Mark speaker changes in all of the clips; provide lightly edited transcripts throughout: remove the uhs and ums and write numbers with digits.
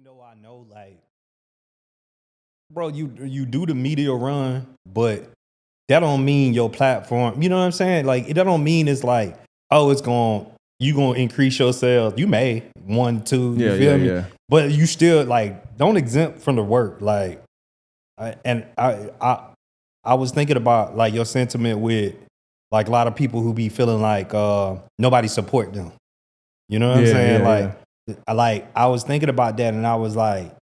Speaker 1: I know, like, bro, you do the media run, but that don't mean your platform. You know what I'm saying? Like, that don't mean it's like, oh, you gonna increase your sales. You may one, two, you feel me?
Speaker 2: Yeah.
Speaker 1: But you still like don't exempt from the work. Like, I was thinking about like your sentiment with like a lot of people who be feeling like nobody support them. You know what I'm saying? Like I was thinking about that, and I was like,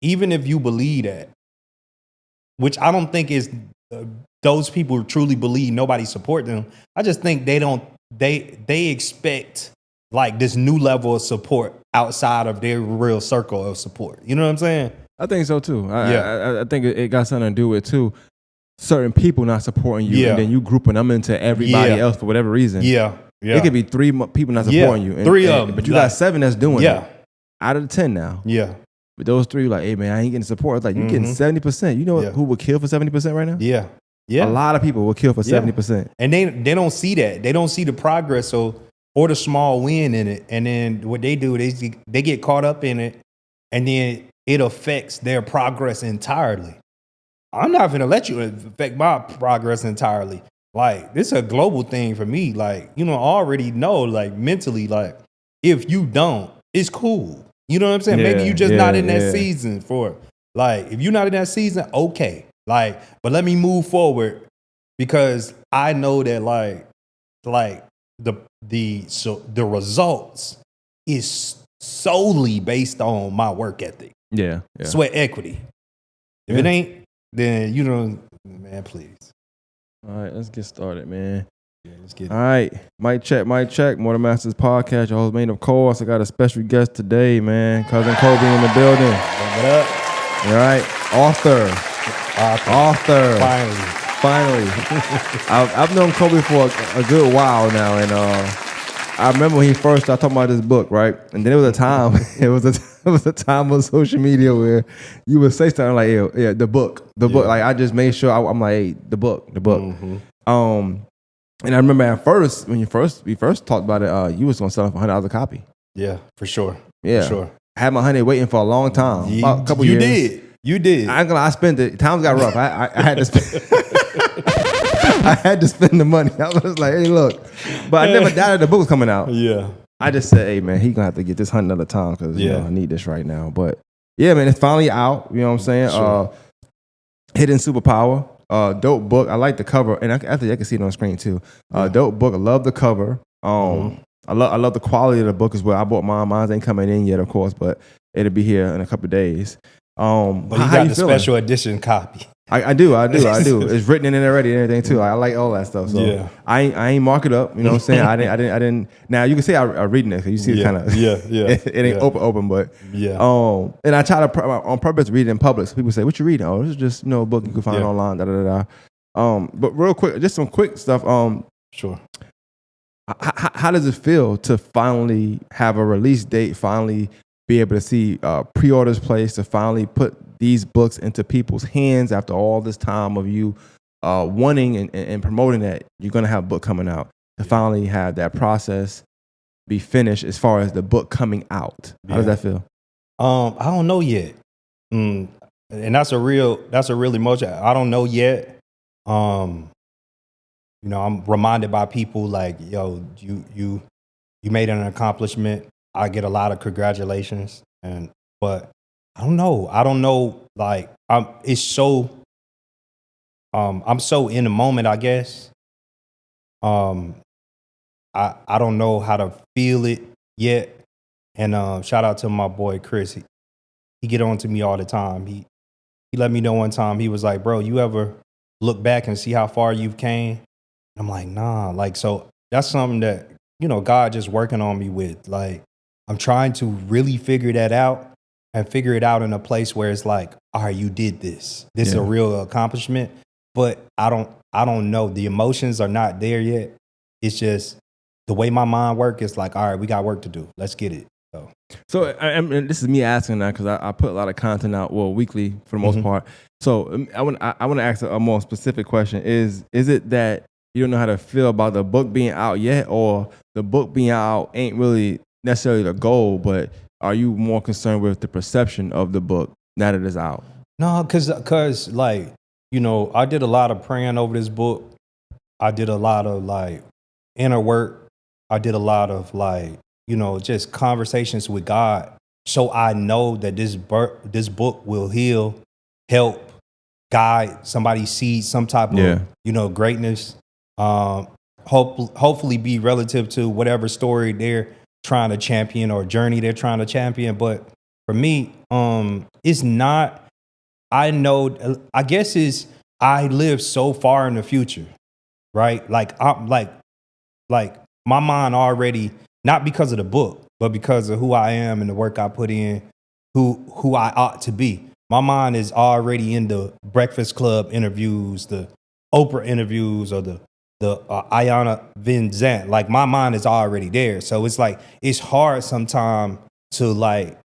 Speaker 1: even if you believe that, which I don't think is those people truly believe nobody support them. I just think they don't. They expect like this new level of support outside of their real circle of support. You know what I'm saying?
Speaker 2: I think so too. I think it got something to do with too. Certain people not supporting you, and then you grouping them into everybody else for whatever reason.
Speaker 1: Yeah.
Speaker 2: It could be three people not supporting you.
Speaker 1: Three of them.
Speaker 2: But you got 7 that's doing it.
Speaker 1: Yeah.
Speaker 2: Out of the 10 now.
Speaker 1: Yeah.
Speaker 2: But those 3 like, hey man, I ain't getting support. It's like you getting 70%. You know who would kill for 70% right now?
Speaker 1: Yeah. Yeah.
Speaker 2: A lot of people will kill for 70%.
Speaker 1: And they don't see that. They don't see the progress or the small win in it. And then what they do, they get caught up in it, and then it affects their progress entirely. I'm not going to let you affect my progress entirely. Like, this is a global thing for me. Like, I already know, like, mentally, like, if you don't, it's cool. You know what I'm saying? Maybe you just not in that season for it. Like, if you're not in that season, okay. Like, but let me move forward, because I know that like the results is solely based on my work ethic.
Speaker 2: Yeah.
Speaker 1: Sweat equity. If it ain't, then man, please.
Speaker 2: All right, let's get started, man.
Speaker 1: Yeah, let's get it.
Speaker 2: All right, mic check. More the Masters podcast. Your host, man, of course. I got a special guest today, man. Cousin Colby in the building.
Speaker 1: What up?
Speaker 2: All right, author. Finally. I've known Colby for a good while now, and I remember when he first started talking about this book, right? And then it was a time, a time on social media where you would say something like, "Yeah, the book." Like I just made sure I'm like, "Hey, the book."
Speaker 1: Mm-hmm.
Speaker 2: And I remember at first when we first talked about it, you was gonna sell it for $100 a copy.
Speaker 1: Yeah, for sure.
Speaker 2: Yeah,
Speaker 1: for sure.
Speaker 2: I had my honey waiting for a long time, about a couple years.
Speaker 1: You did.
Speaker 2: I ain't gonna lie, I spent it. Times got rough. I had to spend. I had to spend the money. I was like, hey, look. But I never doubted the book was coming out.
Speaker 1: Yeah.
Speaker 2: I just said, hey, man, he gonna have to get this $100 another time because I need this right now. But yeah, man, it's finally out. You know what I'm saying?
Speaker 1: Sure.
Speaker 2: Hidden Superpower. Dope book. I like the cover, and I can see it on screen too. Dope book. I love the cover. I love the quality of the book as well. I bought mine. Mine ain't coming in yet, of course, but it'll be here in a couple of days.
Speaker 1: But you got the special edition copy.
Speaker 2: I do. It's written in it already and everything too. I like all that stuff. So I ain't mark it up. You know what I'm saying? I didn't. Now you can say I'm reading it because you see it kind of. It ain't open, but and I try to on purpose read it in public. So people say, "What you reading?" Oh, this is just a book you can find online. But real quick, just some quick stuff.
Speaker 1: Sure.
Speaker 2: How does it feel to finally have a release date? Finally be able to see pre-orders placed, to finally put these books into people's hands after all this time of you wanting and promoting that you're going to have a book coming out, to finally have that process be finished as far as the book coming out. How does that feel?
Speaker 1: I don't know yet. And that's a real emotion. I don't know yet. I'm reminded by people like, yo, you made an accomplishment. I get a lot of congratulations, but I don't know. Like I'm so in the moment, I guess. I don't know how to feel it yet. And shout out to my boy Chris. He get on to me all the time. He let me know one time. He was like, "Bro, you ever look back and see how far you've came?" I'm like, "Nah." Like, so that's something that God just working on me with. Like, I'm trying to really figure that out and figure it out in a place where it's like, all right, you did this. This is a real accomplishment. But I don't know. The emotions are not there yet. It's just the way my mind works. It's like, all right, we got work to do. Let's get it.
Speaker 2: So and this is me asking that because I put a lot of content out, weekly for the most part. So I want to ask a more specific question. Is it that you don't know how to feel about the book being out yet, or the book being out ain't really necessarily the goal, but are you more concerned with the perception of the book now that it's out?
Speaker 1: No, cause like, you know, I did a lot of praying over this book. I did a lot of like inner work. I did a lot of like, you know, just conversations with God. So I know that this book will heal, help, guide somebody see some type
Speaker 2: Yeah.
Speaker 1: of, you know, greatness. Hopefully be relative to whatever story they're trying to champion or journey they're trying to champion. But for me, it's not. I know. I guess is I live so far in the future, right? Like I'm like my mind already, not because of the book, but because of who I am and the work I put in, who I ought to be. My mind is already in the Breakfast Club interviews, the Oprah interviews, or the Ayana Vincent. Like my mind is already there. So it's like it's hard sometimes to like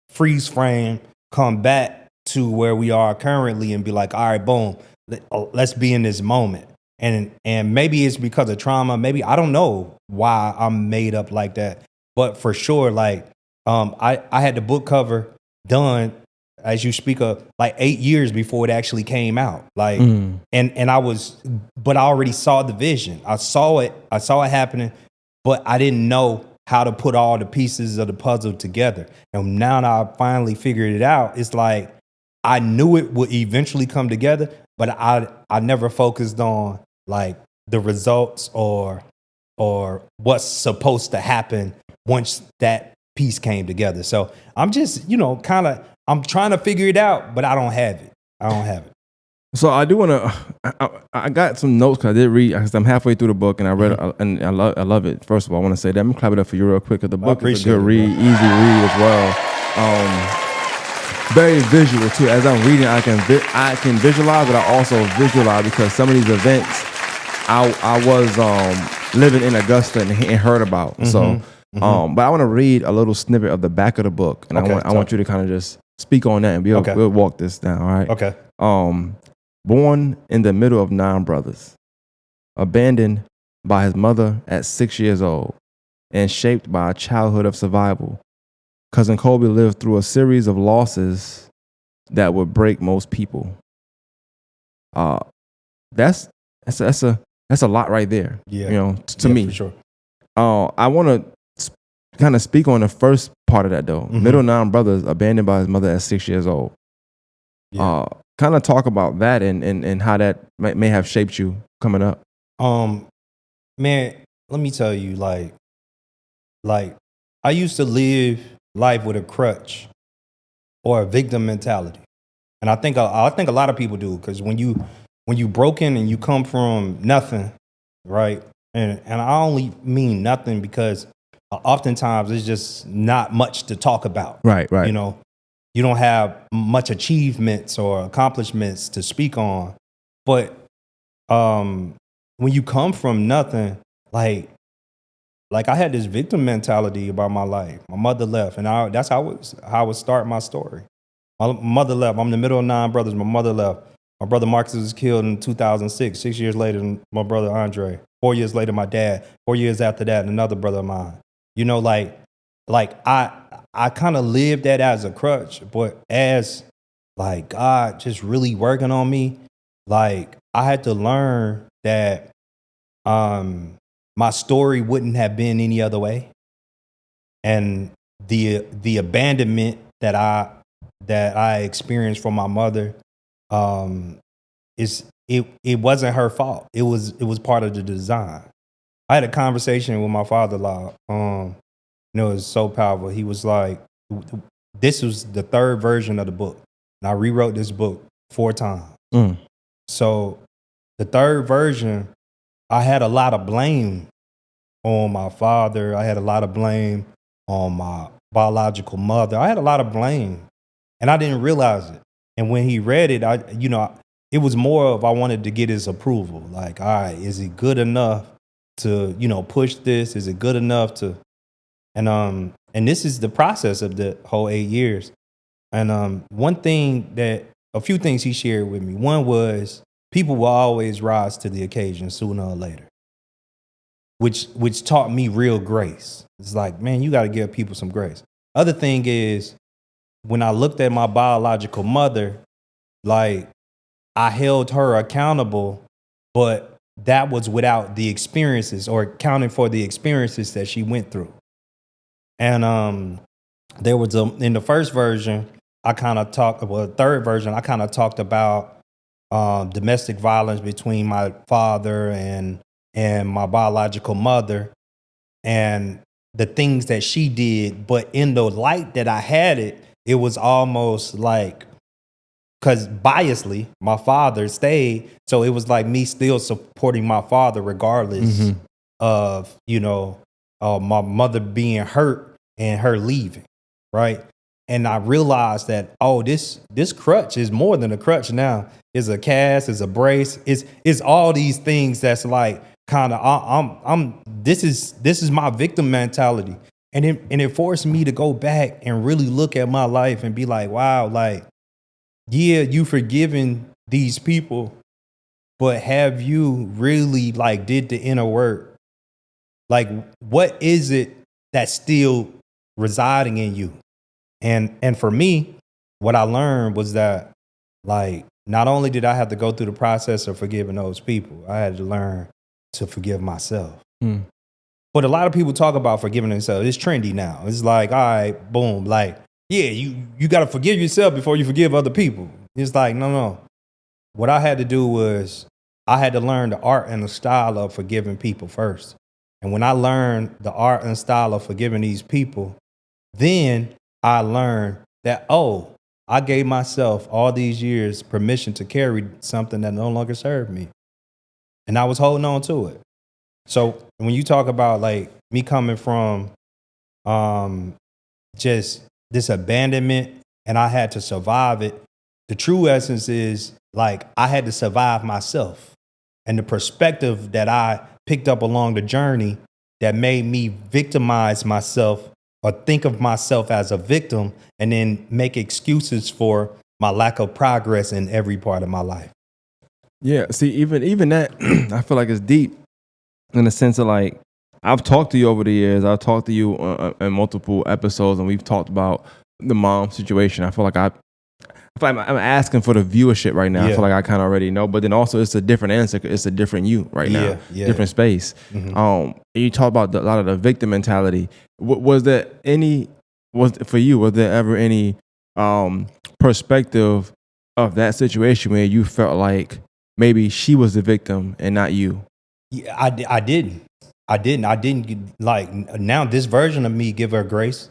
Speaker 1: freeze frame, come back to where we are currently and be like, all right, boom, let's be in this moment. And maybe it's because of trauma. Maybe I don't know why I'm made up like that. But for sure, like I had the book cover done as you speak of like 8 years before it actually came out. Like and I was, but I already saw the vision. I saw it happening, but I didn't know how to put all the pieces of the puzzle together. And now that I finally figured it out, it's like I knew it would eventually come together, but I never focused on like the results or what's supposed to happen once that piece came together. So I'm just, you know, I'm trying to figure it out, but I don't have it.
Speaker 2: So I do want to. I got some notes because I did read. Because I'm halfway through the book and I read and I love it. First of all, I want to say that I'm gonna clap it up for you real quick because the book is a good read, easy read as well. Very visual too. As I'm reading, I can visualize, but I also visualize because some of these events I was living in Augusta and heard about. So, but I want to read a little snippet of the back of the book, and I want you to kind of just speak on that, and we'll walk this down. All right.
Speaker 1: Okay.
Speaker 2: Born in the middle of 9 brothers, abandoned by his mother at 6 years old, and shaped by a childhood of survival, Cousin Colby lived through a series of losses that would break most people. That's a lot right there.
Speaker 1: Yeah.
Speaker 2: You know, to me.
Speaker 1: For sure.
Speaker 2: I want to kind of speak on the first part of that though. Middle 9 brothers, abandoned by his mother at 6 years old. Yeah. Kind of talk about that and how that may have shaped you coming up.
Speaker 1: Man, let me tell you, like I used to live life with a crutch or a victim mentality, and I think a lot of people do, because when you broken and you come from nothing, right? And I only mean nothing because oftentimes it's just not much to talk about.
Speaker 2: Right.
Speaker 1: You know, you don't have much achievements or accomplishments to speak on. But when you come from nothing, like I had this victim mentality about my life. My mother left, and that's how I would start my story. My mother left. I'm the middle of 9 brothers. My mother left. My brother Marcus was killed in 2006. 6 years later, my brother Andre. 4 years later, my dad. 4 years after that, another brother of mine. You know, like I kind of lived that as a crutch, but as like God just really working on me, like I had to learn that my story wouldn't have been any other way, and the abandonment that I experienced from my mother, it wasn't her fault. It was part of the design. I had a conversation with my father-in-law. It was so powerful. He was like, this was the 3rd version of the book, and I rewrote this book 4 times. So the 3rd version, I had a lot of blame on my father. I had a lot of blame on my biological mother. I had a lot of blame, and I didn't realize it. And when he read it, it was more of I wanted to get his approval. Like, all right, is it good enough to, push this? Is it good enough to? And this is the process of the whole 8 years. And a few things he shared with me. One was people will always rise to the occasion sooner or later, which taught me real grace. It's like, man, you got to give people some grace. Other thing is, when I looked at my biological mother, like I held her accountable, but that was without the experiences or accounting for the experiences that she went through. And there was in the first version, I kind of talked, well, third version, I kind of talked about domestic violence between my father and my biological mother, and the things that she did. But in the light that I had it, it was almost like, because biasly, my father stayed. So it was like me still supporting my father regardless of, my mother being hurt and her leaving, right? And I realized that, oh, this crutch is more than a crutch now. It's a cast, it's a brace, it's all these things that's like kind of this is my victim mentality. And it forced me to go back and really look at my life and be like, wow, like, yeah, you forgiven these people, but have you really like did the inner work? Like, what is it that's still residing in you? And for me, what I learned was that, like, not only did I have to go through the process of forgiving those people, I had to learn to forgive myself. But a lot of people talk about forgiving themselves. It's trendy now. It's like, all right, boom, like, yeah, you got to forgive yourself before you forgive other people. It's like, no. What I had to do was I had to learn the art and the style of forgiving people first. And when I learned the art and style of forgiving these people, then I learned that, oh, I gave myself all these years permission to carry something that no longer served me. And I was holding on to it. So when you talk about like me coming from just this abandonment and I had to survive it, the true essence is like I had to survive myself. And the perspective that I picked up along the journey that made me victimize myself or think of myself as a victim and then make excuses for my lack of progress in every part of my life.
Speaker 2: Yeah, see, even that, I feel like it's deep in the sense of like, I've talked to you over the years. I've talked to you in multiple episodes, and we've talked about the mom situation. I feel like I'm asking for the viewership right now. I feel like I kind of already know, but then also it's a different answer. It's a different you right now, different space. You talk about a lot of the victim mentality. Was there ever any perspective of that situation where you felt like maybe she was the victim and not you?
Speaker 1: Yeah, I didn't. Like, now this version of me give her grace.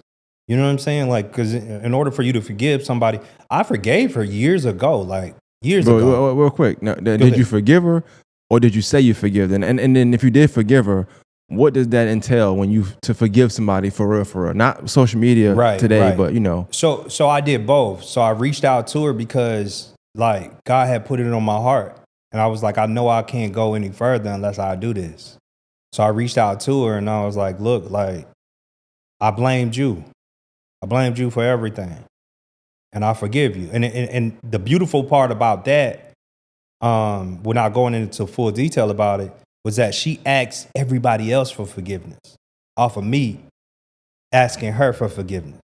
Speaker 1: You know what I'm saying? Like, because in order for you to forgive somebody, I forgave her years ago, like years ago.
Speaker 2: Real quick, now, did you forgive her, or did you say you forgive? And then if you did forgive her, what does that entail when you to forgive somebody for real? Not social media today, but you know.
Speaker 1: So I did both. So I reached out to her because like God had put it on my heart, and I was like, I know I can't go any further unless I do this. So I reached out to her and I was like, look, like, I blamed you. I blamed you for everything. And I forgive you. And the beautiful part about that, without going into full detail about it, was that she asked everybody else for forgiveness off of me asking her for forgiveness.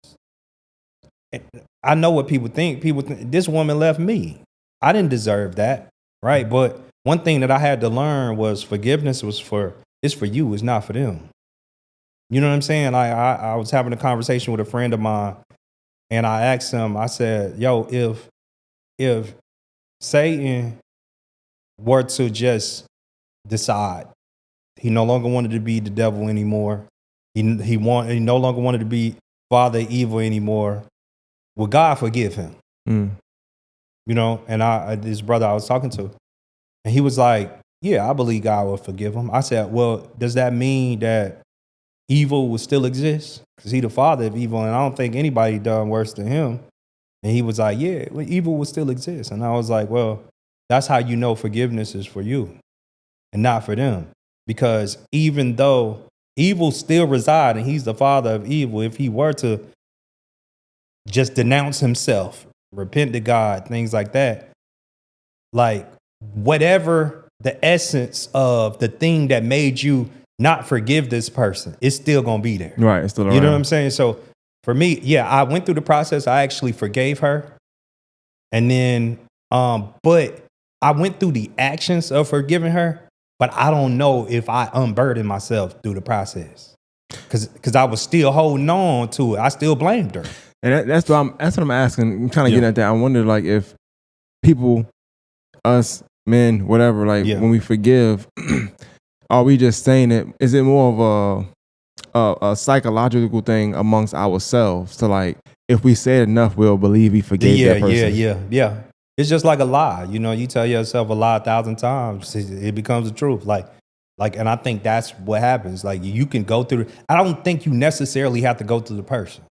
Speaker 1: And I know what people think. People think this woman left me. I didn't deserve that, right? But one thing that I had to learn was forgiveness it's for you, it's not for them. You know what I'm saying? I was having a conversation with a friend of mine, and I asked him, I said, yo, if Satan were to just decide he no longer wanted to be the devil anymore, he no longer wanted to be father of evil anymore, would God forgive him? You know, and this brother I was talking to, and he was like, yeah, I believe God will forgive him. I said, well, does that mean that evil will still exist? Because he's the father of evil, and I don't think anybody done worse than him. And he was like, yeah, well, evil will still exist. And I was like, well, that's how you know forgiveness is for you and not for them. Because even though evil still resides and he's the father of evil, if he were to just denounce himself, repent to God, things like that, like whatever the essence of the thing that made you not forgive this person, it's still gonna be there.
Speaker 2: Right. It's still around.
Speaker 1: You know what I'm saying? So For me, yeah, I went through the process. I actually forgave her. And then, but I went through the actions of forgiving her, but I don't know if I unburdened myself through the process. Cause I was still holding on to it. I still blamed her.
Speaker 2: And that's what I'm asking. I'm trying to get at that. I wonder, like, if people, us men, whatever, like when we forgive, are we just saying it? Is it more of a psychological thing amongst ourselves to, like, if we say it enough, we'll believe we forgave that person?
Speaker 1: Yeah. It's just like a lie. You know, you tell yourself a lie 1,000 times, it becomes the truth. Like, and I think that's what happens. Like, you can go through. I don't think you necessarily have to go through the person,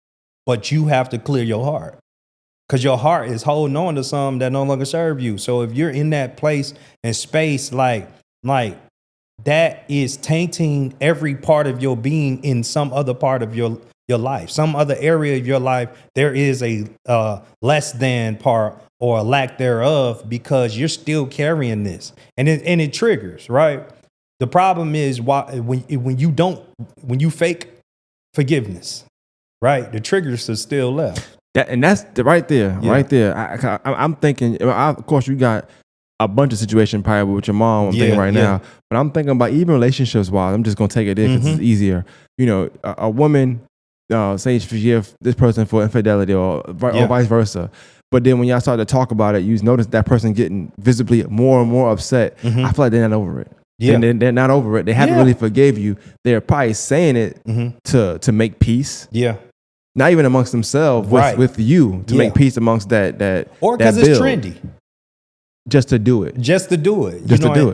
Speaker 1: but you have to clear your heart, because your heart is holding on to something that no longer serve you. So if you're in that place and space, like that is tainting every part of your being in some other part of your life, some other area of your life, there is a less than part or a lack thereof, because you're still carrying this, and it triggers, right? The problem is when you fake forgiveness, right? The triggers are still left.
Speaker 2: That's right there. I'm thinking. Of course, you got a bunch of situations probably with your mom. I'm thinking right now, but I'm thinking about even relationships. Wise, I'm just gonna take it in because it's easier. You know, a woman say she forgive this person for infidelity or vice versa. But then when y'all start to talk about it, you notice that person getting visibly more and more upset. I feel like they're not over it. Yeah. And they're not over it. They haven't really forgave you. They're probably saying it to make peace. Yeah. Not even amongst themselves, with you, to make peace amongst that.
Speaker 1: Or because it's trendy.
Speaker 2: Just to do it.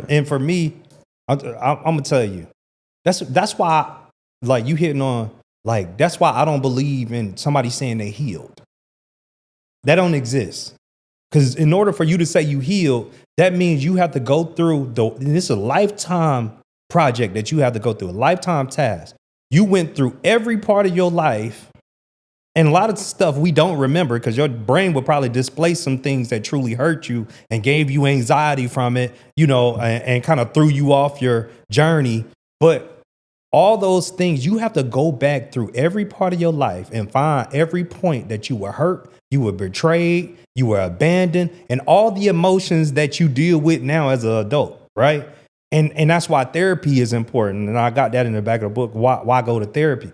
Speaker 1: And for me, I'm gonna tell you, that's why, like, you hitting on, like, that's why I don't believe in somebody saying they healed. That don't exist. Because in order for you to say you healed, that means you have to go through this is a lifetime project that you have to go through, a lifetime task. You went through every part of your life, and a lot of stuff we don't remember because your brain will probably displace some things that truly hurt you and gave you anxiety from it, you know, and kind of threw you off your journey. But all those things, you have to go back through every part of your life and find every point that you were hurt, you were betrayed, you were abandoned, and all the emotions that you deal with now as an adult, right? And that's why therapy is important. And I got that in the back of the book. Why go to therapy?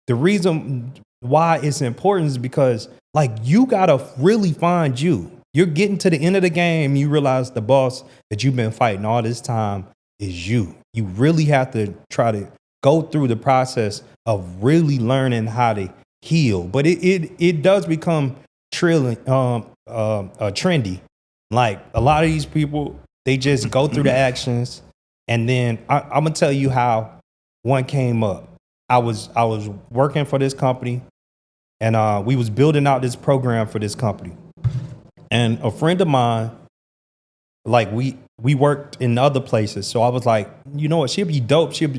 Speaker 1: The reason why it's important is because, like, you gotta really find you. You're getting to the end of the game. You realize the boss that you've been fighting all this time is you. You really have to try to go through the process of really learning how to heal. But it does become trendy. Like, a lot of these people, they just go through the actions. And then I'm gonna tell you how one came up. I was working for this company, and we was building out this program for this company. And a friend of mine, like, we worked in other places. So I was like, you know what, she'll be dope. She'll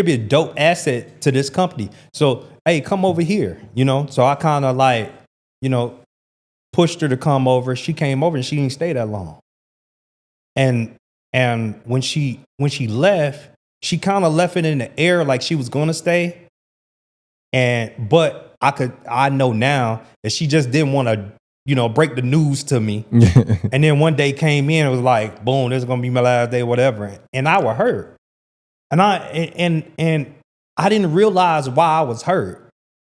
Speaker 1: be a dope asset to this company. So, hey, come over here, you know? So I kind of, like, you know, pushed her to come over. She came over and she didn't stay that long. And when she left, she kind of left it in the air like she was going to stay. But I know now that she just didn't want to, you know, break the news to me. And then one day came in and was like, boom, this is going to be my last day, whatever. And I was hurt. And I didn't realize why I was hurt.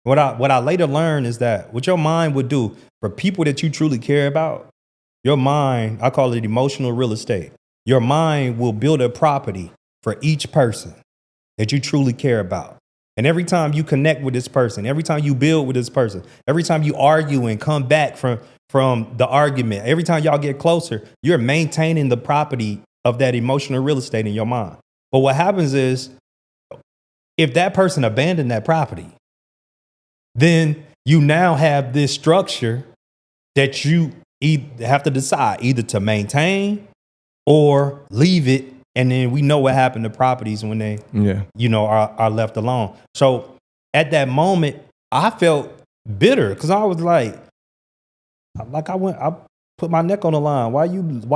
Speaker 1: What I later learned is that what your mind would do for people that you truly care about, your mind, I call it emotional real estate. Your mind will build a property for each person that you truly care about. And every time you connect with this person, every time you build with this person, every time you argue and come back from the argument, every time y'all get closer, you're maintaining the property of that emotional real estate in your mind. But what happens is, if that person abandoned that property, then you now have this structure that you have to decide either to maintain or leave it. And then we know what happened to properties when they, you know, are left alone. So at that moment, I felt bitter because I was like I put my neck on the line. Why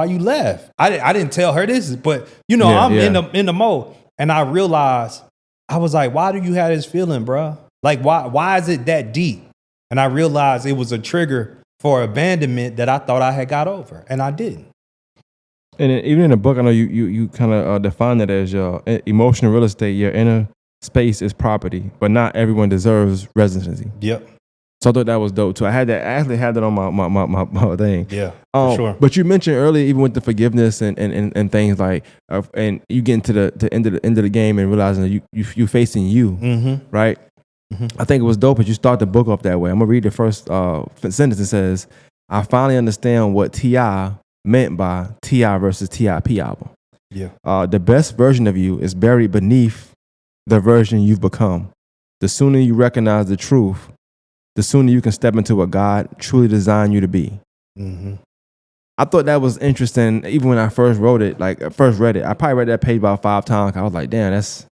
Speaker 1: you left? I didn't tell her this, but you know, I'm in the mode. And I realized, I was like, why do you have this feeling, bro? Like, why is it that deep? And I realized it was a trigger for abandonment that I thought I had got over, and I didn't.
Speaker 2: And even in the book, I know you kind of define it as your emotional real estate. Your inner space is property, but not everyone deserves residency.
Speaker 1: Yep.
Speaker 2: So I thought that was dope too. I actually had that on my thing.
Speaker 1: Yeah, for sure.
Speaker 2: But you mentioned earlier, even with the forgiveness and things like, and you get into the end of the game and realizing that you facing you, right? I think it was dope. But you start the book off that way. I'm gonna read the first sentence. It says, "I finally understand what T.I. meant by T.I. versus T.I.P. album.
Speaker 1: Yeah.
Speaker 2: The best version of you is buried beneath the version you've become. The sooner you recognize the truth, the sooner you can step into what God truly designed you to be." I thought that was interesting. Even when I first wrote it, first read it, I probably read that page about 5 times. I was like, damn, it's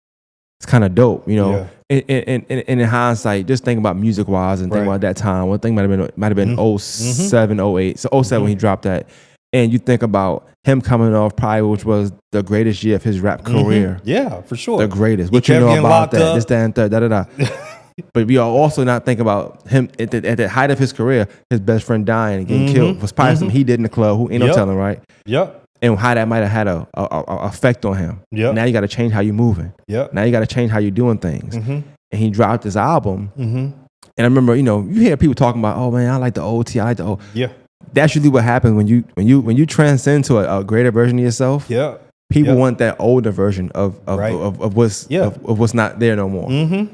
Speaker 2: kind of dope, you know. And in hindsight, just thinking about music wise and thinking about that time. One thing might have been 07, 08. So 07 when he dropped that. And you think about him coming off probably, which was the greatest year of his rap career.
Speaker 1: Yeah, for sure.
Speaker 2: The greatest. What you know about that? This, that, and third, da. But we are also not thinking about him at the height of his career, his best friend dying and getting killed was probably something he did in the club. Who ain't no telling, right?
Speaker 1: Yep.
Speaker 2: And how that might have had a effect on him.
Speaker 1: Yep.
Speaker 2: Now you got to change how you moving.
Speaker 1: Yep.
Speaker 2: Now you got to change how you doing things. And he dropped this album. And I remember, you know, you hear people talking about, oh man, I like the old T, I like the old.
Speaker 1: Yeah.
Speaker 2: That's usually what happens when you transcend to a greater version of yourself.
Speaker 1: Yeah.
Speaker 2: People want that older version of what's not there no more.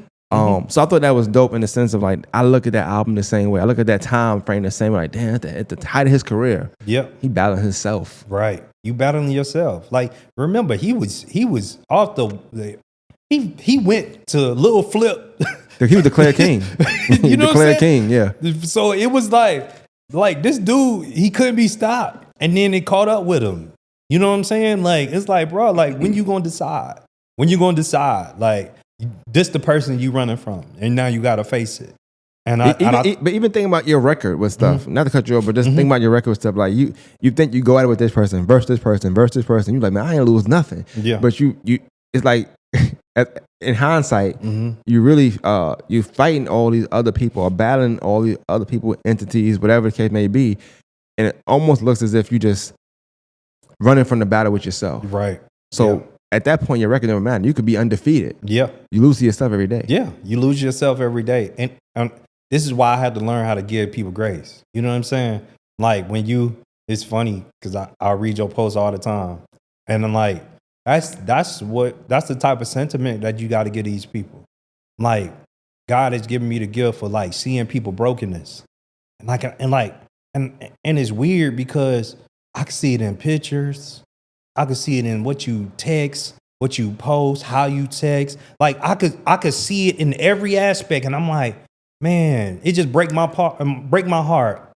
Speaker 2: So I thought that was dope in the sense of like, I look at that album the same way. I look at that time frame the same way. Like, damn, at the height of his career, he battled himself.
Speaker 1: Right. You battling yourself. Like, remember, he was off he went to Lil Flip.
Speaker 2: He was declared king.
Speaker 1: You know
Speaker 2: declared
Speaker 1: what I'm saying?
Speaker 2: king, yeah.
Speaker 1: So it was like this dude, he couldn't be stopped. And then it caught up with him. You know what I'm saying? Like, it's like, bro, like, when you gonna decide? When you gonna decide? Like, this the person you running from, and now you gotta face it. And
Speaker 2: but even thinking about your record with stuff, not to cut you off, but just think about your record with stuff. Like you think you go at it with this person, versus this person, versus this person. You're like, man, I ain't lose nothing.
Speaker 1: Yeah.
Speaker 2: But you it's like in hindsight, you really you fighting all these other people or battling all these other people, entities, whatever the case may be, and it almost looks as if you just running from the battle with yourself.
Speaker 1: Right.
Speaker 2: So at that point, your record never matter. You could be undefeated.
Speaker 1: Yeah.
Speaker 2: You lose to yourself every day.
Speaker 1: Yeah. You lose yourself every day. And this is why I had to learn how to give people grace. You know what I'm saying? Like it's funny because I read your posts all the time. And I'm like, that's the type of sentiment that you got to give these people. Like, God has given me the gift for like seeing people brokenness. And it's weird because I can see it in pictures. I could see it in what you text, what you post, how you text. Like I could see it in every aspect, and I'm like, man, it just break my heart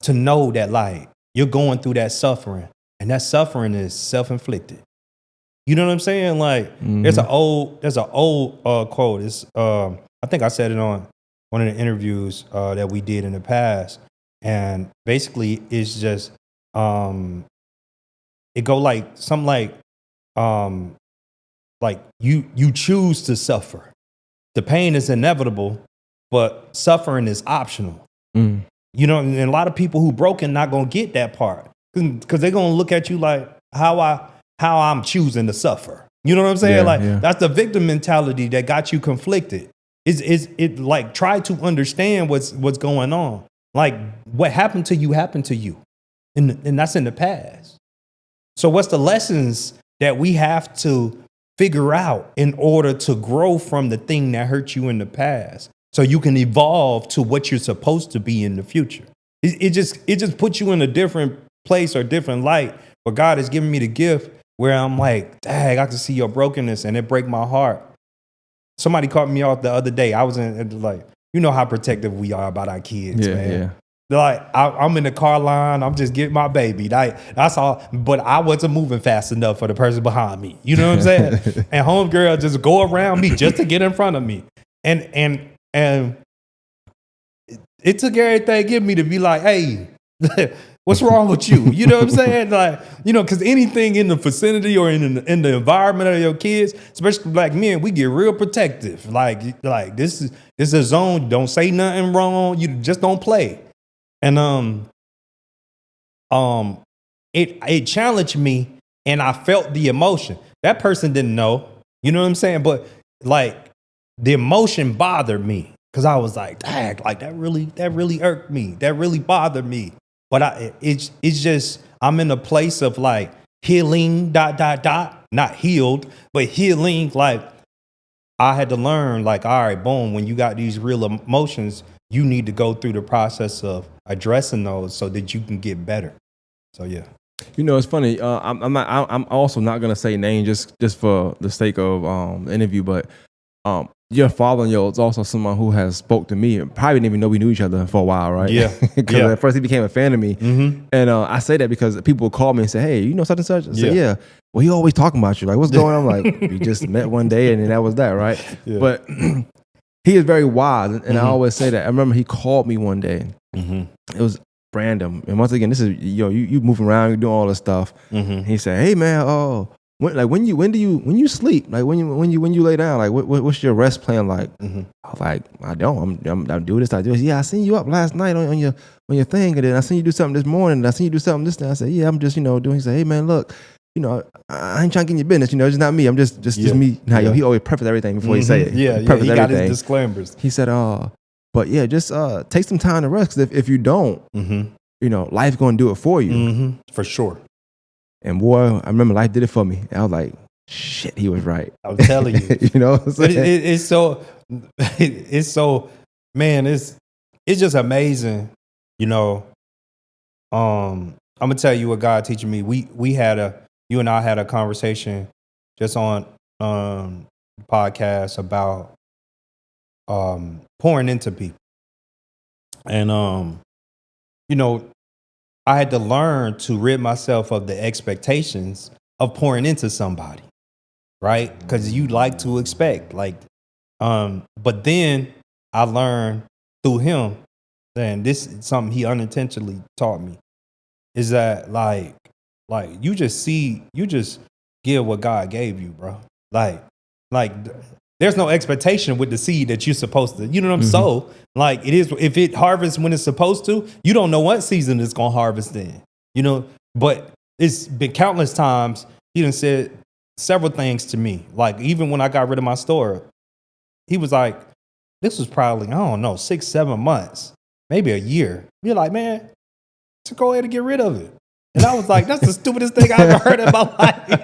Speaker 1: to know that like you're going through that suffering, and that suffering is self-inflicted. You know what I'm saying? Like there's an old quote. It's I think I said it on one of the interviews that we did in the past, and basically it's just it go like something like you choose to suffer. The pain is inevitable, but suffering is optional. You know, and a lot of people who broken not gonna get that part because they're gonna look at you like how I'm choosing to suffer. You know what I'm saying? That's the victim mentality that got you conflicted. It like try to understand what's going on. Like what happened to you, and that's in the past. So what's the lessons that we have to figure out in order to grow from the thing that hurt you in the past so you can evolve to what you're supposed to be in the future? It just puts you in a different place or different light where God has given me the gift where I'm like, dang, I can see your brokenness and it break my heart. Somebody caught me off the other day. I was in like, you know how protective we are about our kids, man. Yeah. Like I'm in the car line, I'm just getting my baby. That's all. But I wasn't moving fast enough for the person behind me. You know what I'm saying? And homegirl just go around me just to get in front of me. And it took everything in me to be like, hey, What's wrong with you? You know what I'm saying? Like, because anything in the vicinity or in the environment of your kids, especially black men, we get real protective. Like this is a zone. Don't say nothing wrong. You just don't play. And it challenged me, and I felt the emotion. That person didn't know. You know what I'm saying? But like the emotion bothered me because I was like, dang, like that really irked me. That really bothered me. But it's just I'm in a place of like healing, ... not healed, but healing. Like I had to learn, like, all right, boom, when you got these real emotions, you need to go through the process of addressing those so that you can get better. So yeah.
Speaker 2: It's funny. I'm also not gonna say names just for the sake of the interview, but your father-in-law is also someone who has spoke to me and probably didn't even know we knew each other for a while, right?
Speaker 1: Yeah.
Speaker 2: Because at first he became a fan of me.
Speaker 1: Mm-hmm.
Speaker 2: And I say that because people would call me and say, hey, you know such and such? I say, yeah. Well, he always talking about you. Like, what's going on? I'm like, we just met one day and then that was that, right?
Speaker 1: Yeah.
Speaker 2: But he is very wise. And
Speaker 1: Mm-hmm.
Speaker 2: I always say that. I remember he called me one day.
Speaker 1: Mm-hmm.
Speaker 2: It was random. And once again, this is, you moving around, you doing all this stuff.
Speaker 1: Mm-hmm.
Speaker 2: He said, hey man, when you sleep, like when you lay down, like what's your rest plan like?
Speaker 1: Mm-hmm.
Speaker 2: I was like, I do this, I do this. Yeah, I seen you up last night on your thing, and then I seen you do something this morning, and I seen you do something this day. I said, yeah, I'm just doing. He said, hey man, look, I ain't trying to get in your business, it's just not me. I'm just me. Now he always preface everything before he say it.
Speaker 1: Yeah, he got his disclaimers.
Speaker 2: He said, but yeah, just take some time to rest, because if you don't, life's gonna do it for you.
Speaker 1: Mm-hmm. For sure.
Speaker 2: And boy, I remember life did it for me. I was like, shit, he was right.
Speaker 1: I'm telling you.
Speaker 2: You know what I'm saying?
Speaker 1: It's so, man, it's just amazing. I'm gonna tell you what God teaching me. You and I had a conversation just on podcast about pouring into people. And I had to learn to rid myself of the expectations of pouring into somebody, right? Because you like to expect, but then I learned through him, and this is something he unintentionally taught me, is that like you just give what God gave you, bro. Like there's no expectation with the seed that you're supposed to, sow. Like it is, if it harvests when it's supposed to, you don't know what season it's going to harvest in, but it's been countless times. He done said several things to me. Like even when I got rid of my store, he was like, this was probably, I don't know, 6-7 months, maybe a year. You're like, man, to go ahead and get rid of it. And I was like, that's the stupidest thing I ever heard in my life.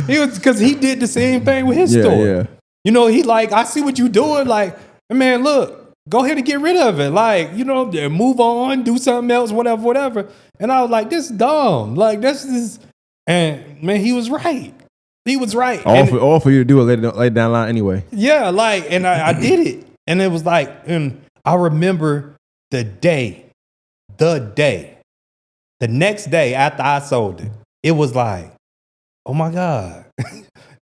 Speaker 1: he was, because he did the same thing with his store.
Speaker 2: Yeah.
Speaker 1: He like, I see what you're doing. Like, man, look, go ahead and get rid of it. Like, move on, do something else, whatever. And I was like, this is dumb. Like, this is, and man, he was right. He was right.
Speaker 2: All for you to do is lay down line anyway.
Speaker 1: Yeah, like, and I did it. And it was like, and I remember the next day after I sold it, it was like, oh my God,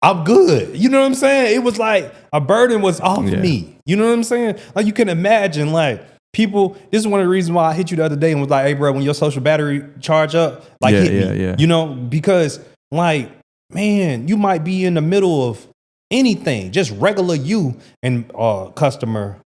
Speaker 1: I'm good. You know what I'm saying? It was like a burden was off me. You know what I'm saying? Like you can imagine, like people, this is one of the reasons why I hit you the other day and was like, hey bro, when your social battery charge up, like hit me.
Speaker 2: Yeah.
Speaker 1: Because like, man, you might be in the middle of anything, just regular you and customer,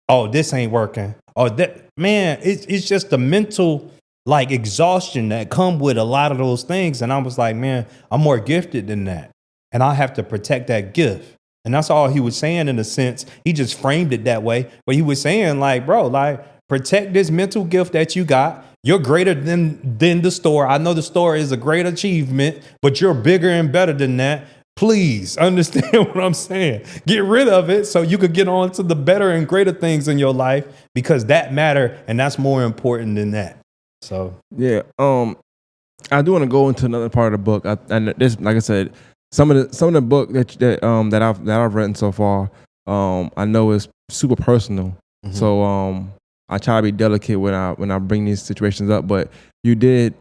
Speaker 1: oh, this ain't working. Oh, that, man, it's just the mental like exhaustion that come with a lot of those things. And I was like, man, I'm more gifted than that. And I have to protect that gift. And that's all he was saying in a sense. He just framed it that way. But he was saying like, bro, like protect this mental gift that you got. You're greater than the store. I know the store is a great achievement, but you're bigger and better than that. Please understand what I'm saying. Get rid of it so you could get on to the better and greater things in your life, because that matter and that's more important than that. So
Speaker 2: yeah, I do want to go into another part of the book. And this, like I said, some of the book that I've written so far, I know is super personal. Mm-hmm. So I try to be delicate when I bring these situations up. But you did,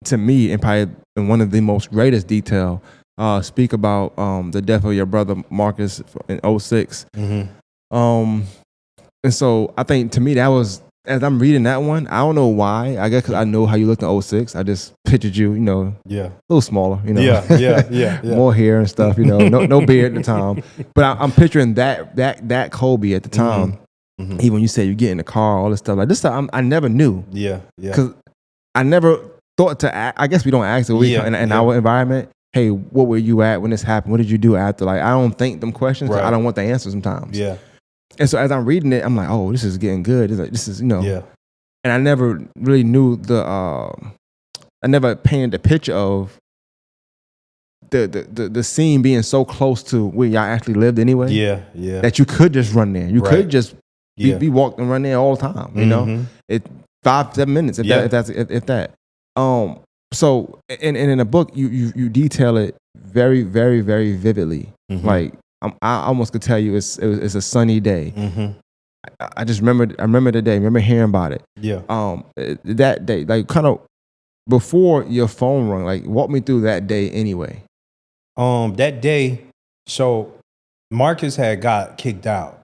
Speaker 2: to me, and probably in one of the most greatest detail, speak about the death of your brother Marcus in 2006.
Speaker 1: Mm-hmm.
Speaker 2: And so I think to me that was as I'm reading that one, I don't know why. I guess because I know how you looked in '06. I just pictured you,
Speaker 1: Yeah.
Speaker 2: a little smaller,
Speaker 1: Yeah.
Speaker 2: more hair and stuff, no beard at the time. But I'm picturing that Colby at the time.
Speaker 1: Mhm.
Speaker 2: Even when you said you get in the car, all this stuff like this stuff, I never knew.
Speaker 1: Yeah.
Speaker 2: Because I never thought to ask. I guess we don't ask in our environment. Hey, what were you at when this happened? What did you do after? Like, I don't think them questions. Right. I don't want the answer sometimes.
Speaker 1: Yeah.
Speaker 2: And so as I'm reading it, I'm like, oh, this is getting good. It's like, this is,
Speaker 1: Yeah.
Speaker 2: And I never really knew I never painted the picture of the scene being so close to where y'all actually lived anyway.
Speaker 1: Yeah.
Speaker 2: That you could just run there. You could just be walking and run there all the time. It 5-7 minutes if that. So and in the book you detail it very, very, very vividly. Like I almost could tell you it's a sunny day. I just remember the day. I remember hearing about it.
Speaker 1: Yeah.
Speaker 2: That day, like kind of before your phone rang, like walk me through that day anyway.
Speaker 1: That day, so Marcus had got kicked out,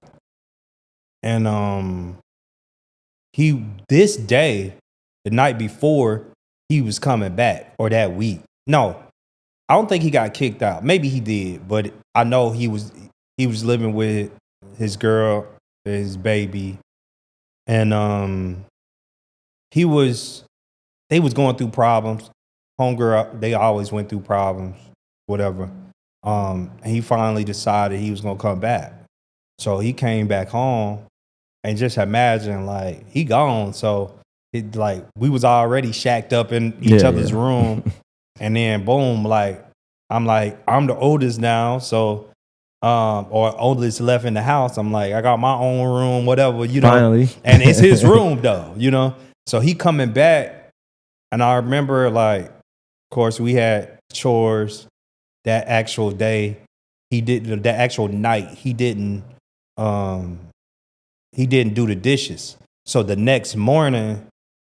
Speaker 1: and this day, the night before, he was coming back, or that week. No, I don't think he got kicked out. Maybe he did, but I know he was living with his girl, his baby, and they was going through problems. Homegirl, they always went through problems, whatever. And he finally decided he was gonna come back. So he came back home, and just imagine, like, he gone. So it, like, we was already shacked up in each other's room, and then boom, like I'm the oldest now, so or oldest left in the house. I'm like, I got my own room, whatever,
Speaker 2: Finally.
Speaker 1: and it's his room though, So he coming back, and I remember, like, of course, we had chores that actual day. That actual night, he didn't do the dishes. So the next morning,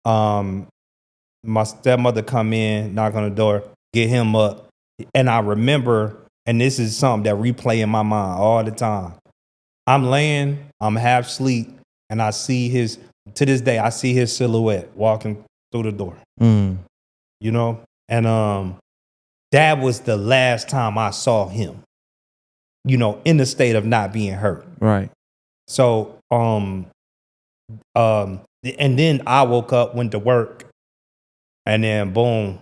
Speaker 1: my stepmother come in, knock on the door, get him up. And I remember, and this is something that replay in my mind all the time. I'm half asleep, and to this day, I see his silhouette walking through the door. And that was the last time I saw him, in the state of not being hurt.
Speaker 2: Right.
Speaker 1: So, and then I woke up, went to work, and then boom,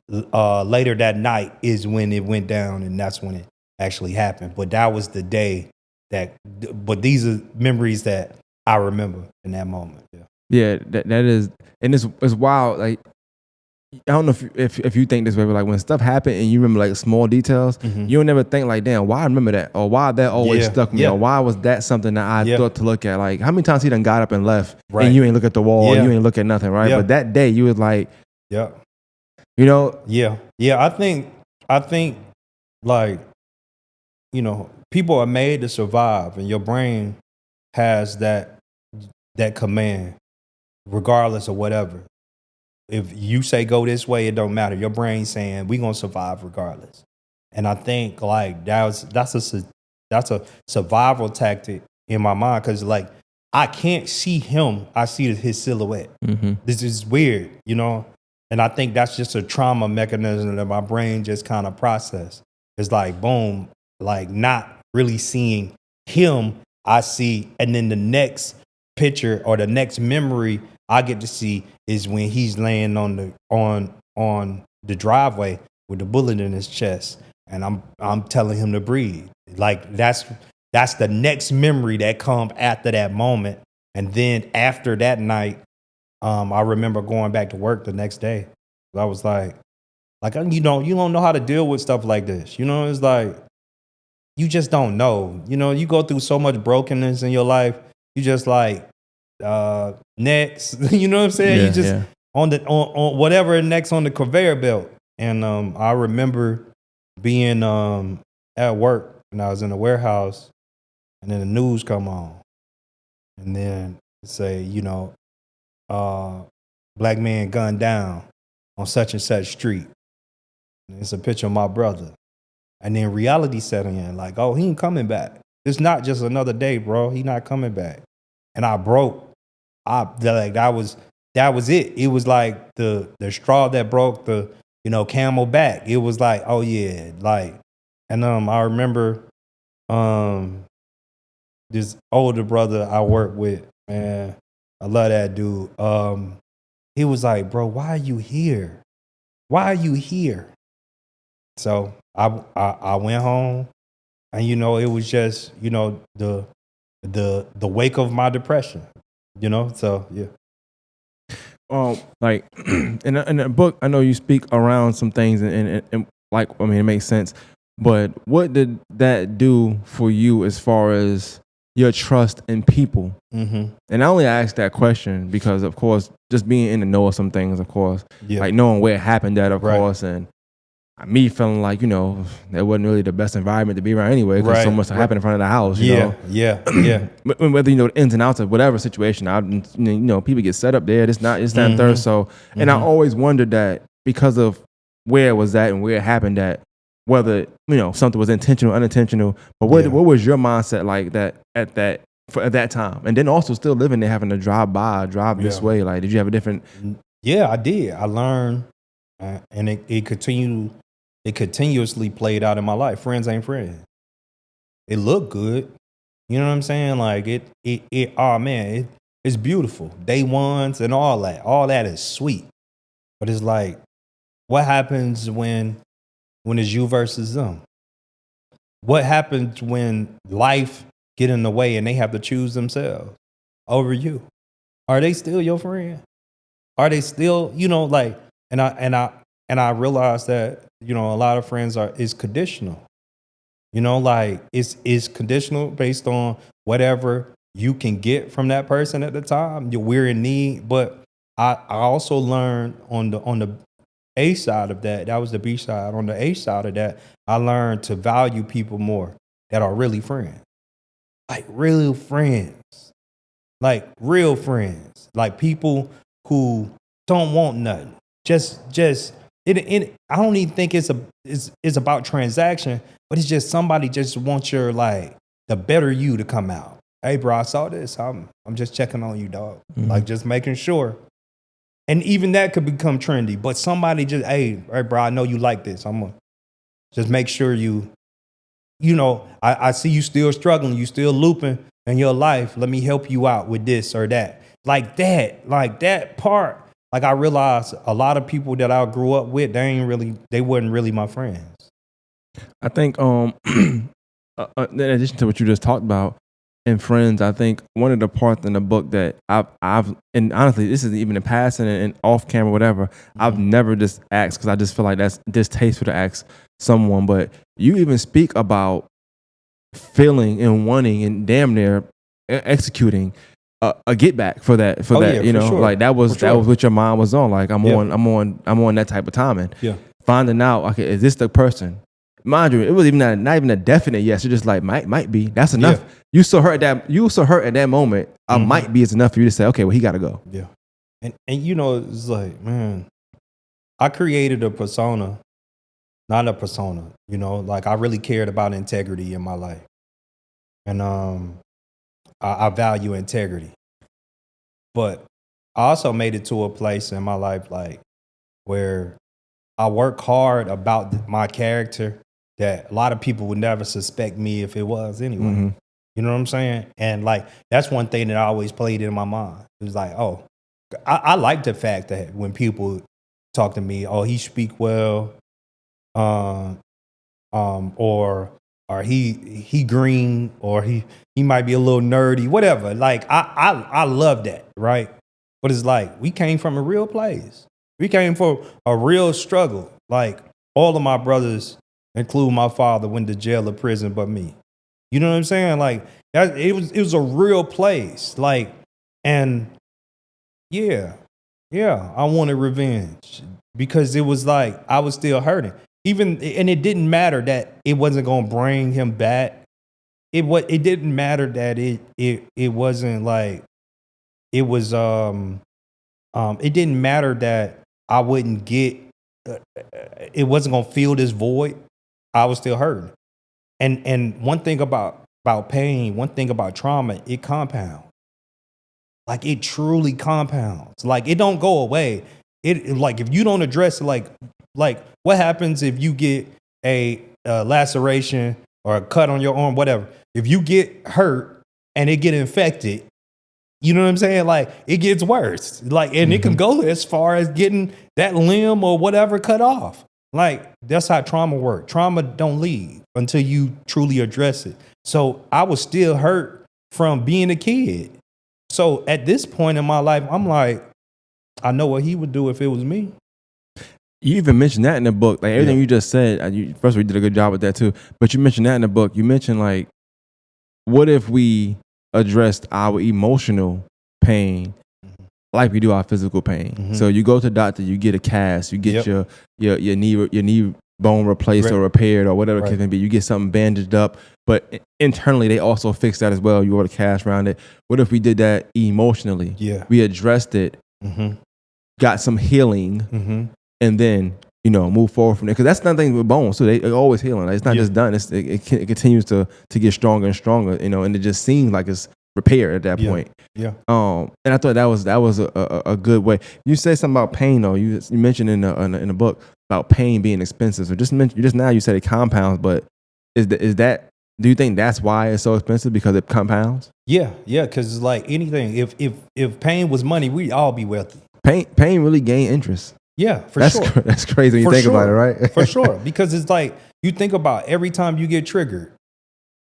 Speaker 1: later that night is when it went down, and that's when it actually happened. But that was the day but these are memories that I remember in that moment.
Speaker 2: Yeah, that is, and it's wild. Like, I don't know if you think this way, but like when stuff happened and you remember like small details, you don't never think like, damn, why I remember that, or why that always stuck me, or why was that something that I thought to look at? Like, how many times he done got up and left, and you ain't look at the wall, you ain't look at nothing, right? But that day you was like,
Speaker 1: yeah. I think like, people are made to survive, and your brain has that command, regardless of whatever. If you say go this way, it don't matter. Your brain's saying we gonna survive regardless. And I think like that's a survival tactic in my mind, because like I can't see him, I see his silhouette. This is weird, And I think that's just a trauma mechanism that my brain just kind of process. It's like boom, like not really seeing him, I see, and then the next picture or the next memory I get to see is when he's laying on the driveway with the bullet in his chest, and I'm telling him to breathe. Like that's the next memory that come after that moment. And then after that night, I remember going back to work the next day. I was like you don't know how to deal with stuff like this. It's like you just don't know. You go through so much brokenness in your life. You just like next. You know what I'm saying? You just on whatever next on the conveyor belt. And I remember being at work when I was in the warehouse, and then the news come on, and then say, black man gunned down on such and such street. And it's a picture of my brother. And then reality set in, like, oh, he ain't coming back. It's not just another day, bro. He not coming back. And I broke. that was it. It was like the straw that broke the camel back. It was like, oh yeah, like, and I remember this older brother I work with, man, I love that dude. He was like, bro, why are you here? Why are you here? So I went home, and it was just the wake of my depression. So yeah.
Speaker 2: Like in the book, I know you speak around some things, and like, I mean, it makes sense. But what did that do for you as far as your trust in people?
Speaker 1: Mm-hmm.
Speaker 2: And I only ask that question because, of course, just being in the know of some things, of course,
Speaker 1: Yeah.
Speaker 2: like knowing where it happened at, of
Speaker 1: Right.
Speaker 2: course, and me feeling like, that wasn't really the best environment to be around anyway, because so
Speaker 1: Right.
Speaker 2: much happened in front of the house,
Speaker 1: Yeah. Yeah.
Speaker 2: whether the ins and outs of whatever situation, people get set up there. It's not, it's that and third. So, and I always wondered that because of where it was at and where it happened at, whether something was intentional, unintentional. But what was your mindset like that at that time? And then also still living there, having to drive this way. Like, did you have a different?
Speaker 1: Yeah, I did. I learned, and it continuously played out in my life. Friends ain't friends. It looked good. You know what I'm saying? Like oh man, it's beautiful. Day ones and all that. All that is sweet. But it's like, what happens when it's you versus them? What happens when life get in the way and they have to choose themselves over you? Are they still your friend? Are they still, like, and I realized that, a lot of friends is conditional. Like it's conditional based on whatever you can get from that person at the time. We're in need. But I also learned on the A side of that was the B side. On the A side of that, I learned to value people more that are really friends. Like real friends. Like real friends. Like people who don't want nothing. Just I don't even think it's about transaction, but it's just somebody just wants your, like, the better you to come out. Hey bro, I saw this. I'm just checking on you, dog.
Speaker 2: Mm-hmm.
Speaker 1: Like, just making sure. And even that could become trendy. But somebody just, hey bro, I know you like this. I'm gonna just make sure I see you still struggling, you still looping in your life. Let me help you out with this or that. Like that part. Like, I realized a lot of people that I grew up with, they weren't really my friends.
Speaker 2: I think, in addition to what you just talked about in Friends, I think one of the parts in the book that I've and honestly, this is even in passing and off camera, whatever, I've never just asked, because I just feel like that's distasteful to ask someone. But you even speak about feeling and wanting and damn near executing a get back for that,
Speaker 1: Yeah, for sure.
Speaker 2: like that was what your mind was on. Like, I'm
Speaker 1: Yeah.
Speaker 2: on that type of timing.
Speaker 1: Yeah.
Speaker 2: Finding out, okay, is this the person? Mind you, it was even not even a definite yes. You're just like, might be. That's enough.
Speaker 1: Yeah.
Speaker 2: You so hurt at that moment. Might be is enough for you to say, okay, well, he got to go.
Speaker 1: Yeah. And it's like, man, I created a persona, not a persona. Like, I really cared about integrity in my life, and I value integrity. But I also made it to a place in my life, like, where I work hard about my character that a lot of people would never suspect me if it was anyway.
Speaker 2: Mm-hmm.
Speaker 1: You know what I'm saying? And, like, that's one thing that I always played in my mind. It was like, oh, I like the fact that when people talk to me, oh, he speak well, or he green, or he might be a little nerdy, whatever. Like, I love that, right? But it's like, we came from a real place. We came from a real struggle. Like, all of my brothers, including my father, went to jail or prison but me. You know what I'm saying? Like, it was a real place. Like, and yeah, I wanted revenge because it was like I was still hurting. And it didn't matter that it wasn't gonna bring him back. It didn't matter that it wasn't like it was it didn't matter that I wouldn't get it wasn't gonna fill this void. I was still hurting. And one thing about pain, one thing about trauma, it compounds. like it truly compounds. Like it don't go away. It like if you don't address it, like what happens if you get a laceration or a cut on your arm, whatever. If you get hurt and it get infected, you know what I'm saying? Like it gets worse. Like and it can go as far as getting that limb or whatever cut off. Like that's how trauma works. Trauma don't leave until you truly address it. So I was still hurt from being a kid. So at this point in my life, I'm like, I know what he would do if it was me.
Speaker 2: You even mentioned that in the book. Like everything you just said, first of all, you did a good job with that too. But you mentioned that in the book. You mentioned like, what if we addressed our emotional pain like we do our physical pain? So you go to the doctor, you get a cast, you get your knee bone replaced or repaired or whatever it can be. You get something bandaged up, but internally they also fix that as well. You order cash around it. What if we did that emotionally? We addressed it, got some healing, and then move forward from there. Because that's another thing with bones. So they're always healing. Like, it's not just done. It continues to get stronger and stronger. And it just seems like it's repaired at that point. And I thought that was a good way. You say something about pain though. You mentioned in the book about pain being expensive. So just now you said it compounds, but is that do you think that's why it's so expensive, because it compounds? Yeah,
Speaker 1: because it's like anything. If pain was money, we'd all be wealthy.
Speaker 2: Pain really gain interest.
Speaker 1: Yeah, for sure.
Speaker 2: That's crazy when you think about it, right?
Speaker 1: For sure. Because it's like you think about every time you get triggered,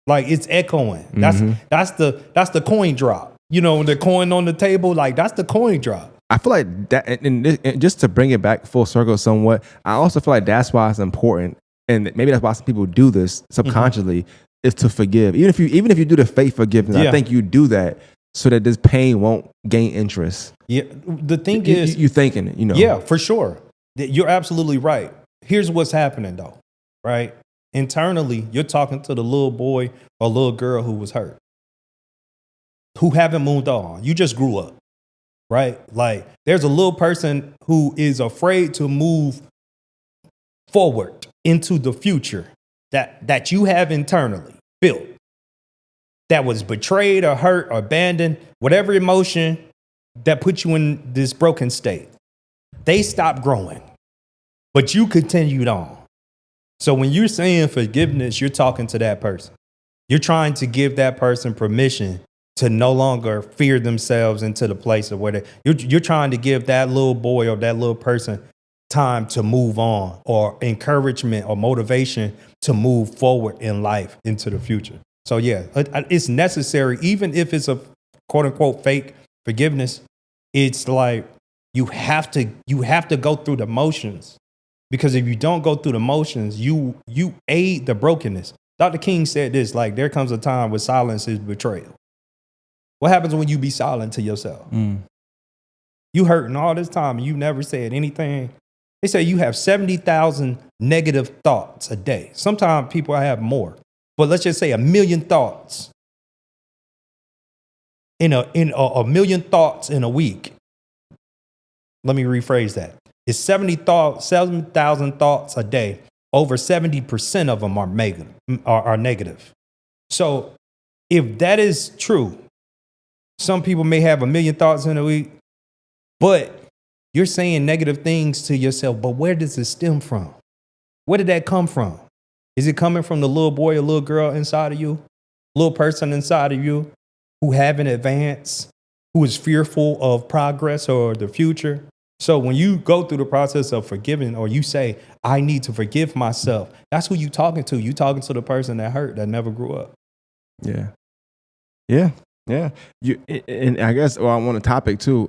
Speaker 1: like it's echoing. That's the coin drop. The coin on the table, like that's the coin drop.
Speaker 2: I feel like that, and just to bring it back full circle somewhat, I also feel like that's why it's important, and maybe that's why some people do this subconsciously, is to forgive. Even if you do the fake forgiveness, I think you do that so that this pain won't gain interest.
Speaker 1: Yeah, the thing is,
Speaker 2: you thinking it,
Speaker 1: Yeah, for sure. You're absolutely right. Here's what's happening though, right? Internally, you're talking to the little boy or little girl who was hurt, who haven't moved on. You just grew up, right? Like there's a little person who is afraid to move forward into the future that you have internally built, that was betrayed or hurt or abandoned, whatever emotion that put you in this broken state. They stopped growing, but you continued on. So when you're saying forgiveness, you're talking to that person. You're trying to give that person permission to no longer fear themselves into the place of where you're trying to give that little boy or that little person time to move on, or encouragement or motivation to move forward in life into the future. So yeah, it's necessary, even if it's a quote unquote fake forgiveness. It's like you have to go through the motions, because if you don't go through the motions, you aid the brokenness. Dr. King said this, like there comes a time where silence is betrayal. What happens when you be silent to yourself? You hurting all this time and you never said anything. They say you have 70,000 negative thoughts a day. Sometimes people have more, but let's just say 1 million thoughts in a million thoughts in a week. Let me rephrase that. It's 7,000 thoughts a day. Over 70% of them are negative. So if that is true, some people may have 1 million thoughts in a week, but you're saying negative things to yourself. But where does it stem from? Where did that come from? Is it coming from the little boy or little girl inside of you? Little person inside of you who haven't advanced, who is fearful of progress or the future? So when you go through the process of forgiving, or you say, I need to forgive myself, that's who you talking to. You talking to the person that hurt, that never grew up.
Speaker 2: Yeah. And I guess I want a topic too.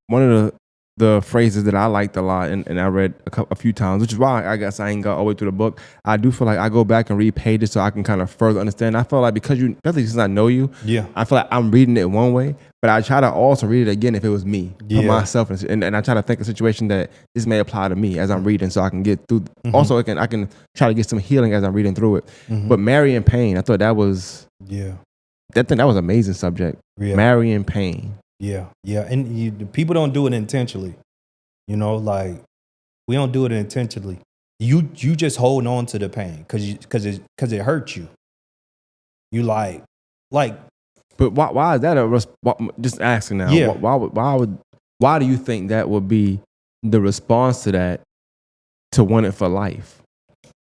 Speaker 2: One of the phrases that I liked a lot, and I read a few times, which is why I guess I ain't got all the way through the book. I do feel like I go back and read pages so I can kind of further understand. I feel like especially since I know you, I feel like I'm reading it one way, but I try to also read it again if it was me, for myself, and I try to think of a situation that this may apply to me as I'm reading, so I can get through. Also, I can try to get some healing as I'm reading through it. But marrying pain, I thought that was that was an amazing subject. Marrying pain.
Speaker 1: Yeah. And people don't do it intentionally. Like we don't do it intentionally. You just hold on to the pain because it hurts you. You like
Speaker 2: But why is that just asking now?
Speaker 1: Yeah.
Speaker 2: Why do you think that would be the response to that, to want it for life?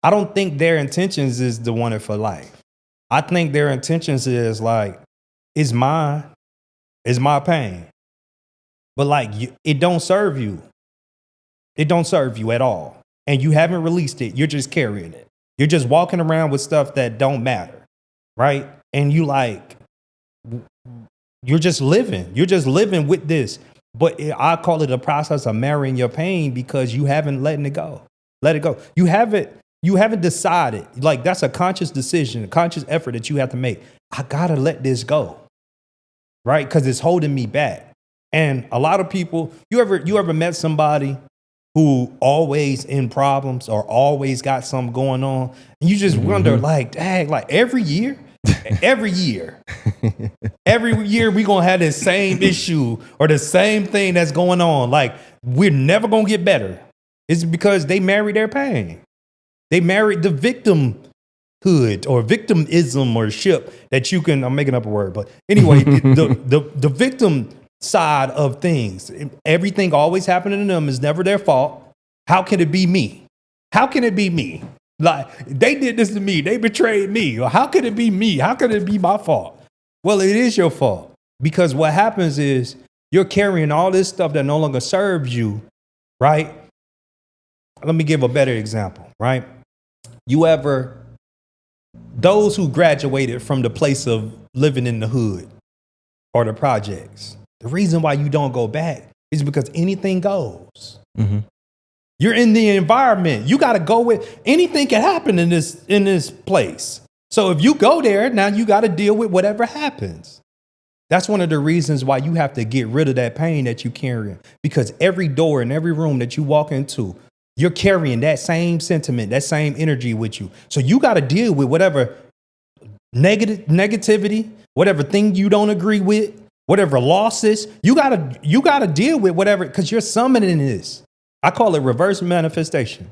Speaker 1: I don't think their intentions is to want it for life. I think their intentions is like, it's mine, it's my pain. But like, it don't serve you. It don't serve you at all. And you haven't released it. You're just carrying it. You're just walking around with stuff that don't matter, right? And you're just living. You're just living with this. But I call it a process of marrying your pain because you haven't letting it go. Let it go. You haven't decided. Like, that's a conscious decision, a conscious effort that you have to make. I gotta let this go, right? Because it's holding me back. And a lot of people, you ever met somebody who always in problems or always got something going on, and you just wonder, like, dang, like every year we gonna have this same issue or the same thing that's going on. Like, we're never gonna get better. It's because they married their pain. They married the victimhood or victimism or ship that you can, I'm making up a word, but anyway, the victim side of things. Everything always happening to them is never their fault. How can it be me? How can it be me? Like, they did this to me. They betrayed me. Or how can it be me? How can it be my fault? Well, it is your fault, because what happens is you're carrying all this stuff that no longer serves you, right? Let me give a better example, right? Those who graduated from the place of living in the hood or the projects, the reason why you don't go back is because anything goes. Mm-hmm. You're in the environment. You got to go with, anything can happen in this place. So if you go there, now you got to deal with whatever happens. That's one of the reasons why you have to get rid of that pain that you carry, because every door and every room that you walk into, you're carrying that same sentiment, that same energy with you. So you got to deal with whatever negativity, whatever thing you don't agree with, whatever losses. You got to deal with whatever, because you're summoning this. I call it reverse manifestation.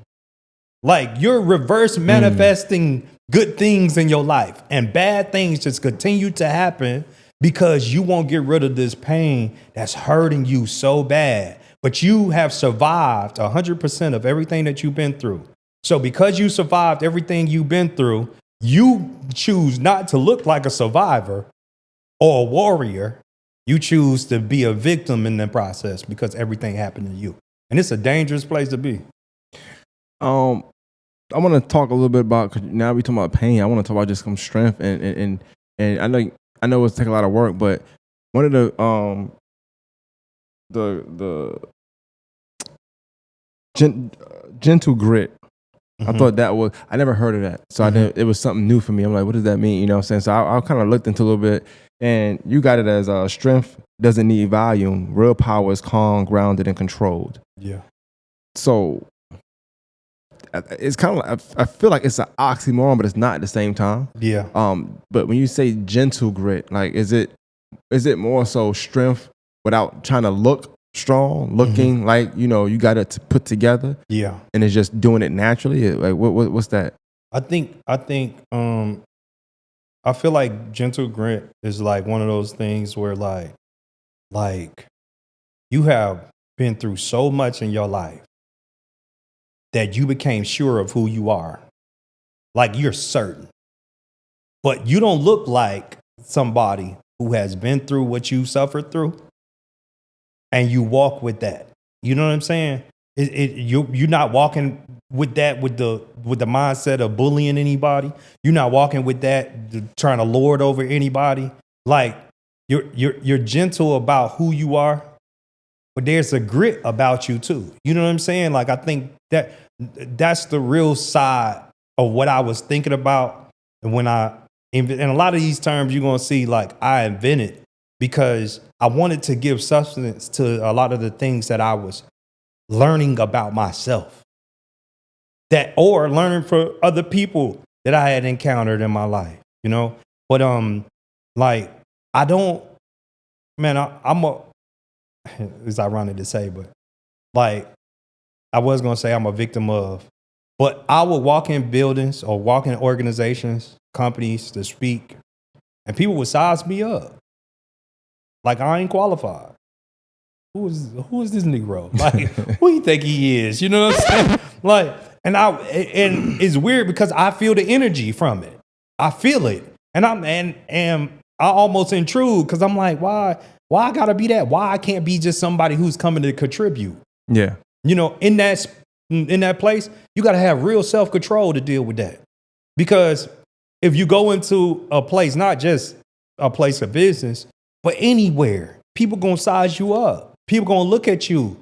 Speaker 1: Like, you're reverse manifesting good things in your life, and bad things just continue to happen because you won't get rid of this pain that's hurting you so bad. But you have survived 100% of everything that you've been through. So because you survived everything you've been through, you choose not to look like a survivor or a warrior. You choose to be a victim in the process because everything happened to you. And it's a dangerous place to be.
Speaker 2: I want to talk a little bit about, 'cause now we're talking about pain. I want to talk about just some strength, and I know it's take a lot of work, but one of the gentle grit. Mm-hmm. I thought that was, I never heard of that. So it was something new for me. I'm like, what does that mean? You know what I'm saying? So I kind of looked into a little bit, and you got it as strength doesn't need volume. Real power is calm, grounded, and controlled. Yeah. So it's kind of like, I feel like it's an oxymoron, but it's not at the same time. Yeah. But when you say gentle grit, like, is it more so strength without trying to look strong, looking like, you know, you got it put together? Yeah. And it's just doing it naturally? Like, what's that? I
Speaker 1: feel like gentle grit is like one of those things where like you have been through so much in your life that you became sure of who you are. Like, you're certain. But you don't look like somebody who has been through what you suffered through, and you walk with that. You know what I'm saying? You're not walking with that with the mindset of bullying anybody. You're not walking with that trying to lord over anybody. Like, you're gentle about who you are, but there's a grit about you too. You know what I'm saying? Like, I think that's the real side of what I was thinking about. And and a lot of these terms you're going to see, like, I invented because I wanted to give substance to a lot of the things that I was learning about myself, or learning for other people that I had encountered in my life, you know? But like, I don't, man, it's ironic to say, but like, I was going to say I'm a victim of, but I would walk in buildings or walk in organizations, companies to speak, and people would size me up. Like I ain't qualified. Who is this Negro? Like, who you think he is? You know what I'm saying? Like, and it's weird because I feel the energy from it. I feel it, and I almost intrude because I'm like, why I gotta be that? Why I can't be just somebody who's coming to contribute?
Speaker 2: Yeah,
Speaker 1: you know, in that place, you gotta have real self-control to deal with that, because if you go into a place, not just a place of business, but anywhere, people gonna size you up. People gonna look at you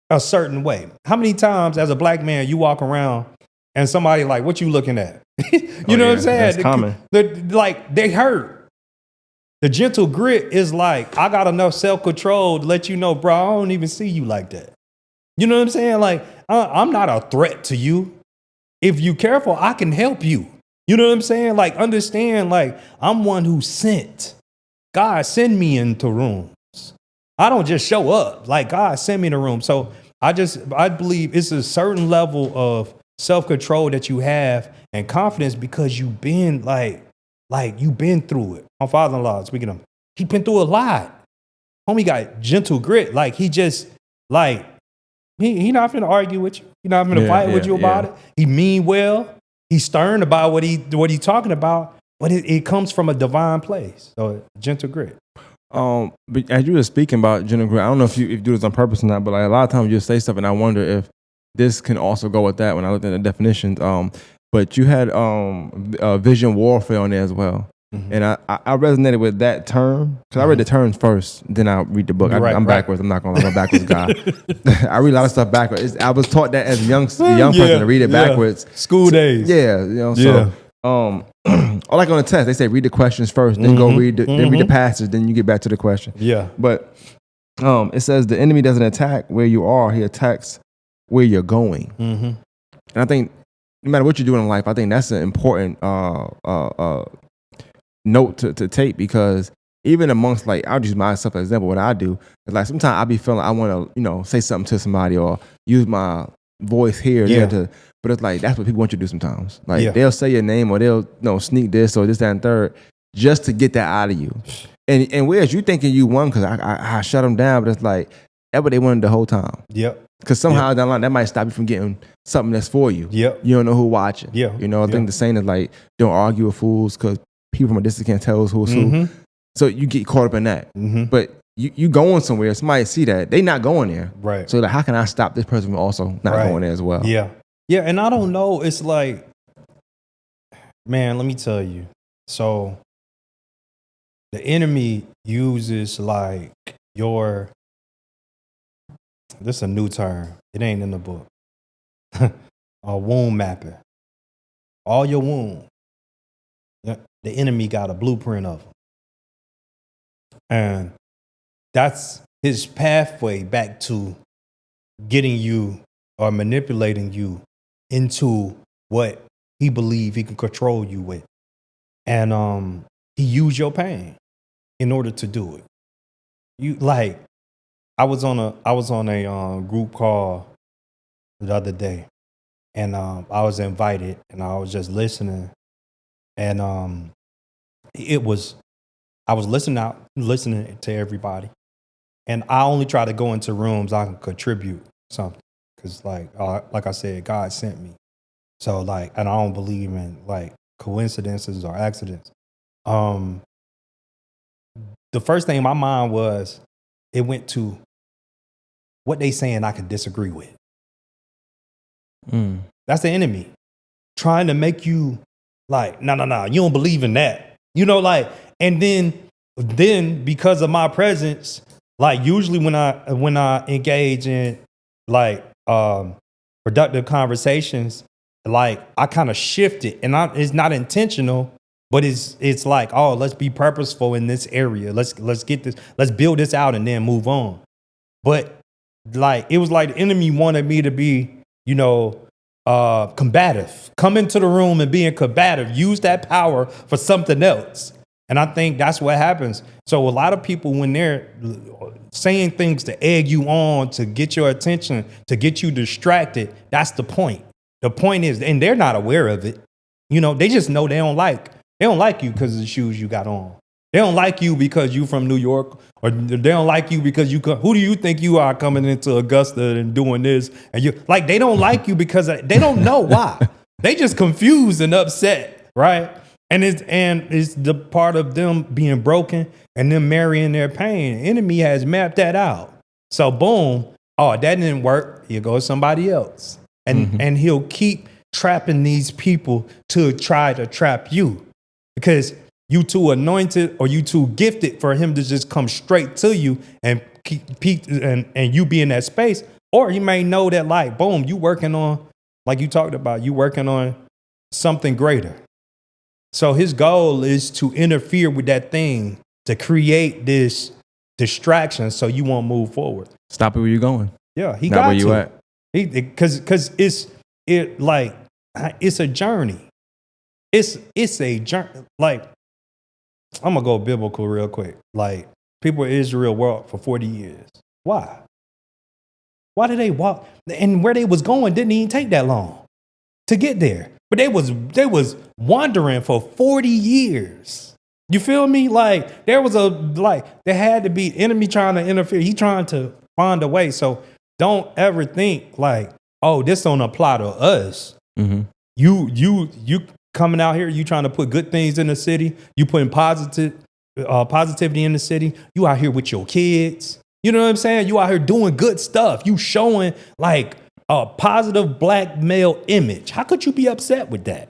Speaker 1: a certain way. How many times as a black man you walk around and somebody like, what you looking at? You know what I'm saying?
Speaker 2: That's common.
Speaker 1: Like they hurt. The gentle grit is like, I got enough self-control to let you know, bro, I don't even see you like that. You know what I'm saying? Like, I'm not a threat to you. If you careful, I can help you. You know what I'm saying? Like, understand, like, I'm one who sent. God send me into rooms. I don't just show up. Like, God sent me in a room. So I believe it's a certain level of self-control that you have and confidence because you've been like you've been through it. My father-in-law, speaking of him, he been through a lot. Homie got gentle grit. Like, he just, like, he not finna argue with you. He not finna fight with you about it. He mean well. He's stern about what he talking about, but it comes from a divine place. So gentle grit.
Speaker 2: But as you were speaking about gentle grit, I don't know if you do this on purpose or not, but like a lot of times you say stuff, and I wonder if this can also go with that when I looked at the definitions. But you had vision warfare on there as well. Mm-hmm. And I resonated with that term because I read the terms first, then I read the book. I'm backwards. I'm not gonna lie, I'm a backwards guy. I read a lot of stuff backwards. I was taught that as a young person to read it backwards.
Speaker 1: School days.
Speaker 2: Yeah, you know. So, or like on a test, they say read the questions first, then go read then read the passage, then you get back to the question.
Speaker 1: Yeah.
Speaker 2: But it says the enemy doesn't attack where you are; he attacks where you're going. Mm-hmm. And I think no matter what you're doing in life, I think that's an important note to take, because even amongst, like, I'll use myself as an example. What I do is, like, sometimes I be feeling I want to say something to somebody or use my voice here or there but it's like that's what people want you to do sometimes. Like they'll say your name or they'll sneak this or this, that, and third just to get that out of you. And whereas you thinking you won because I shut them down, but it's like that's what they wanted the whole time.
Speaker 1: Yep.
Speaker 2: Because somehow down the line that might stop you from getting something that's for you.
Speaker 1: Yep.
Speaker 2: You don't know who watching.
Speaker 1: Yeah.
Speaker 2: You know, I think the saying is like, don't argue with fools because people from a distance can't tell who's who. So you get caught up in that. Mm-hmm. But you going somewhere, somebody see that. They not going there.
Speaker 1: Right.
Speaker 2: So like, how can I stop this person from also not going there as well?
Speaker 1: Yeah. Yeah, and I don't know. It's like, man, let me tell you. So the enemy uses like this is a new term. It ain't in the book. A wound mapping. All your wounds. The enemy got a blueprint of them. And that's his pathway back to getting you or manipulating you into what he believes he can control you with. And he used your pain in order to do it. You like, I was on a group call the other day, and I was invited, and I was just listening, and I was listening to everybody, and I only try to go into rooms I can contribute something, because like I said, God sent me, so like, and I don't believe in like coincidences or accidents. The first thing in my mind was, it went to what they saying I can disagree with. That's the enemy trying to make you like, no, you don't believe in that. You know, like, and then because of my presence, like usually when I engage in like productive conversations, like I kind of shift it, and it's not intentional, but it's like, oh, let's be purposeful in this area. Let's get this, let's build this out and then move on. But like, it was like the enemy wanted me to be, combative, come into the room and being combative, use that power for something else. And I think that's what happens. So a lot of people, when they're saying things to egg you on, to get your attention, to get you distracted, that's the point. The point is, and they're not aware of it. They just know they don't like you because of the shoes you got on. They don't like you because you from New York, or they don't like you because you come. Who do you think you are coming into Augusta and doing this? And you like they don't like you because they don't know why. They just confused and upset, right? And it's the part of them being broken and them marrying their pain. The enemy has mapped that out. So boom, oh, that didn't work. Here goes somebody else, and he'll keep trapping these people to try to trap you because you too anointed or you too gifted for him to just come straight to you and and you be in that space. Or he may know that like, boom, you working on, like you talked about, you working on something greater. So his goal is to interfere with that thing to create this distraction so you won't move forward.
Speaker 2: Stop it where you're going.
Speaker 1: Yeah, he
Speaker 2: Not
Speaker 1: got
Speaker 2: where you
Speaker 1: to.
Speaker 2: at.
Speaker 1: Because it's a journey. It's a journey. Like, I'm gonna go biblical real quick. Like, people in Israel walked for 40 years. Why? Why did they walk? And where they was going didn't even take that long to get there. But they was wandering for 40 years. You feel me? Like, there had to be enemy trying to interfere. He trying to find a way. So don't ever think like, oh, this don't apply to us.
Speaker 2: Mm-hmm.
Speaker 1: You coming out here, you trying to put good things in the city. You putting positivity in the city. You out here with your kids. You know what I'm saying? You out here doing good stuff. You showing like a positive black male image. How could you be upset with that?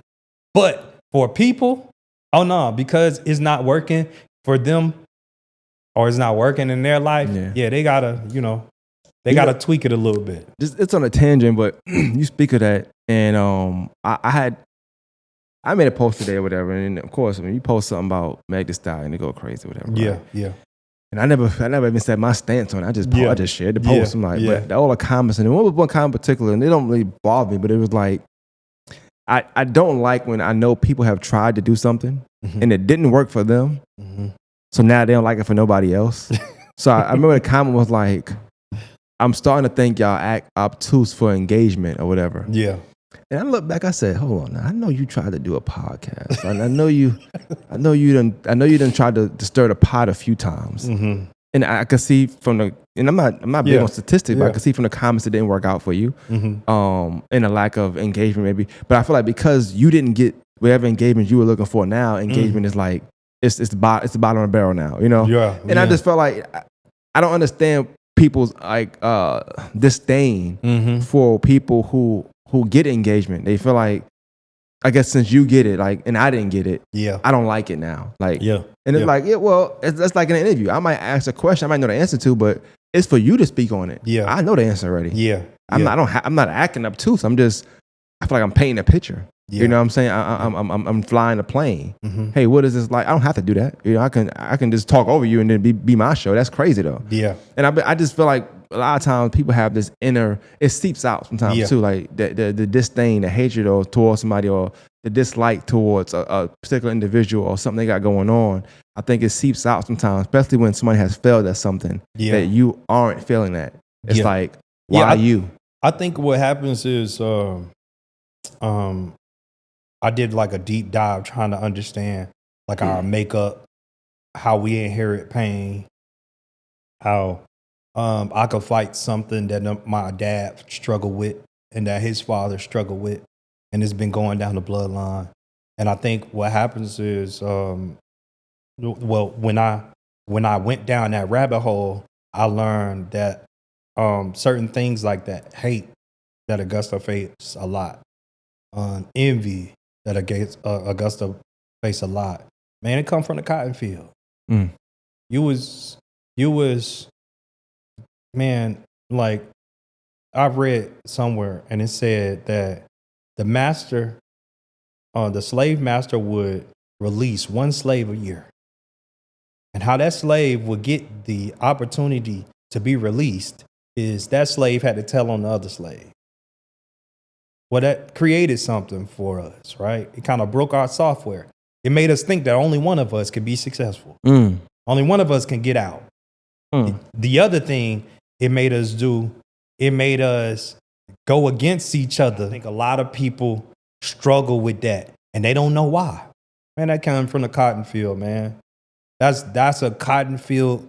Speaker 1: But for people, oh no, because it's not working for them or it's not working in their life. Yeah, they gotta, gotta tweak it a little bit.
Speaker 2: It's on a tangent, but you speak of that, and I made a post today or whatever, and of course, when you post something about Meg Thee Stallion, they go crazy or whatever.
Speaker 1: Yeah,
Speaker 2: right?
Speaker 1: yeah.
Speaker 2: And I never even said my stance on it. I just shared the post. I'm like, but all the comments, and there was one comment in particular, and they don't really bother me, but it was like, I don't like when I know people have tried to do something and it didn't work for them, so now they don't like it for nobody else. So I remember the comment was like, I'm starting to think y'all act obtuse for engagement or whatever.
Speaker 1: Yeah.
Speaker 2: And I look back, I said, hold on, now, I know you tried to do a podcast. I know you done tried to stir the pot a few times. Mm-hmm. And I could see and I'm not big on statistics, but I could see from the comments it didn't work out for you. Mm-hmm. And a lack of engagement maybe. But I feel like because you didn't get whatever engagement you were looking for now, engagement is like, it's the bottom of the barrel now, Yeah. And I just felt like I don't understand people's like disdain for people who get engagement. They feel like, I guess since you get it, like, and I didn't get it, I don't like it now. Like, and it's like, well, it's like in an interview. I might ask a question, I might know the answer to, but it's for you to speak on it. Yeah, I know the answer already. Yeah, I'm not acting obtuse. I feel like I'm painting a picture. Yeah. You know what I'm saying? I'm flying a plane. Mm-hmm. Hey, what is this like? I don't have to do that. I can just talk over you and then be my show. That's crazy though. Yeah. And I just feel like a lot of times people have this it seeps out sometimes too, like the disdain, the hatred or towards somebody, or the dislike towards a particular individual or something they got going on. I think it seeps out sometimes, especially when somebody has failed at something that you aren't failing at. It's like, why you?
Speaker 1: I think what happens is I did like a deep dive trying to understand like our makeup, how we inherit pain, how I could fight something that my dad struggled with and that his father struggled with, and it's been going down the bloodline. And I think what happens is, when I went down that rabbit hole, I learned that certain things like that, hate that Augusta faced a lot, envy that Augusta faced a lot. Man, it come from the cotton field. You was, man, like I've read somewhere and it said that the slave master would release one slave a year. And how that slave would get the opportunity to be released is that slave had to tell on the other slave. Well, that created something for us, right? It kind of broke our software. It made us think that only one of us could be successful. Only one of us can get out. The other thing it made us go against each other. I think a lot of people struggle with that, and they don't know why. Man, that comes from the cotton field, man. That's a cotton field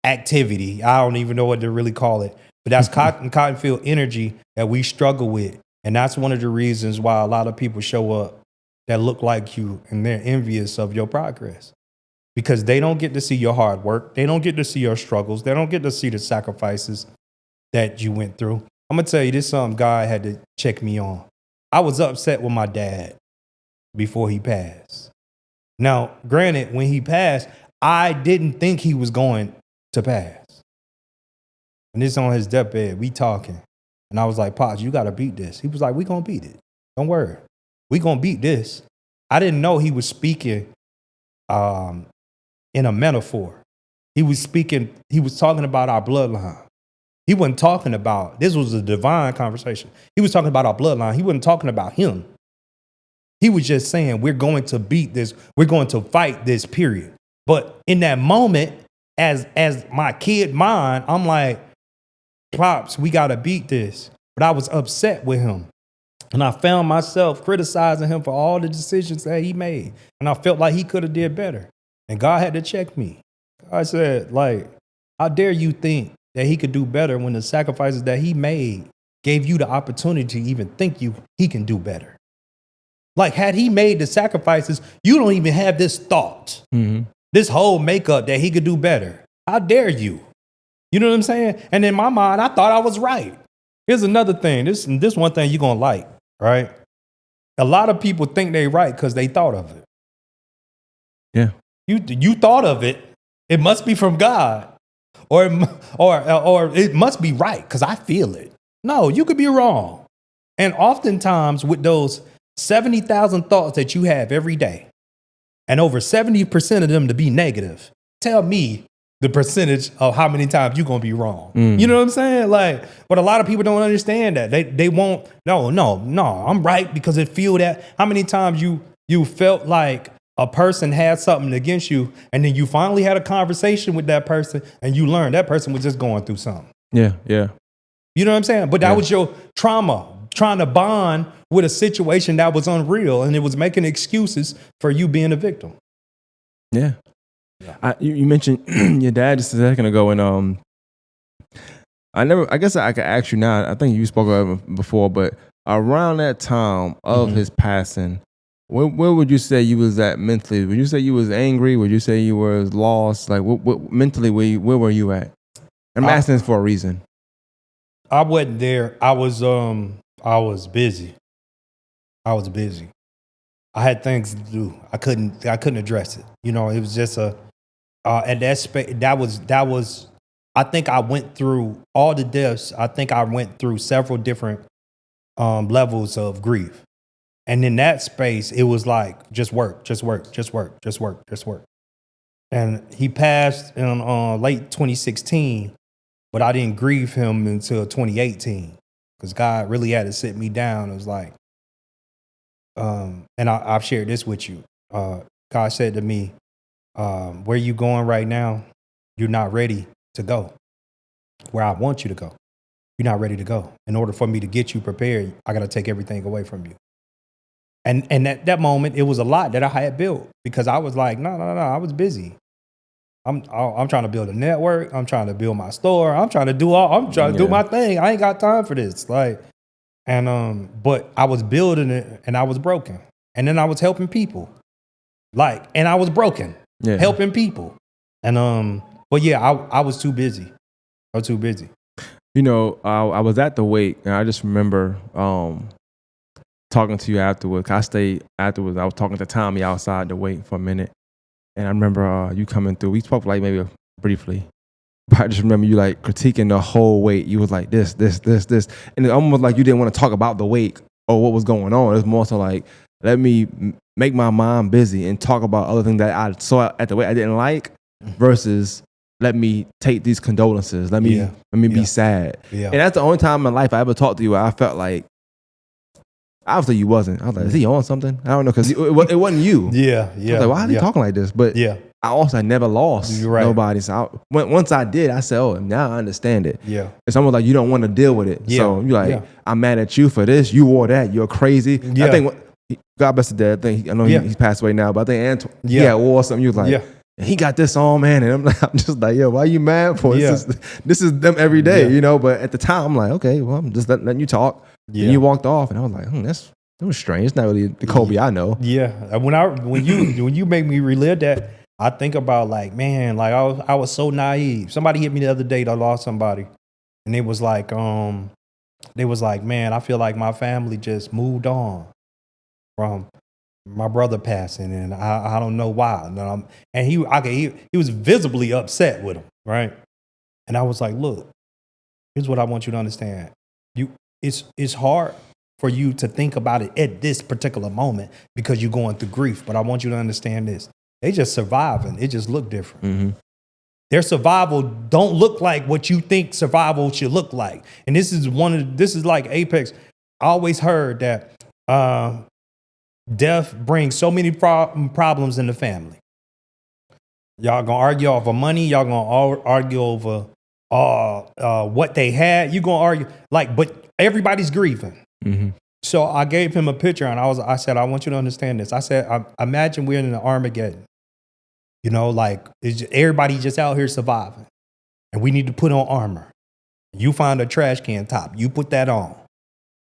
Speaker 1: activity. I don't even know what to really call it, but that's cotton field energy that we struggle with, and that's one of the reasons why a lot of people show up that look like you and they're envious of your progress, because they don't get to see your hard work, they don't get to see your struggles, they don't get to see the sacrifices that you went through. I'm gonna tell you, this something God had to check me on. I was upset with my dad before he passed. Now, granted, when he passed, I didn't think he was going to pass. And this on his deathbed, we talking. And I was like, Pops, you gotta beat this. He was like, we gonna beat it. Don't worry. We gonna beat this. I didn't know he was speaking in a metaphor. He was talking about our bloodline. He wasn't talking about, this was a divine conversation. He was talking about our bloodline. He wasn't talking about him. He was just saying, we're going to beat this. We're going to fight this, period. But in that moment, as my kid mind, I'm like, Pops, we got to beat this. But I was upset with him. And I found myself criticizing him for all the decisions that he made. And I felt like he could have did better. And God had to check me. God said, like, how dare you think that he could do better when the sacrifices that he made gave you the opportunity to even think he can do better? Like, had he made the sacrifices, you don't even have this thought, this whole makeup that he could do better. How dare you? You know what I'm saying? And in my mind, I thought I was right. Here's another thing. This one thing you're going to like, right? A lot of people think they right because they thought of it.
Speaker 2: Yeah.
Speaker 1: You thought of it. It must be from God. Or it must be right because I feel it. No, you could be wrong. And oftentimes with those 70,000 thoughts that you have every day, and over 70% of them to be negative, tell me the percentage of how many times you're going to be wrong. You know what I'm saying? Like, but a lot of people don't understand that. They won't, no, I'm right because it feel that. How many times you felt like a person had something against you, and then you finally had a conversation with that person, and you learned that person was just going through something.
Speaker 2: Yeah.
Speaker 1: You know what I'm saying? But that was your trauma, trying to bond with a situation that was unreal, and it was making excuses for you being a victim.
Speaker 2: Yeah. You mentioned your dad just a second ago, and I guess I could ask you now. I think you spoke about it before, but around that time of his passing, where would you say you was at mentally? Would you say you was angry? Would you say you was lost? Like, what mentally, where were you at? I'm asking this for a reason.
Speaker 1: I wasn't there. I was busy. I had things to do. I couldn't address it. You know, it was just at that space. That was. I think I went through all the deaths. I think I went through several different levels of grief. And in that space, it was like, just work. And he passed in late 2016, but I didn't grieve him until 2018 because God really had to sit me down. It was like, and I've shared this with you. God said to me, where you going right now, you're not ready to go where I want you to go. You're not ready to go. In order for me to get you prepared, I got to take everything away from you. And at that moment, it was a lot that I had built because I was like, no, I was busy. I'm trying to build a network. I'm trying to build my store. I'm trying to do my thing. I ain't got time for this. Like, and but I was building it and I was broken. And then I was helping people. And I was broken. Yeah. Helping people. And but yeah, I was too busy.
Speaker 2: You know, I was at the wake and I just remember talking to you afterwards. I stayed afterwards. I was talking to Tommy outside the wake for a minute. And I remember you coming through. We spoke like maybe briefly. But I just remember you like critiquing the whole wake. You was like this. And it almost like you didn't want to talk about the wake or what was going on. It was more so like, let me make my mind busy and talk about other things that I saw at the wake I didn't like versus let me take these condolences. Let me be sad. Yeah. And that's the only time in my life I ever talked to you where I felt like, obviously you wasn't. I was like, is he on something? I don't know, because it wasn't you.
Speaker 1: Yeah.
Speaker 2: I was like, why are they talking like this? But I never lost nobody. So once I did, I said, oh, now I understand it. Yeah. It's almost like you don't want to deal with it. Yeah. So you're like, I'm mad at you for this. You wore that. You're crazy. Yeah. I think, God bless the dead. I know he's passed away now, but I think Antoine, wore something. You was like, And he got this on, man. And I'm just like, yo, why are you mad for?
Speaker 1: Yeah.
Speaker 2: This is them every day,
Speaker 1: Yeah.
Speaker 2: you know? But at the time, I'm like, okay, well, I'm just letting you talk.
Speaker 1: Yeah.
Speaker 2: And you walked off, and I was like, that was strange. It's not really the Colby I know.
Speaker 1: Yeah. When you make me relive that, I think about like, man, like I was so naive. Somebody hit me the other day that lost somebody. And it was like, man, I feel like my family just moved on from my brother passing, and I don't know why. And he was visibly upset with him, right? And I was like, look, here's what I want you to understand. It's hard for you to think about it at this particular moment because you're going through grief. But I want you to understand this. They just surviving. It just look different.
Speaker 2: Mm-hmm.
Speaker 1: Their survival don't look like what you think survival should look like. And this is like apex. I always heard that death brings so many problems in the family. Y'all gonna argue over money. Y'all gonna argue over what they had. You gonna argue but everybody's grieving.
Speaker 2: Mm-hmm.
Speaker 1: So I gave him a picture, and I said, I want you to understand this. I said, imagine we're in an Armageddon. You know, everybody just out here surviving, and we need to put on armor. You find a trash can top, you put that on,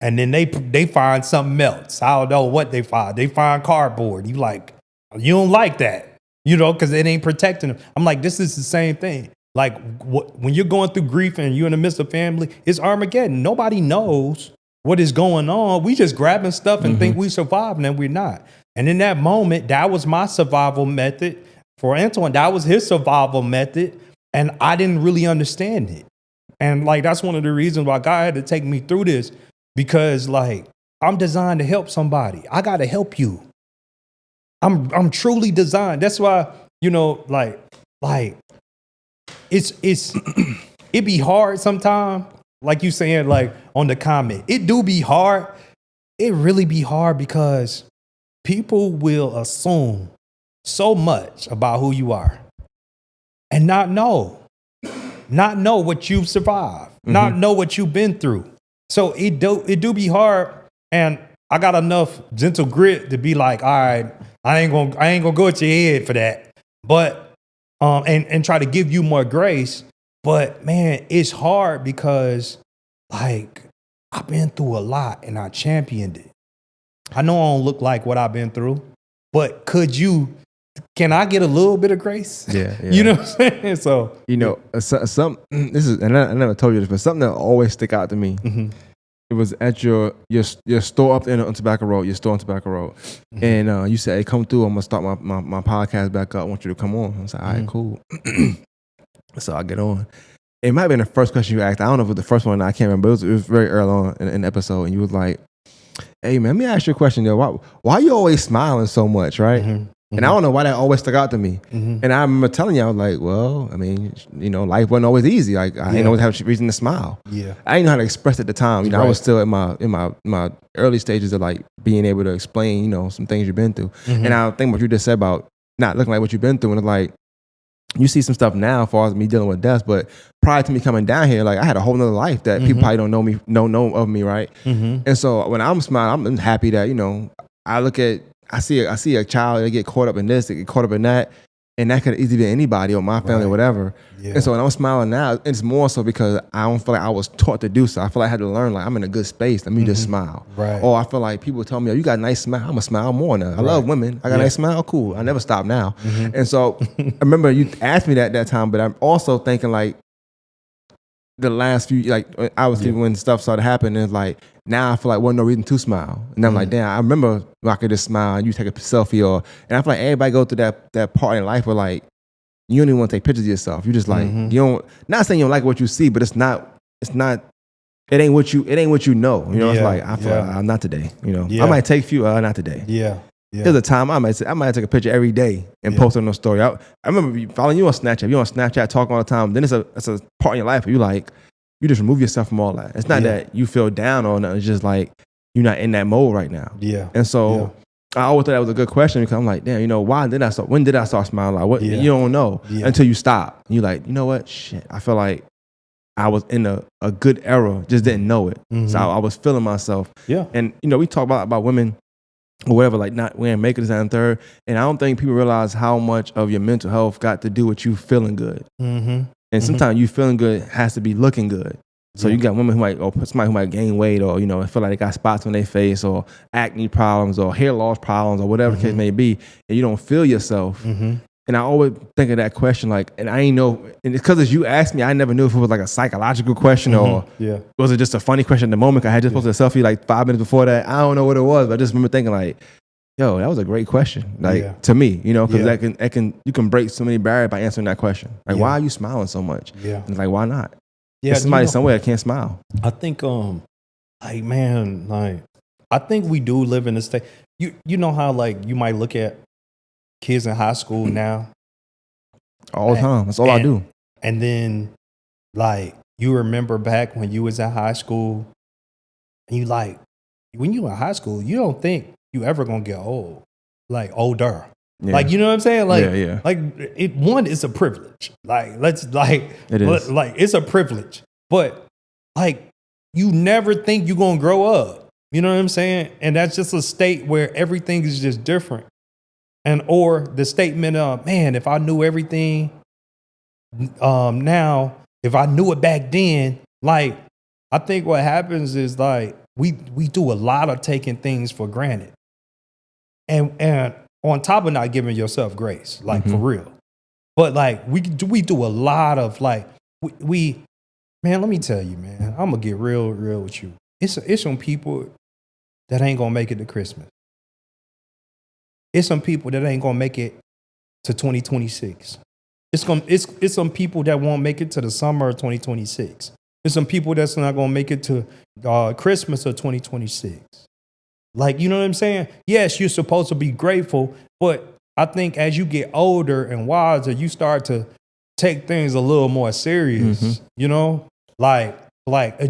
Speaker 1: and then they find something else. I don't know what they find. They find cardboard. You don't like that, you know, because it ain't protecting them. I'm like, this is the same thing. Like when you're going through grief and you're in the midst of family, it's Armageddon. Nobody knows what is going on. We just grabbing stuff and think we surviving, and we're not. And in that moment, that was my survival method. For Antoine, that was his survival method, and I didn't really understand it. And that's one of the reasons why God had to take me through this, because I'm designed to help somebody. I got to help you. I'm truly designed. That's why, you know, it's it be hard sometimes. Like you saying, on the comment, it do be hard. It really be hard because people will assume so much about who you are and not know what you've survived, not know what you've been through. So it do be hard. And I got enough gentle grit to be like, all right, I ain't gonna go at your head for that. But, and try to give you more grace. But man, it's hard because I've been through a lot and I championed it. I know I don't look like what I've been through, but can I get a little bit of grace?
Speaker 2: Yeah.
Speaker 1: You know what I'm saying? So,
Speaker 2: you know, and I never told you this, but something that always stick out to me.
Speaker 1: Mm-hmm.
Speaker 2: It was at your store up there on Tobacco Road, and you said, hey, come through, I'm gonna start my podcast back up, I want you to come on. I was like, all right, cool. So I get on. It might have been the first question you asked. I don't know if it was the first one, I can't remember. It was very early on in the episode, and you was like, hey man, let me ask you a question there. Why are you always smiling so much, right?
Speaker 1: Mm-hmm.
Speaker 2: And I don't know why that always stuck out to me.
Speaker 1: Mm-hmm.
Speaker 2: And I remember telling you, I was like, well, I mean, you know, life wasn't always easy. I didn't always have a reason to smile.
Speaker 1: Yeah.
Speaker 2: I didn't know how to express it at the time. You know, I was still in my early stages of being able to explain, you know, some things you've been through.
Speaker 1: Mm-hmm.
Speaker 2: And I think what you just said about not looking like what you've been through, and it's like, you see some stuff now as far as me dealing with death, but prior to me coming down here, I had a whole nother life that people probably don't know of me, right?
Speaker 1: Mm-hmm.
Speaker 2: And so when I'm smiling, I'm happy that, you know, I see a child, they get caught up in this, they get caught up in that, and that could easily be anybody or my family or whatever. Yeah. And so when I'm smiling now, it's more so because I don't feel like I was taught to do so. I feel like I had to learn, I'm in a good space. Let me just smile.
Speaker 1: Right.
Speaker 2: Or I feel like people tell me, oh, you got a nice smile. I'm going to smile more now. I love women. I got a nice smile. Cool. I never stop now. Mm-hmm. And so I remember you asked me that time, but I'm also thinking the last few, obviously when stuff started happening, it's now I feel like wasn't no reason to smile. And I'm like, damn, I remember when I could just smile and you take a selfie and I feel like everybody go through that part in life where you don't even want to take pictures of yourself. You just you don't, not saying you don't like what you see, but it ain't what you know. You know, it's I feel like I'm not today. You know, I might take a few, not today.
Speaker 1: Yeah.
Speaker 2: There's a time I might take a picture every day and post it on the story. I remember following you on Snapchat. You're on Snapchat talking all the time. Then it's a part in your life where you just remove yourself from all that. It's not that you feel down or nothing. It's just you're not in that mode right now. Yeah. And so I always thought that was a good question because I'm like, damn, you know, when did I start smiling? You don't know until you stop. And you're like, you know what? Shit. I feel like I was in a good era, just didn't know it. Mm-hmm. So I was feeling myself. Yeah. And, you know, we talk about women or whatever, like not we ain't make it this and third. And I don't think people realize how much of your mental health got to do with you feeling good. And sometimes you feeling good has to be looking good. So you got women who might, or somebody who might gain weight, or feel like they got spots on their face, or acne problems, or hair loss problems, or whatever the case may be, and you don't feel yourself. And I always think of that question, like, and I ain't know, and it's because as you asked me, I never knew if it was like a psychological question or was it just a funny question at the moment. I had just posted a selfie like 5 minutes before that. I don't know what it was, but I just remember thinking like, yo, that was a great question. Like to me, because that can you can break so many barriers by answering that question. Like, why are you smiling so much? And it's like, why not? There's somebody somewhere that can't smile.
Speaker 1: I think, like, man, like, I think we do live in a state. You know how, like, you might look at kids in high school now
Speaker 2: all the time. That's all I do.
Speaker 1: And then, like, you remember back when you was in high school, and you like, when you in high school, you don't think you ever gonna get old, like older. Like, you know what I'm saying? Like, like it's a privilege. Like, it is. Like, it's a privilege. But like, you never think you're gonna grow up. You know what I'm saying? And that's just a state where everything is just different. And or the statement of, man, if I knew everything now, if I knew it back then, like, I think what happens is like we do a lot of taking things for granted. And on top of not giving yourself grace, like for real. But like we do a lot of like we man, let me tell you, man, I'm gonna get real with you. It's some people that ain't gonna make it to Christmas. It's some people that ain't gonna make it to 2026. It's some people that won't make it to the summer of 2026. There's some people that's not gonna make it to Christmas of 2026. Like, you know what I'm saying? Yes, you're supposed to be grateful, but I think as you get older and wiser, you start to take things a little more serious, you know? Like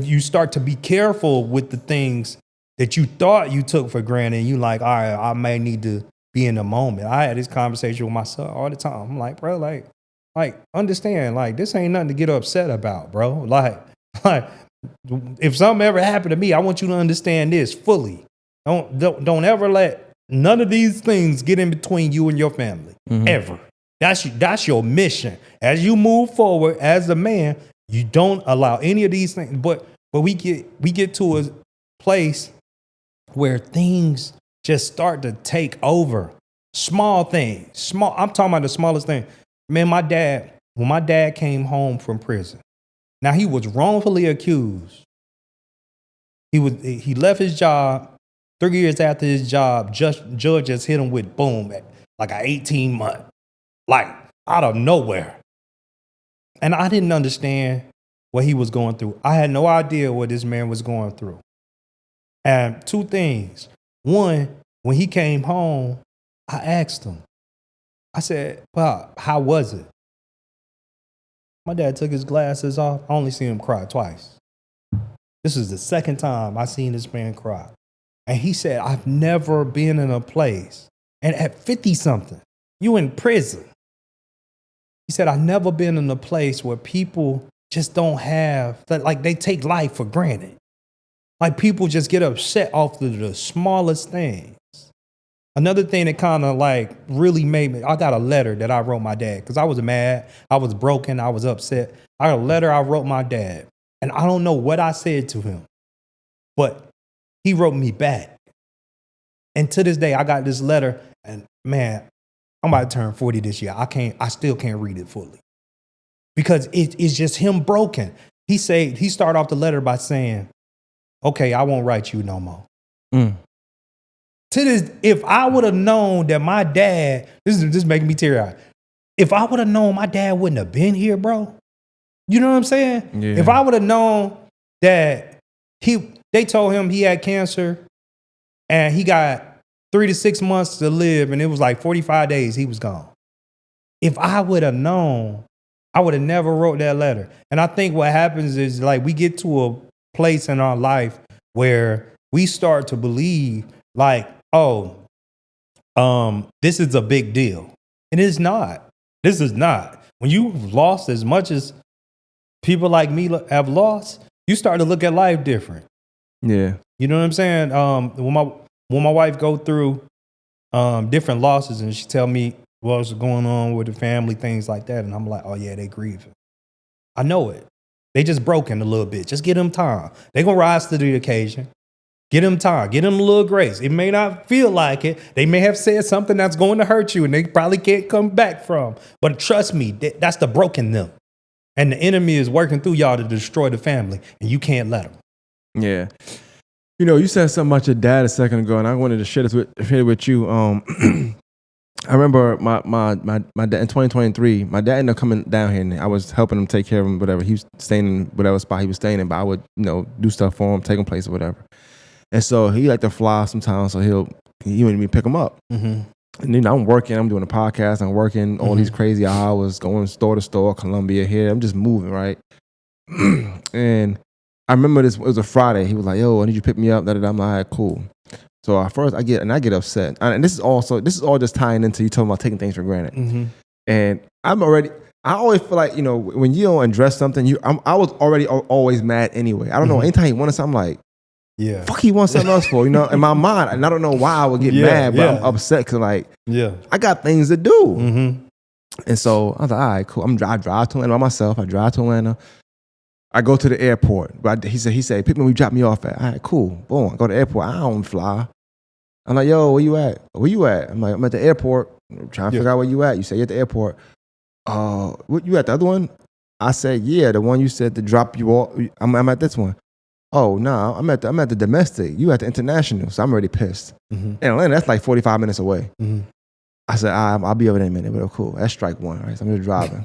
Speaker 1: you start to be careful with the things that you thought you took for granted. And you like, all right, I may need to be in the moment. I had this conversation with my son all the time. I'm like, bro, like understand, like, this ain't nothing to get upset about, bro. Like if something ever happened to me, I want you to understand this fully. Don't ever let none of these things get in between you and your family, ever. That's your mission. As you move forward as a man, you don't allow any of these things. But we get to a place where things just start to take over. Small things. I'm talking about the smallest thing. Man, when my dad came home from prison, now he was wrongfully accused. He left his job. 3 years after his job, judge just hit him with boom, like an 18-month, like out of nowhere. And I didn't understand what he was going through. I had no idea what this man was going through. And two things. One, when he came home, I asked him, I said, Pop, how was it? My dad took his glasses off. I only seen him cry twice. This is the second time I seen this man cry. And he said, I've never been in a place, and at 50-something, you in prison. He said, I've never been in a place where people just don't have, like they take life for granted. Like people just get upset off the smallest things. Another thing that kind of like really made me, I got a letter that I wrote my dad because I was mad, I was broken, I was upset. I got a letter I wrote my dad, and I don't know what I said to him, but he wrote me back. And to this day, I got this letter, and man, I'm about to turn 40 this year. I still can't read it fully because it's just him broken. He started off the letter by saying, okay, I won't write you no more. If I would have known that my dad, this is making me teary-eyed. If I would have known my dad wouldn't have been here, bro. You know what I'm saying? Yeah. If I would have known that they told him he had cancer and he got 3 to 6 months to live, and it was like 45 days he was gone. If I would have known, I would have never wrote that letter. And I think what happens is like we get to a place in our life where we start to believe like, this is a big deal. And it's not. This is not. When you've lost as much as people like me have lost, you start to look at life different.
Speaker 2: Yeah.
Speaker 1: You know what I'm saying? when my wife go through different losses and she tell me what's going on with the family, things like that, and I'm like, oh yeah, they grieving. I know it. They just broken a little bit. Just give them time. They gonna rise to the occasion. Give them time. Give them a little grace. It may not feel like it. They may have said something that's going to hurt you and they probably can't come back from. But trust me, that's the broken them. And the enemy is working through y'all to destroy the family, and you can't let them.
Speaker 2: Yeah. You know, you said something about your dad a second ago, and I wanted to share it with you. I remember my dad in 2023. My dad ended up coming down here, and I was helping him take care of him, whatever. He was staying in whatever spot he was staying in, but I would, do stuff for him, take him place or whatever. And so he liked to fly sometimes, so he wanted me to pick him up. Mm-hmm. And then I'm working, I'm doing a podcast, I'm working all these crazy hours, going store to store, Columbia here. I'm just moving, right? And I remember it was a Friday. He was like, yo, I need you to pick me up. I'm like, all right, cool. So at first I get upset. And this is all just tying into you talking about taking things for granted. Mm-hmm. And I always feel like, when you don't address something, I was already always mad anyway. I don't know, anytime he wanted something, I'm like, yeah, fuck he wants something else for, in my mind. And I don't know why I would get mad, but I'm upset because I got things to do. Mm-hmm. And so I was like, all right, cool. I drive to Atlanta by myself. I drive to Atlanta. I go to the airport. But he said, pick me where you drop me off at. All right, cool. Boom. I go to the airport. I don't fly. I'm like, yo, where you at? Where you at? I'm like, I'm at the airport. I'm trying to figure out where you at. You say you're at the airport. What you at, the other one? I said, yeah, the one you said to drop you off. I'm at this one. Oh, no, I'm at the domestic. You at the international. So I'm already pissed. Mm-hmm. In Atlanta, that's like 45 minutes away. Mm-hmm. I said, I'll be over there in a minute. But cool. That's strike one, right? So I'm just driving.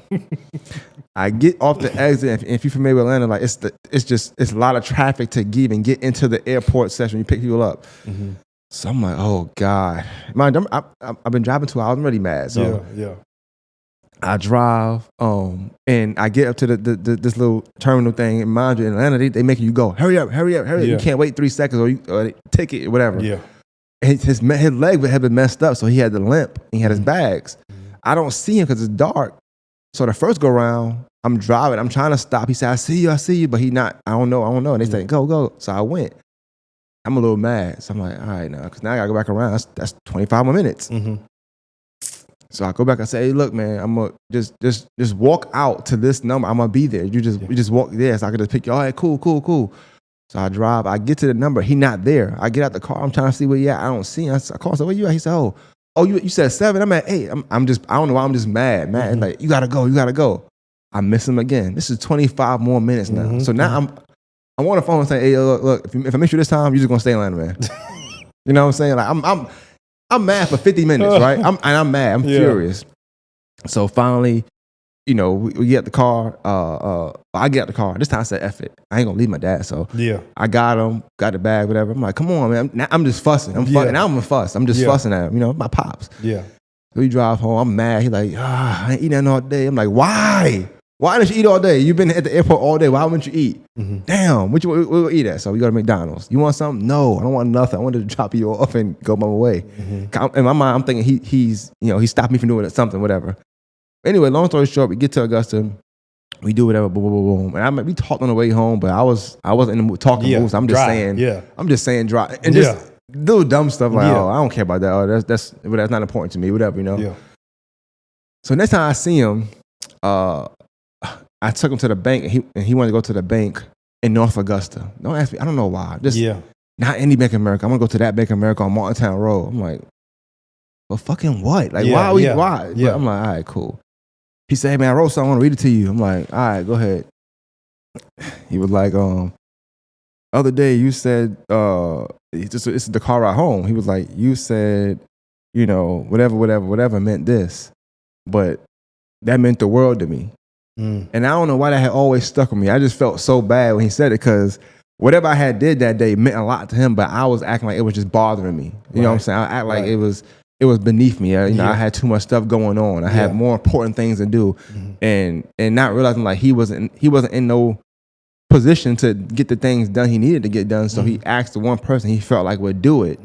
Speaker 2: I get off the exit. And if you're familiar with Atlanta, it's a lot of traffic to even get into the airport section when you pick people up. Mm-hmm. So I'm like, oh God. Mind, I've been driving 2 hours. I'm really mad. So yeah. I drive, and I get up to this little terminal thing. And mind you, in Atlanta, they making you go, hurry up. Yeah. You can't wait 3 seconds or ticket or whatever. Yeah. And his leg had been messed up, so he had the limp. He had his bags. Mm-hmm. I don't see him because it's dark. So the first go round, I'm driving. I'm trying to stop. He said, I see you, but he not. I don't know. And they say, go. So I went. I'm a little mad. So I'm like, all right now, because now I gotta go back around. That's 25 more minutes. Mm-hmm. So I go back and say, hey, look, man, I'm gonna just walk out to this number. I'm gonna be there. You just walk there, so I can just pick you. All right, cool. So I drive. I get to the number. He not there. I get out the car. I'm trying to see where he at. I don't see him. I call. I said, where you at? He said, oh, you said 7. I'm at 8. I don't know why. I'm just mad. Mm-hmm. Like, you gotta go. I miss him again. This is 25 more minutes now. Mm-hmm. So now I'm on the phone saying, hey, look, if I miss you this time, you're just gonna stay in Atlanta, man. You know what I'm saying? Like I'm mad for 50 minutes, right? I'm mad. I'm furious. So finally, we get the car. I get out the car. This time I said, F it. I ain't gonna leave my dad. So I got him, got the bag, whatever. I'm like, come on, man. I'm just fussing. I'm a fuss. I'm just fussing at him, my pops. Yeah. So we drive home. I'm mad. He's like, I ain't eating nothing all day. I'm like, why? Why didn't you eat all day? You've been at the airport all day. Why wouldn't you eat? Mm-hmm. Damn, what you eat at? So we go to McDonald's. You want something? No, I don't want nothing. I wanted to drop you off and go my way. Mm-hmm. In my mind, I'm thinking he stopped me from doing something, whatever. Anyway, long story short, we get to Augusta. We do whatever, boom, boom, boom. And we talked on the way home, but I wasn't in the mood talking moves. I'm just saying dry. And just little dumb stuff like, oh, I don't care about that. Oh, that's not important to me, whatever, Yeah. So next time I see him, I took him to the bank, and he wanted to go to the bank in North Augusta. Don't ask me. I don't know why. Not any Bank of America. I'm going to go to that Bank of America on Martintown Road. I'm like, well, fucking what? Like, why? Why? Yeah. I'm like, all right, cool. He said, hey, man, I wrote something. I want to read it to you. I'm like, all right, go ahead. He was like, other day you said, this is the car ride home. He was like, you said, whatever meant this. But that meant the world to me. And I don't know why that had always stuck with me. I just felt so bad when he said it because whatever I had did that day meant a lot to him, but I was acting like it was just bothering me. You know what I'm saying? I act like it was beneath me. I had too much stuff going on. I had more important things to do, and not realizing like he wasn't in no position to get the things done he needed to get done. So he asked the one person he felt like would do it.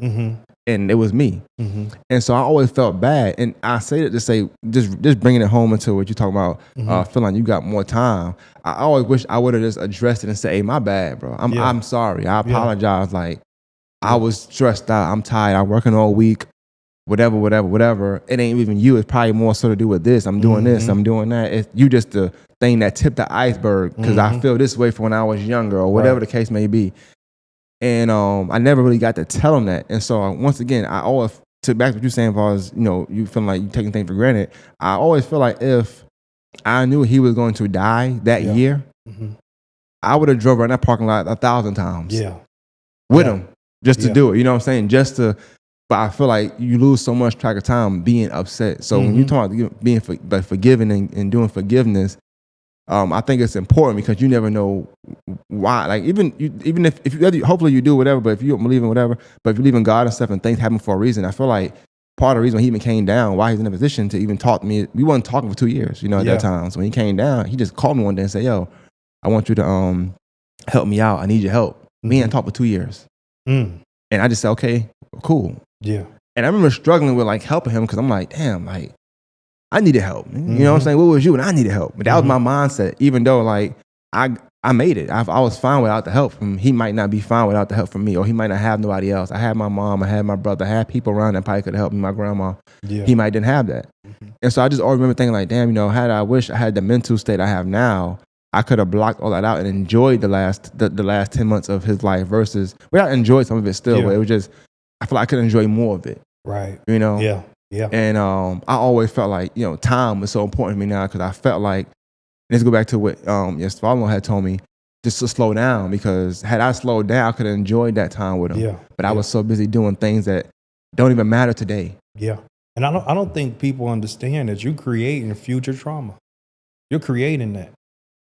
Speaker 2: And it was me. And so I always felt bad. And I say that to say, just bringing it home into what you're talking about, feeling like you got more time. I always wish I would have just addressed it and said, hey, my bad, bro. I'm sorry. I apologize. Like, I was stressed out. I'm tired. I'm working all week. Whatever. It ain't even you. It's probably more so to do with this. I'm doing this. I'm doing that. It's you just the thing that tipped the iceberg because I feel this way from when I was younger or whatever the case may be. And I never really got to tell him that. And so once again, I always, to back to what you're saying, as far as, you feeling like you're taking things for granted. I always feel like if I knew he was going to die that year, I would have drove around that parking lot 1,000 times. With him just to do it. You know what I'm saying? But I feel like you lose so much track of time being upset. So when you talk about being forgiving and doing forgiveness, I think it's important because you never know why. Like even if you hopefully you do whatever, but if you don't believe in whatever, but if you believe in God and stuff and things happen for a reason, I feel like part of the reason he even came down, why he's in a position to even talk to me, we wasn't talking for 2 years, at that time. So when he came down, he just called me one day and said, "Yo, I want you to help me out. I need your help." We ain't talked for 2 years. And I just said, "Okay, cool." Yeah. And I remember struggling with like helping him because I'm like, damn, like I needed help. You know what I'm saying? What was you? And I needed help. But that was my mindset, even though like I made it. I was fine without the help from him. He might not be fine without the help from me, or he might not have nobody else. I had my mom, I had my brother, I had people around that probably could have helped me, my grandma. He might didn't have that. And so I just always remember thinking like, damn, I wish I had the mental state I have now, I could have blocked all that out and enjoyed the last 10 months of his life versus, I enjoyed some of it still, but it was just, I feel like I could enjoy more of it. Right. Yeah. And I always felt like, time was so important to me now because I felt like, let's go back to what your father had told me, just to slow down because had I slowed down, I could have enjoyed that time with him. But I was so busy doing things that don't even matter today.
Speaker 1: And I don't think people understand that you're creating future trauma. You're creating that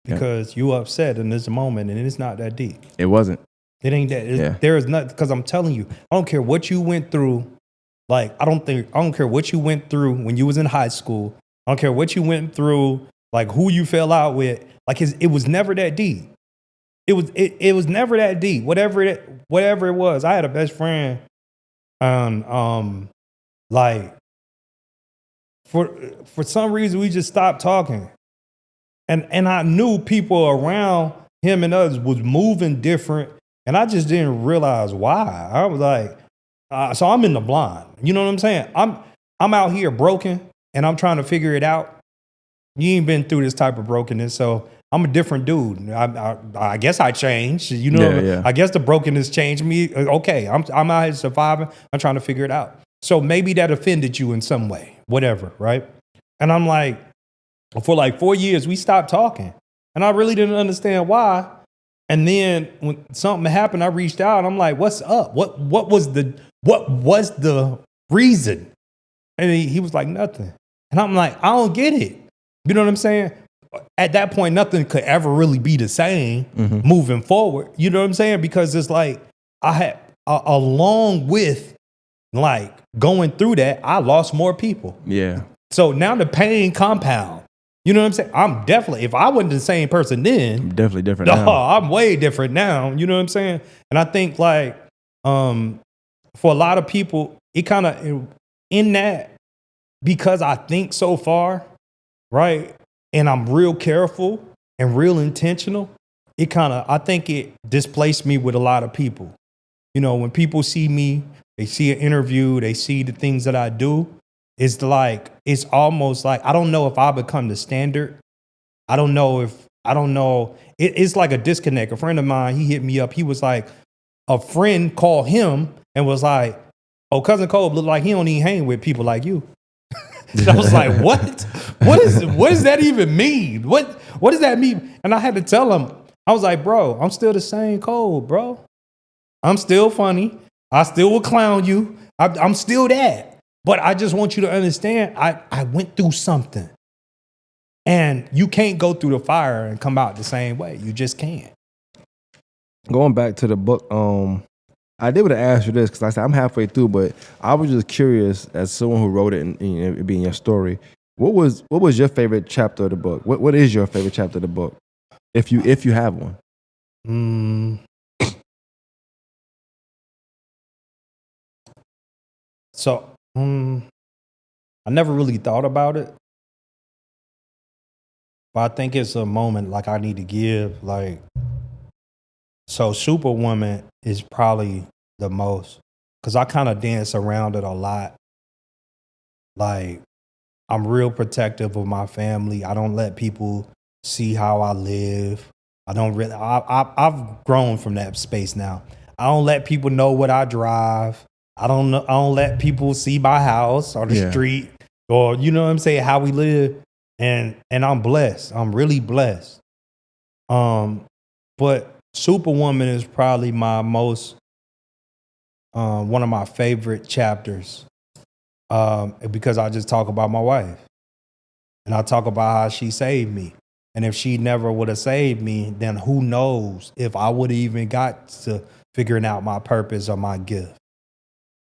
Speaker 1: because you upset in this moment and it's not that deep.
Speaker 2: It wasn't.
Speaker 1: It ain't that. There is nothing, because I'm telling you, I don't care what you went through. Like, I don't care what you went through when you was in high school. I don't care what you went through, like who you fell out with. Like it was never that deep. It was never that deep. Whatever it was. I had a best friend, like for some reason we just stopped talking. And I knew people around him and others was moving different. And I just didn't realize why. I was like, so I'm in the blind. You know what I'm saying? I'm out here broken and I'm trying to figure it out. You ain't been through this type of brokenness, so I'm a different dude. I guess I changed. I guess the brokenness changed me. Okay, I'm out here surviving. I'm trying to figure it out. So maybe that offended you in some way, whatever, right? And I'm like, for like 4 years, we stopped talking. And I really didn't understand why. And then when something happened, I reached out. I'm like, "What's up? What was the reason?" And he was like, "Nothing." And I'm like, "I don't get it." You know what I'm saying? At that point, nothing could ever really be the same moving forward. You know what I'm saying? Because it's like I had, along with like going through that, I lost more people. Yeah. So now the pain compound. You know what I'm saying? I'm definitely, if I wasn't the same person then,
Speaker 2: I'm definitely different now.
Speaker 1: I'm way different now. You know what I'm saying? And I think like for a lot of people, it kind of in that, because I think so far, right? And I'm real careful and real intentional. I think it displaced me with a lot of people. When people see me, they see an interview, they see the things that I do. It's almost like, I don't know if I become the standard. It's like a disconnect. A friend of mine, he hit me up. He was like, a friend called him and was like, "Oh, cousin Colby look like he don't even hang with people like you." And I was like, "What? What does that even mean? What does that mean?" And I had to tell him, I was like, "Bro, I'm still the same Colby, bro. I'm still funny. I still will clown you. I'm still that. But I just want you to understand, I went through something. And you can't go through the fire and come out the same way. You just can't."
Speaker 2: Going back to the book, I did want to ask you this because I said I'm halfway through, but I was just curious, as someone who wrote it and it being your story, what was your favorite chapter of the book? What is your favorite chapter of the book, if you have one?
Speaker 1: So I never really thought about it, but I think it's a moment like I need to give. Like, so Superwoman is probably the most because I kind of dance around it a lot. Like, I'm real protective of my family. I don't let people see how I live. I don't really. I've grown from that space now. I don't let people know what I drive. I don't know. I don't let people see my house or the street or you know what I'm saying, how we live. And I'm blessed. I'm really blessed. But Superwoman is probably my most one of my favorite chapters because I just talk about my wife and I talk about how she saved me. And if she never would have saved me, then who knows if I would have even got to figuring out my purpose or my gift.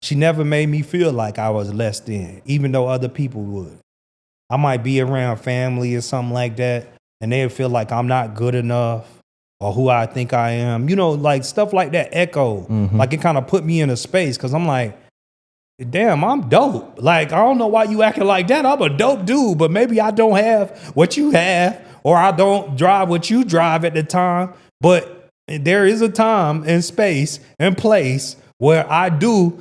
Speaker 1: She never made me feel like I was less than, even though other people would. I might be around family or something like that, and they'll feel like I'm not good enough or who I think I am. You know, like stuff like that echo.
Speaker 2: Mm-hmm.
Speaker 1: Like it kind of put me in a space because I'm like, damn, I'm dope. Like, I don't know why you acting like that. I'm a dope dude, but maybe I don't have what you have or I don't drive what you drive at the time. But there is a time and space and place where I do,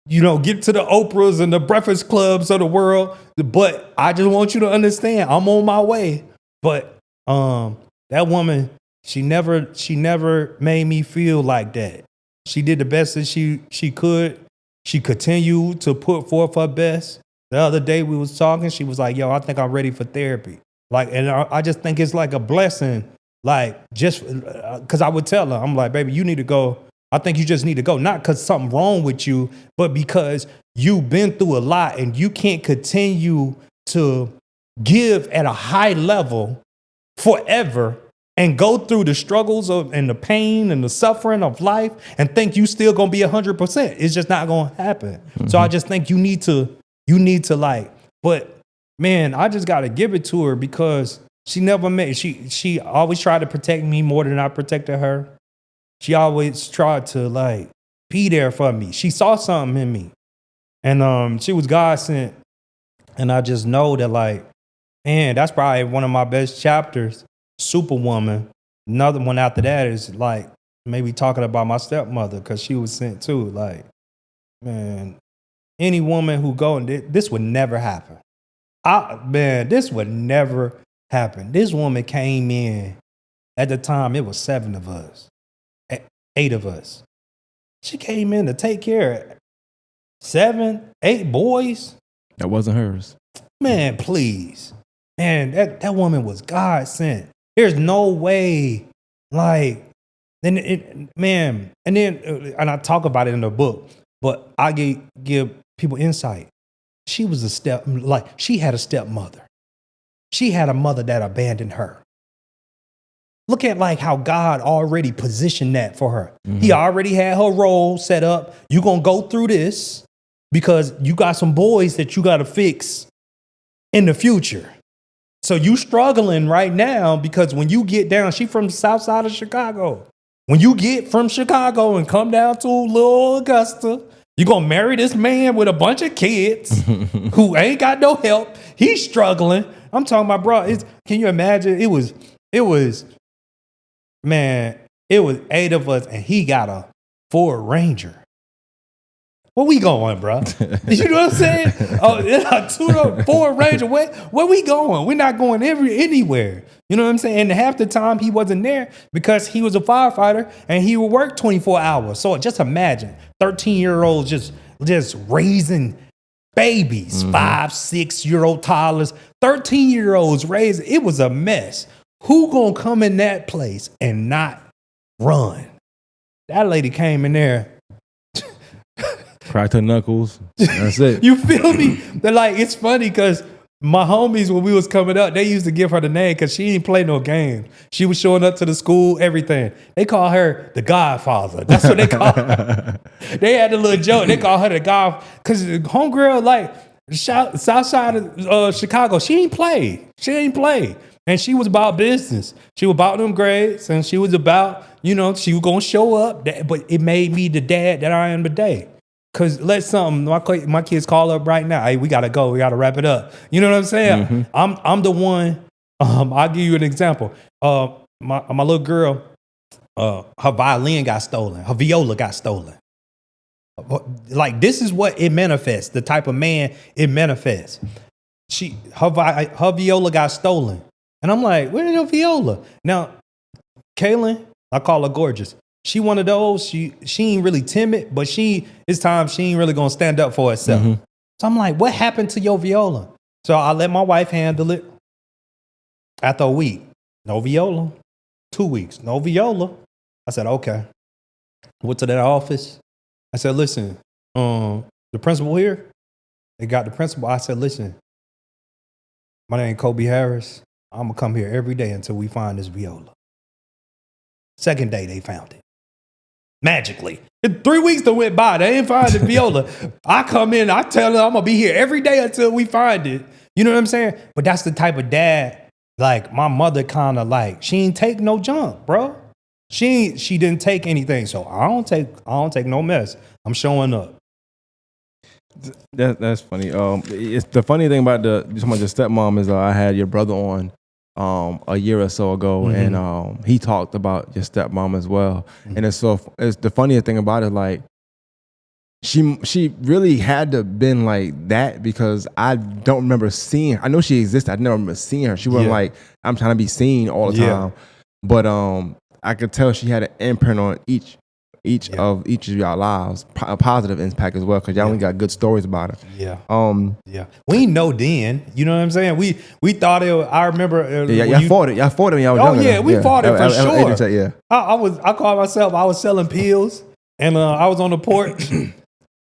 Speaker 1: you know, get to the Oprahs and the Breakfast Clubs of the world. But I just want you to understand, I'm on my way. But that woman, she never made me feel like that. She did the best that she could. She continued to put forth her best. The other day we was talking, she was like, yo, I think I'm ready for therapy. Like, and I just think it's like a blessing. Like, just because I would tell her, I'm like, baby, you need to go. I think you just need to go. Not because something wrong with you, but because you've been through a lot and you can't continue to give at a high level forever and go through the struggles of and the pain and the suffering of life and think you still gonna be 100%. It's just not gonna happen. Mm-hmm. So I just think you need to like, but man, I just gotta give it to her because she never made, she always tried to protect me more than I protected her. She always tried to like be there for me. She saw something in me. And she was God sent. And I just know that like, man, that's probably one of my best chapters. Superwoman. Another one after that is like maybe talking about my stepmother because she was sent too. Like, man, any woman who go and this would never happen. This would never happen. This woman came in at the time. It was 7 of us, 8 of us. She came in to take care of 7, 8 boys.
Speaker 2: That wasn't hers.
Speaker 1: Man, please. Man, that woman was God sent. There's no way, like, and I talk about it in the book, but I give people insight. She was she had a stepmother. She had a mother that abandoned her. Look at like how God already positioned that for her. Mm-hmm. He already had her role set up. You're going to go through this because you got some boys that you got to fix in the future. So you struggling right now because when you get down, she from the south side of Chicago. When you get from Chicago and come down to little Augusta, you're going to marry this man with a bunch of kids who ain't got no help. He's struggling. I'm talking about, bro, can you imagine? It was 8 of us and he got a Ford Ranger. Where we going, bro? You know what I'm saying? A Ford Ranger. Where we going? We're not going anywhere. You know what I'm saying? And half the time he wasn't there because he was a firefighter and he would work 24 hours. So just imagine 13-year-olds just raising babies, 5, 6-year-old toddlers, 13-year-olds raising. It was a mess. Who gonna come in that place and not run? That lady came in there.
Speaker 2: Cracked her knuckles. That's it.
Speaker 1: You feel me? They're like, it's funny because my homies, when we was coming up, they used to give her the name because she didn't play no games. She was showing up to the school, everything. They call her the Godfather. That's what they call her. They had a little joke. They call her the God because homegirl, like south side of Chicago, she ain't play. And she was about business. She was about them grades and she was about, she was going to show up. But it made me the dad that I am today. Because my kids call up right now. Hey, we got to go. We got to wrap it up. You know what I'm saying? Mm-hmm. I'm the one. I'll give you an example. My little girl, her violin got stolen. Her viola got stolen. Like, this is what it manifests, the type of man it manifests. Her viola got stolen. And I'm like, where's your viola? Now, Kaylin, I call her gorgeous. She one of those, she ain't really timid, but it's time she ain't really gonna stand up for herself.
Speaker 2: Mm-hmm.
Speaker 1: So I'm like, what happened to your viola? So I let my wife handle it. After a week, no viola. 2 weeks, no viola. I said, okay. Went to that office. I said, listen, the principal here, they got the principal. I said, listen, my name is Colby Harris. I'm gonna come here every day until we find this viola. Second day, they found it. Magically. 3 weeks that went by, they didn't find the viola. I come in, I tell her I'm gonna be here every day until we find it. You know what I'm saying? But that's the type of dad, like my mother kind of like, she ain't take no junk, bro. She didn't take anything. So I don't take no mess. I'm showing up.
Speaker 2: That's funny. It's the funny thing about your stepmom is I had your brother on a year or so ago,
Speaker 1: Mm-hmm.
Speaker 2: and he talked about your stepmom as well. Mm-hmm. And it's the funniest thing about it, like she really had to been like that, because I don't remember seeing her. I know she existed. I never remember seeing her. She wasn't like, I'm trying to be seen all the time. But I could tell she had an imprint on each of y'all lives, a positive impact as well, because y'all only got good stories about her.
Speaker 1: Yeah. We know then, you know what I'm saying? We thought it. I remember.
Speaker 2: Y'all fought it. Y'all fought it when y'all was younger.
Speaker 1: Oh yeah, we fought it for sure.
Speaker 2: Yeah.
Speaker 1: I called myself. I was selling pills, and I was on the porch,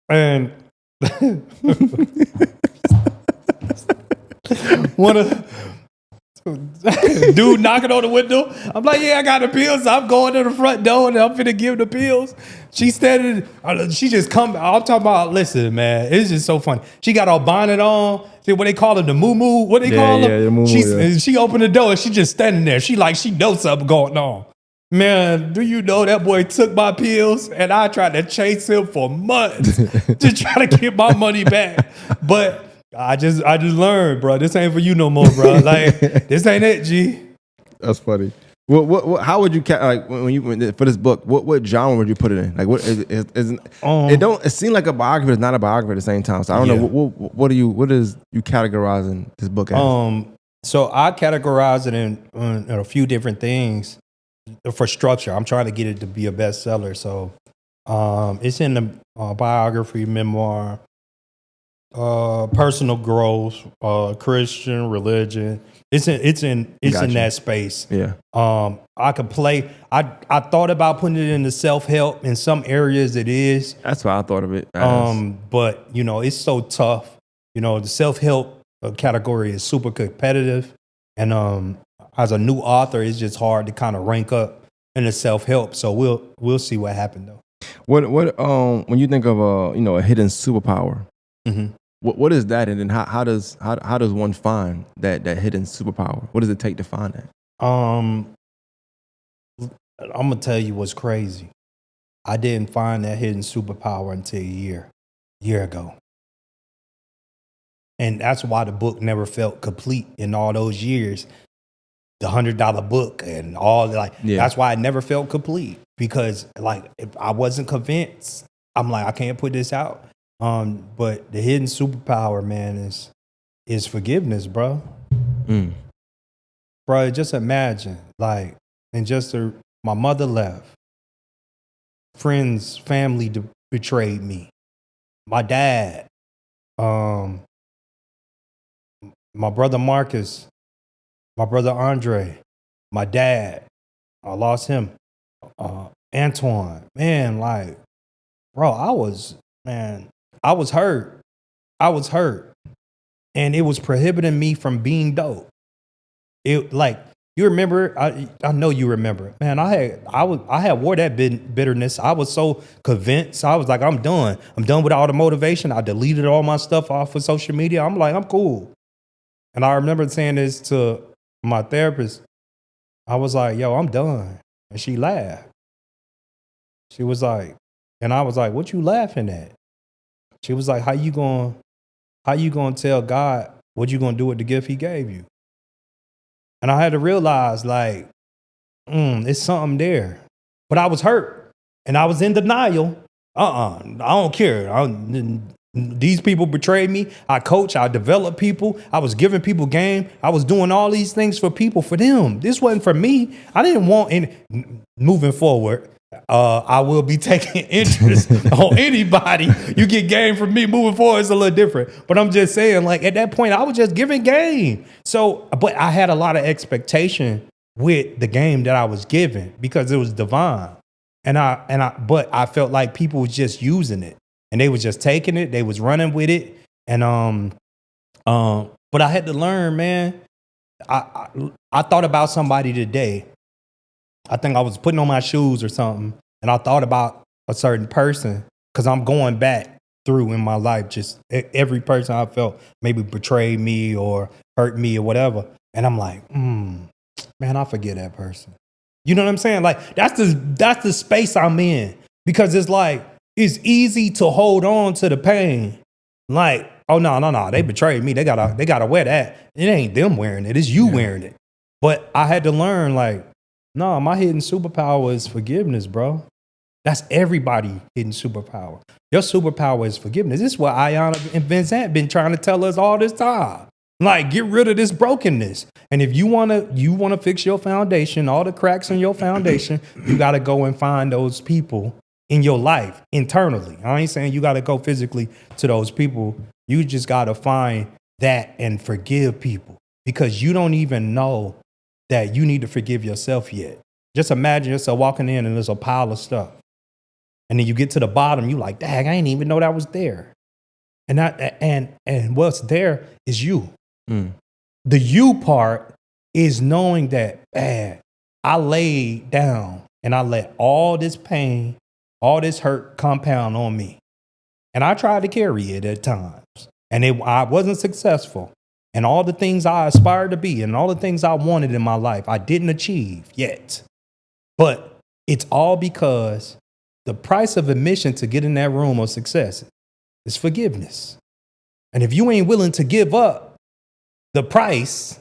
Speaker 1: and one of dude knocking on the window. I'm like, yeah, I got the pills. I'm going to the front door and I'm finna give the pills. She standing, she just come. I'm talking about, listen, man, it's just so funny. She got her bonnet on. See what they call her, the moo-moo? What they call her?
Speaker 2: The moo-moo,
Speaker 1: She opened the door and she just standing there. She knows something going on. Man, do you know that boy took my pills and I tried to chase him for months to try to get my money back. But I just learned, bro. This ain't for you no more, bro. Like, this ain't it, G.
Speaker 2: That's funny. What how would you like when you for this book? What genre would you put it in? Like, what is it seems like a biography, it's not a biography at the same time. So I don't know what is you categorizing this book as?
Speaker 1: So I categorize it in a few different things for structure. I'm trying to get it to be a bestseller. So it's in the biography, memoir, personal growth, Christian religion. It's in that space.
Speaker 2: Yeah.
Speaker 1: I could play. I thought about putting it in the self-help. In some areas it is.
Speaker 2: That's why I thought of it.
Speaker 1: But it's so tough. The self-help category is super competitive, and as a new author, it's just hard to kind of rank up in the self-help. So we'll see what happens though.
Speaker 2: What when you think of a hidden superpower?
Speaker 1: Mm-hmm.
Speaker 2: What is that, and then how does one find that hidden superpower? What does it take to find that?
Speaker 1: I'm gonna tell you what's crazy. I didn't find that hidden superpower until a year ago, and that's why the book never felt complete in all those years. The $100 book and all that's why it never felt complete, because if I wasn't convinced, I'm like, I can't put this out. But the hidden superpower, man, is forgiveness, bro. Bro, just imagine, my mother left, friends, family betrayed me, my dad, my brother Marcus, my brother Andre, my dad, I lost him, Antoine, man, bro, I was hurt. I was hurt. And it was prohibiting me from being dope. You remember, I know you remember. Man, I had wore that bitterness. I was so convinced. I was like, I'm done. I'm done with all the motivation. I deleted all my stuff off of social media. I'm like, I'm cool. And I remember saying this to my therapist. I was like, yo, I'm done. And she laughed. She was like, and I was like, what you laughing at? She was like, how you gonna tell God what you gonna do with the gift he gave you? And I had to realize, it's something there. But I was hurt and I was in denial. I don't care. These people betrayed me. I coach, I develop people. I was giving people game. I was doing all these things for people, for them. This wasn't for me. I didn't want any. Moving forward, I will be taking interest on anybody. You get game from me. Moving forward, it's a little different. But I'm just saying, like, at that point, I was just giving game. So, but I had a lot of expectation with the game that I was given because it was divine. But I felt like people was just using it. And they was just taking it, they was running with it. And but I had to learn, man. I thought about somebody today. I think I was putting on my shoes or something, and I thought about a certain person because I'm going back through in my life, just every person I felt maybe betrayed me or hurt me or whatever. And I'm like, man, I forget that person. You know what I'm saying? Like that's the space I'm in because it's like, it's easy to hold on to the pain. Like, oh no, they betrayed me. They gotta wear that. It ain't them wearing it. It's you wearing it. But I had to learn, like, no, my hidden superpower is forgiveness, bro. That's everybody hidden superpower. Your superpower is forgiveness. This is what Ayana and Vincent been trying to tell us all this time. Like, get rid of this brokenness. And if you wanna fix your foundation, all the cracks in your foundation, you gotta go and find those people in your life internally. I ain't saying you got to go physically to those people. You just got to find that and forgive people because you don't even know that you need to forgive yourself yet. Just imagine yourself walking in and there's a pile of stuff. And then you get to the bottom, you like, dang, I didn't even know that was there. And what's there is you. The you part is knowing that, I laid down and I let all this pain, all this hurt compound on me. And I tried to carry it at times. And I wasn't successful. And all the things I aspired to be and all the things I wanted in my life, I didn't achieve yet. But it's all because the price of admission to get in that room of success is forgiveness. And if you ain't willing to give up the price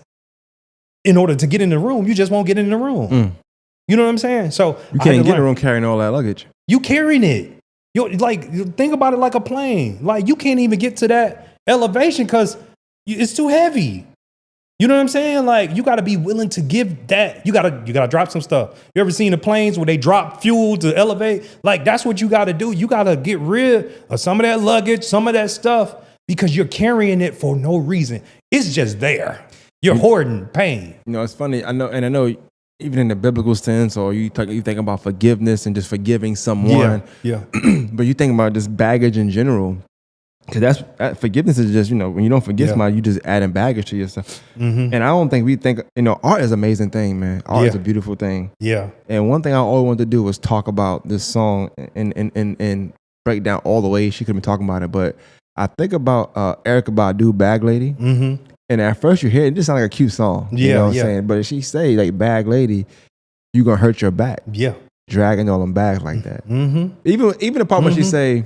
Speaker 1: in order to get in the room, you just won't get in the room. You know what I'm saying? So
Speaker 2: you can't get in the room carrying all that luggage.
Speaker 1: You carrying it. Like, think about it like a plane. Like, you can't even get to that elevation because it's too heavy. You know what I'm saying? Like, you got to be willing to give that. You got to drop some stuff. You ever seen the planes where they drop fuel to elevate? Like, that's what you got to do. You got to get rid of some of that luggage, some of that stuff, because you're carrying it for no reason. It's just there. You're hoarding pain.
Speaker 2: You know, it's funny. I know. Even in the biblical sense, or you think about forgiveness and just forgiving someone.
Speaker 1: Yeah.
Speaker 2: But you think about this baggage in general, because forgiveness is just, when you don't forgive somebody, you just adding baggage to yourself. And I don't think we think, art is an amazing thing, man. Art is a beautiful thing.
Speaker 1: Yeah.
Speaker 2: And one thing I always wanted to do was talk about this song and break down all the ways she could be talking about it. But I think about Erykah Badu, Bag Lady. And at first you hear it just sounds like a cute song. You know what I'm saying? But if she say, like, Bag Lady, you're going to hurt your back. Yeah. Dragging all them bags like that. Even the part when she say,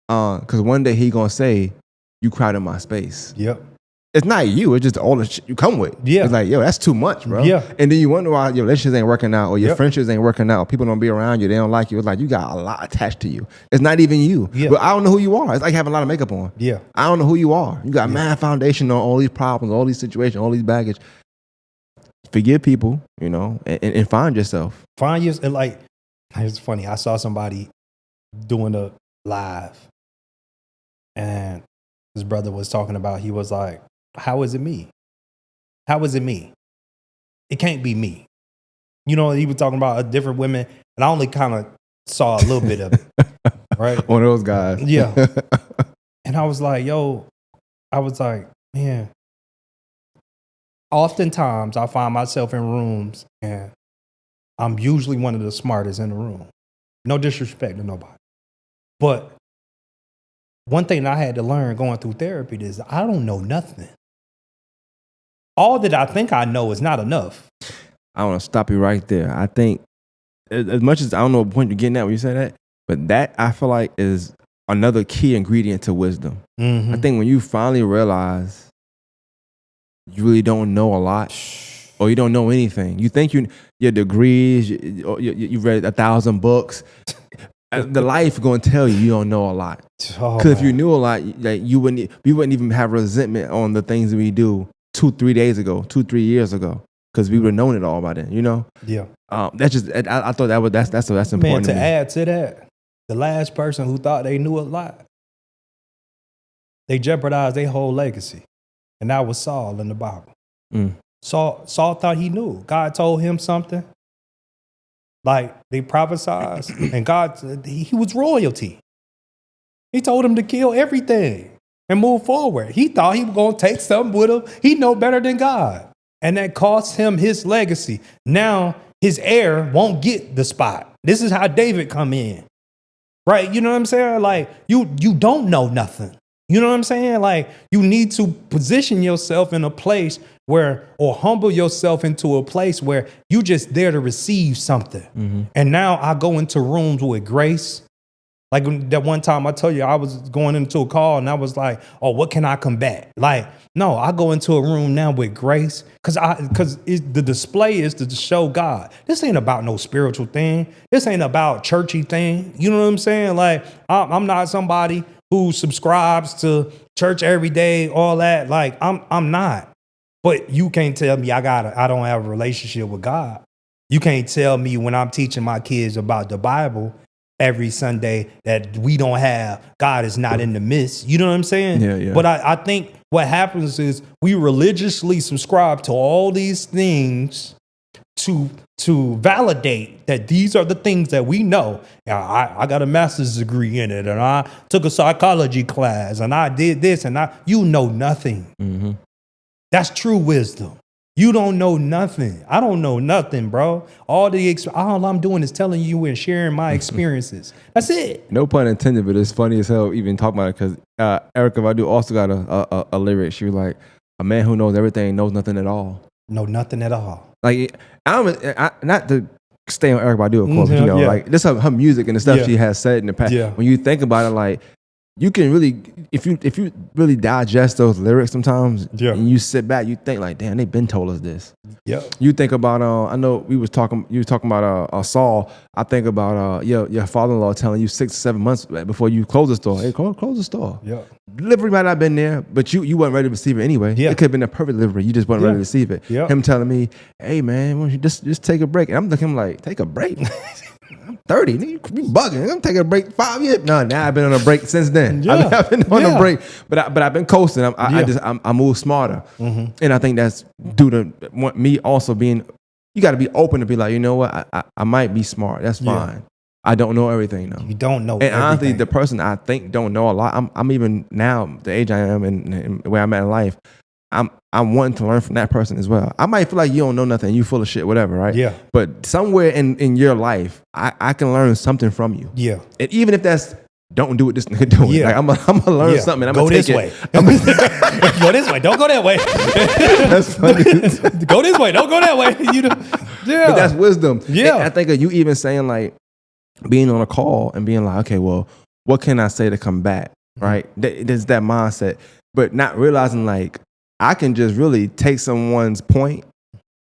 Speaker 2: because one day he going to say, you cried in my space. Yep. It's not you. It's just all the shit you come with. Yeah. It's like, yo, that's too much, bro. Yeah. And then you wonder why your relationships ain't working out or your friendships ain't working out. Or people don't be around you. They don't like you. It's like you got a lot attached to you. It's not even you. Yeah. But I don't know who you are. It's like having a lot of makeup on. Yeah. I don't know who you are. You got mad foundation on all these problems, all these situations, all these baggage. Forgive people, and find yourself.
Speaker 1: Find yourself. Like, it's funny. I saw somebody doing a live and his brother was talking about, he was like, how is it me? How is it me? It can't be me. He was talking about different women, and I only kind of saw a little bit of it, right?
Speaker 2: One of those guys.
Speaker 1: Yeah. And I was like, man, oftentimes I find myself in rooms, and I'm usually one of the smartest in the room. No disrespect to nobody. But one thing I had to learn going through therapy is I don't know nothing. All that I think I know is not enough.
Speaker 2: I want to stop you right there. I think, as much as I don't know what point you're getting at when you say that, but that I feel like is another key ingredient to wisdom. I think when you finally realize you really don't know a lot, or you don't know anything, you think your degrees, you read 1,000 books, The life going to tell you don't know a lot.
Speaker 1: Oh,
Speaker 2: Because if you knew a lot, like we wouldn't even have resentment on the things that we do 2-3 days ago, 2-3 years ago, because we would have known it all by then. You know.
Speaker 1: Yeah.
Speaker 2: That's just. I thought that's important.
Speaker 1: Man, to
Speaker 2: to me.
Speaker 1: add to that, the last person who thought they knew a lot, they jeopardized their whole legacy, and that was Saul in the Bible. Saul thought he knew. God told him something. Like they prophesied, and God, he was royalty. He told him to kill everything and move forward. He thought he was going to take something with him. He know better than God. And that cost him his legacy. Now his heir won't get the spot. This is how David come in. Right? You know what I'm saying? Like you don't know nothing. You know what I'm saying? Like you need to position yourself in a place where, or humble yourself into a place where you just there to receive something. And now I go into rooms with grace. Like that one time I told you I was going into a call and I was like, oh, what can I combat? Like, no, I go into a room now with grace because the display is to show God. This ain't about no spiritual thing. This ain't about churchy thing. You know what I'm saying? Like, I'm not somebody who subscribes to church every day, all that. Like, I'm not. But you can't tell me I don't have a relationship with God. You can't tell me when I'm teaching my kids about the Bible every Sunday that we don't have, God is not in the midst. You know what I'm saying?
Speaker 2: Yeah.
Speaker 1: But I think what happens is we religiously subscribe to all these things to validate that these are the things that we know. I got a master's degree in it, and I took a psychology class, and I did this, and you know nothing. That's true wisdom. You don't know nothing. I don't know nothing, bro. All I'm doing is telling you and sharing my experiences. That's it.
Speaker 2: No pun intended, but it's funny as hell even talking about it because Erica Badu also got a lyric. She was like, "A man who knows everything knows nothing at all."
Speaker 1: Know nothing at all.
Speaker 2: Like not to stay on Erica Badu, of course, but, you know, like this her music and the stuff she has said in the past. When you think about it, like. You can really, if you really digest those lyrics sometimes, and you sit back, you think like, damn, they've been told us this. You think about, I know you was talking about Saul. I think about your father-in-law telling you 6 to 7 months before you close the store. Hey, close the store. Delivery might not have been there, but you weren't ready to receive it anyway. It could have been a perfect delivery. You just weren't ready to receive it. Him telling me, hey man, why don't you just take a break? And I'm looking like, take a break? I'm 30. You bugging. I'm taking a break 5 years. No, now I've been on a break since then. I've been on a break, but I've been coasting. I move smarter, and I think that's due to me also being. You got to be open to be like, you know what, I might be smart. That's fine. I don't know everything though.
Speaker 1: You don't know.
Speaker 2: And honestly, the person I think don't know a lot. I'm even now the age I am and where I'm at in life. I'm wanting to learn from that person as well. I might feel like you don't know nothing, you full of shit, whatever, right?
Speaker 1: Yeah.
Speaker 2: But somewhere in your life, I can learn something from you.
Speaker 1: Yeah.
Speaker 2: And even if that's don't do what this nigga doing. Like I'm gonna learn something. I'm
Speaker 1: go
Speaker 2: gonna
Speaker 1: this way. Go this way. Don't go that way.
Speaker 2: That's funny.
Speaker 1: Go this way. Don't go that way.
Speaker 2: But that's wisdom.
Speaker 1: Yeah.
Speaker 2: And I think of you even saying like being on a call and being like, okay, well, what can I say to come back? Right? There's that mindset, but not realizing like. I can just really take someone's point,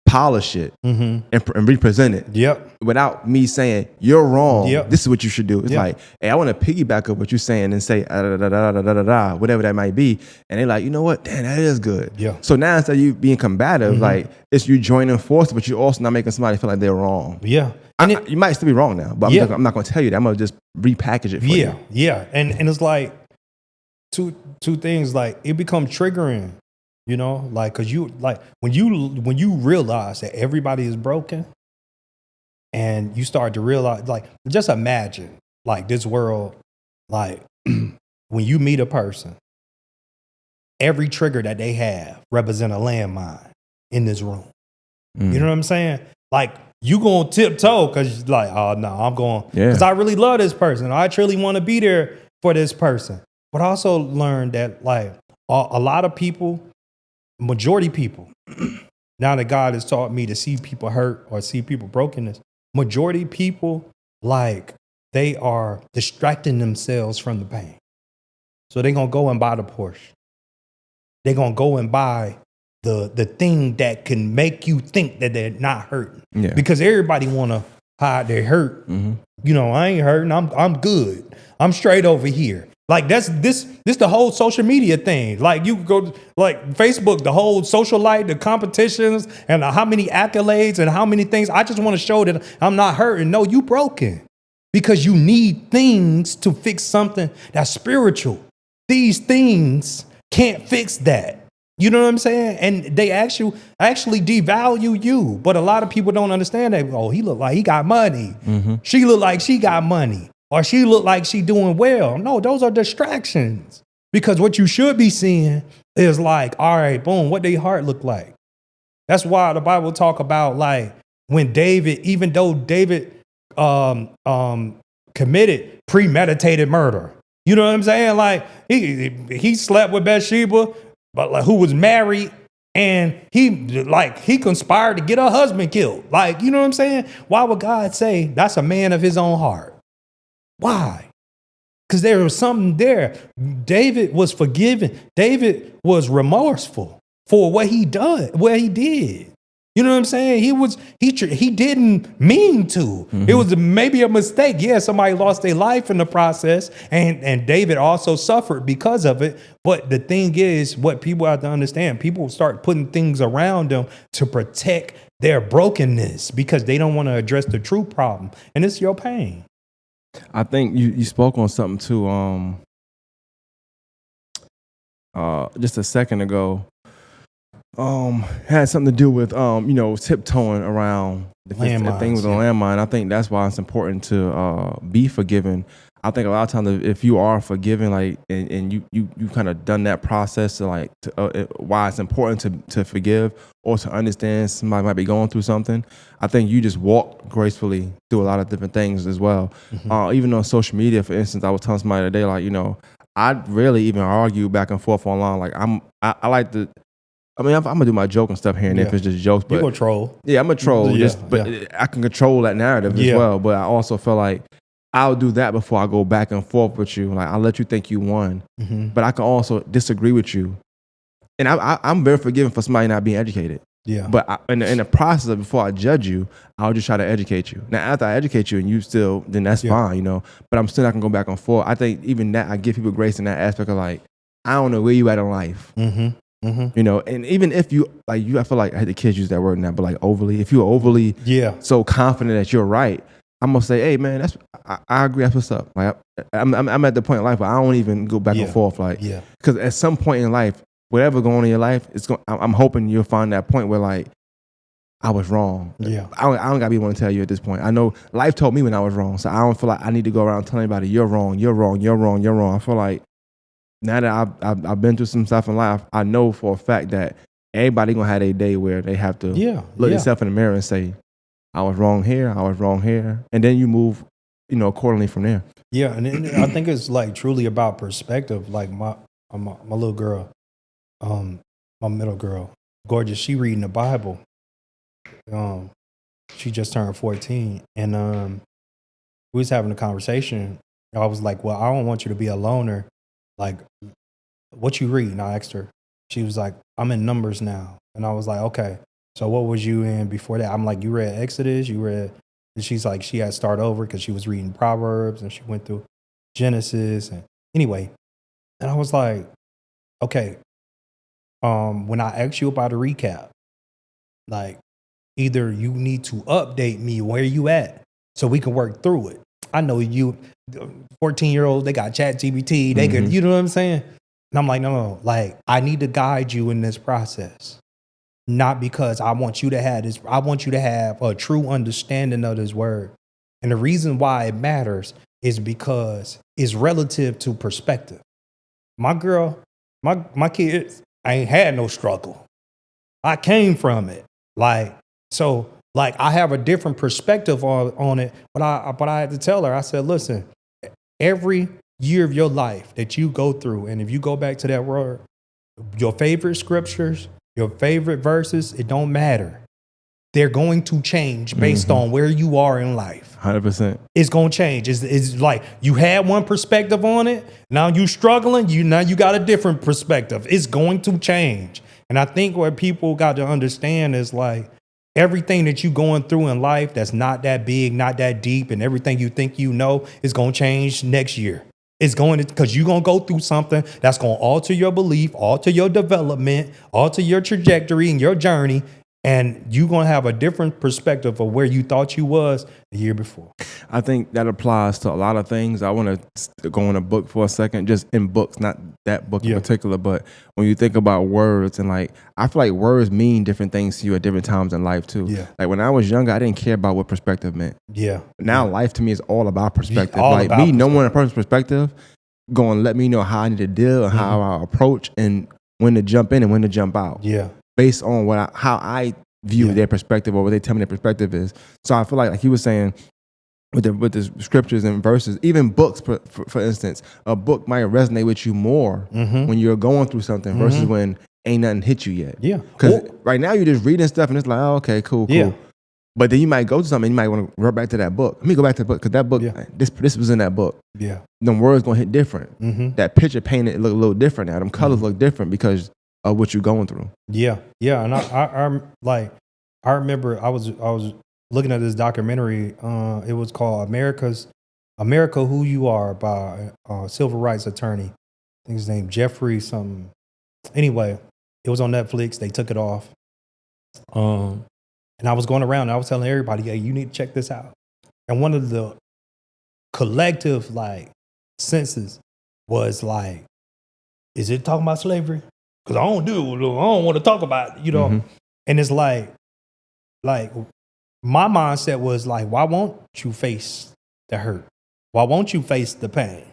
Speaker 2: polish it, and represent it. Without me saying, you're wrong. This is what you should do. It's like, hey, I want to piggyback up what you're saying and say, whatever that might be. And they're like, you know what? Damn, that is good. So now instead of you being combative, like it's you joining forces, but you're also not making somebody feel like they're wrong. You might still be wrong now, but I'm not going to tell you that. I'm going to just repackage it for you.
Speaker 1: And it's like two things, like it becomes triggering. You know, like, cause you like when you realize that everybody is broken, and you start to realize, like, just imagine, like this world, like when you meet a person, every trigger that they have represent a landmine in this room. You know what I'm saying? Like you gonna tiptoe because like, oh no, I'm going because I really love this person. I truly want to be there for this person. But I also learned that like a lot of people. Majority people, now that God has taught me to see people hurt or see people brokenness, majority people, like, they are distracting themselves from the pain. So they're going to go and buy the Porsche. They're going to go and buy the thing that can make you think that they're not hurting. Because everybody want to hide their hurt. You know, I ain't hurting. I'm good. I'm straight over here. Like this the whole social media thing. Like you go like Facebook, the whole social life, the competitions, and how many accolades and how many things. I just want to show that I'm not hurting. No, you broken because you need things to fix something that's spiritual. These things can't fix that. You know what I'm saying? And they actually devalue you. But a lot of people don't understand that. Oh, he look like he got money. She look like she got money. Or she look like she doing well. No, those are distractions. Because what you should be seeing is like, all right, boom, what their heart look like. That's why the Bible talk about like when David, even though David committed premeditated murder. You know what I'm saying? Like he slept with Bathsheba, but like, who was married, and he conspired to get her husband killed. Like, you know what I'm saying? Why would God say that's a man of his own heart? Why? Because there was something there. David was forgiven. David was remorseful for what he did. You know what I'm saying? He didn't mean to. It was maybe a mistake. Yeah, somebody lost their life in the process, and David also suffered because of it. But the thing is, what people have to understand, people start putting things around them to protect their brokenness because they don't want to address the true problem, and it's your pain.
Speaker 2: I think you spoke on something too. Just a second ago. Had something to do with tiptoeing around the thing with a landmine. I think that's why it's important to be forgiven. I think a lot of times if you are forgiven, like and you kind of done that process to why it's important to forgive or to understand somebody might be going through something. I think you just walk gracefully through a lot of different things as well. Even on social media, for instance, I was telling somebody today, like, I rarely even argue back and forth online. Like I like to. I mean, I'm gonna do my joke and stuff here and there if it's just jokes. But
Speaker 1: you gonna troll? Yeah,
Speaker 2: I'm a troll. I can control that narrative as well. But I also feel like I'll do that before I go back and forth with you. Like I'll let you think you won, but I can also disagree with you. And I'm very forgiving for somebody not being educated. Yeah. But in the process of before I judge you, I'll just try to educate you. Now, after I educate you and you still, then that's fine, But I'm still not gonna go back and forth. I think even that I give people grace in that aspect of like, I don't know where you at in life. And even if you I feel like I had the kids use that word now, but like overly, if you're overly so confident that you're right, I'm gonna say, hey man, I agree, that's what's up. Like I'm at the point in life where I don't even go back and forth, because at some point in life, whatever going on in your life, I'm hoping you'll find that point where like I was wrong. I don't gotta be one to tell you at this point. I know life told me when I was wrong, so I don't feel like I need to go around telling anybody you're wrong. I feel like now that I've been through some stuff in life, I know for a fact that everybody gonna have a day where they have to look themselves in the mirror and say, I was wrong here, and then you move, accordingly from there.
Speaker 1: Yeah, and I think it's like truly about perspective. Like my little girl, my middle girl, gorgeous. She reading the Bible. She just turned 14, and we was having a conversation. I was like, well, I don't want you to be a loner. Like, what you read? And I asked her. She was like, I'm in Numbers now. And I was like, okay. So what was you in before that? I'm like, you read Exodus? You read? And she's like, she had to start over because she was reading Proverbs and she went through Genesis. And anyway, and I was like, okay. When I asked you about a recap, like, either you need to update me where you at so we can work through it. I know you 14-year-olds, they got ChatGPT, they could, you know what I'm saying? And I'm like, no, like I need to guide you in this process. Not because I want you to have this, I want you to have a true understanding of this word. And the reason why it matters is because it's relative to perspective. My girl, my kids, I ain't had no struggle. I came from it. Like I have a different perspective on it, but I had to tell her, I said, listen, every year of your life that you go through, and if you go back to that word, your favorite scriptures, your favorite verses, it don't matter. They're going to change based on where you are in life.
Speaker 2: 100%.
Speaker 1: It's going to change. It's like you had one perspective on it. Now you struggling. Now you got a different perspective. It's going to change. And I think what people got to understand is like, everything that you going through in life that's not that big, not that deep, and everything you think you know is going to change next year. It's going to, because you're going to go through something that's going to alter your belief, alter your development, alter your trajectory and your journey. And you're going to have a different perspective of where you thought you was the year before.
Speaker 2: I think that applies to a lot of things. I want to go in a book for a second, just in books, not that book in particular, but when you think about words, and like, I feel like words mean different things to you at different times in life too.
Speaker 1: Yeah.
Speaker 2: Like when I was younger, I didn't care about what perspective meant.
Speaker 1: Yeah.
Speaker 2: Now life to me is all about perspective.
Speaker 1: All
Speaker 2: like
Speaker 1: about
Speaker 2: me knowing a person's perspective, going to let me know how I need to deal and how I approach and when to jump in and when to jump out.
Speaker 1: Yeah.
Speaker 2: Based on how I view their perspective or what they tell me their perspective is. So I feel like he was saying with the scriptures and verses, even books, for instance, a book might resonate with you more when you're going through something versus when ain't nothing hit you yet.
Speaker 1: Yeah.
Speaker 2: Because right now you're just reading stuff and it's like, oh, okay, cool. But then you might go to something and you might want to revert back to that book. Let me go back to the book because that book, this was in that book.
Speaker 1: Yeah.
Speaker 2: Them words going to hit different. That picture painted look a little different now. Them colors look different because of what you're going through.
Speaker 1: Yeah. Yeah. And I remember I was looking at this documentary. It was called America Who You Are by a civil rights attorney. I think his name Jeffrey something. Anyway, it was on Netflix. They took it off. And I was going around and I was telling everybody, hey, you need to check this out. And one of the collective like senses was like, is it talking about slavery? Because I don't want to talk about it, you know. And it's like my mindset was like, why won't you face the hurt? Why won't you face the pain?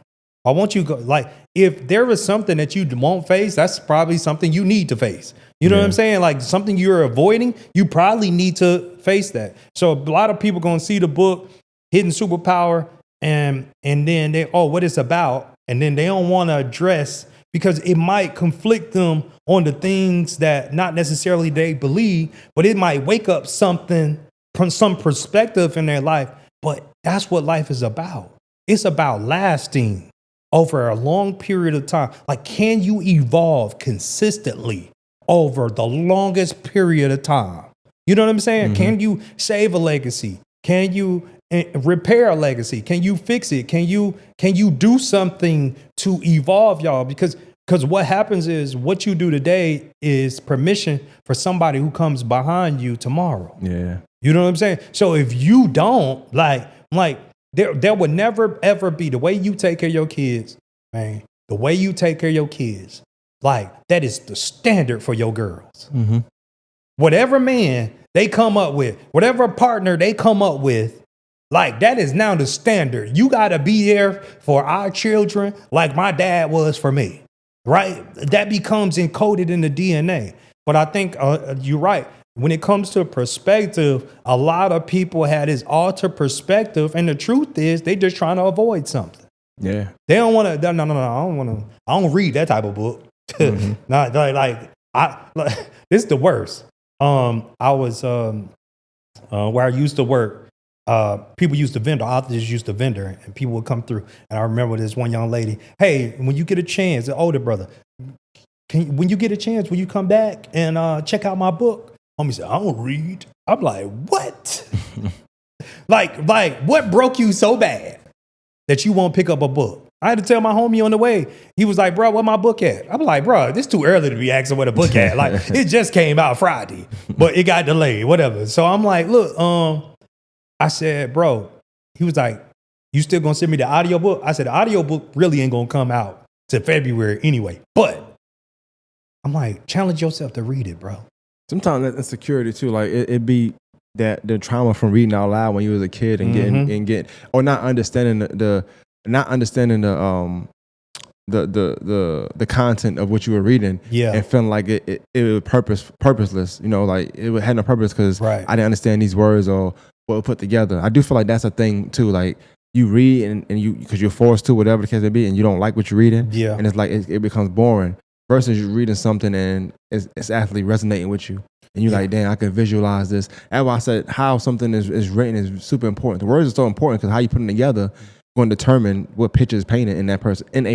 Speaker 1: Why won't you go? Like, if there is something that you won't face, that's probably something you need to face. You know what I'm saying? Like something you're avoiding, you probably need to face that. So a lot of people gonna see the book Hidden Superpower and then they, what it's about, and then they don't want to address, because it might conflict them on the things that not necessarily they believe, but it might wake up something from some perspective in their life. But that's what life is about. It's about lasting over a long period of time. Like, can you evolve consistently over the longest period of time? You know what I'm saying? Can you save a legacy? Can you repair a legacy? Can you fix it? Can you do something to evolve, y'all? Because what happens is what you do today is permission for somebody who comes behind you tomorrow.
Speaker 2: Yeah.
Speaker 1: You know what I'm saying? So if you don't, like there would never ever be, the way you take care of your kids, man, the way you take care of your kids, like that is the standard for your girls. Whatever man they come up with, whatever partner they come up with, like that is now the standard. You got to be there for our children like my dad was for me, right? That becomes encoded in the DNA. But I think you're right. When it comes to perspective, a lot of people had this altered perspective, and the truth is they just trying to avoid something. Yeah, they don't want to. No, I don't want to. I don't read that type of book. Not this is the worst. I was where I used to work. People used to vendor, authors used to vendor, and people would come through. And I remember this one young lady, hey, when you get a chance, the older brother, when you get a chance, will you come back and check out my book? Homie said, I don't read. I'm like, what? like, what broke you so bad that you won't pick up a book? I had to tell my homie on the way. He was like, bro, where my book at? I'm like, bro, this too early to be asking where the book at. Like, it just came out Friday, but it got delayed, whatever. So I'm like, look, I said, bro, he was like, you still gonna send me the audiobook? I said, the audiobook really ain't gonna come out till February anyway. But I'm like, challenge yourself to read it, bro.
Speaker 2: Sometimes that insecurity too, like it be that the trauma from reading out loud when you was a kid and getting or not understanding the content of what you were reading, and feeling like it was purposeless, you know, like it had no purpose because I didn't understand these words or what we put together. I do feel like that's a thing too, like you read and you, because you're forced to, whatever the case may be, and you don't like what you're reading, and it's like it becomes boring. Versus you reading something and it's actually resonating with you. And you're like, damn, I can visualize this. That's why I said how something is written is super important. The words are so important because how you put them together going to determine what picture is painted in a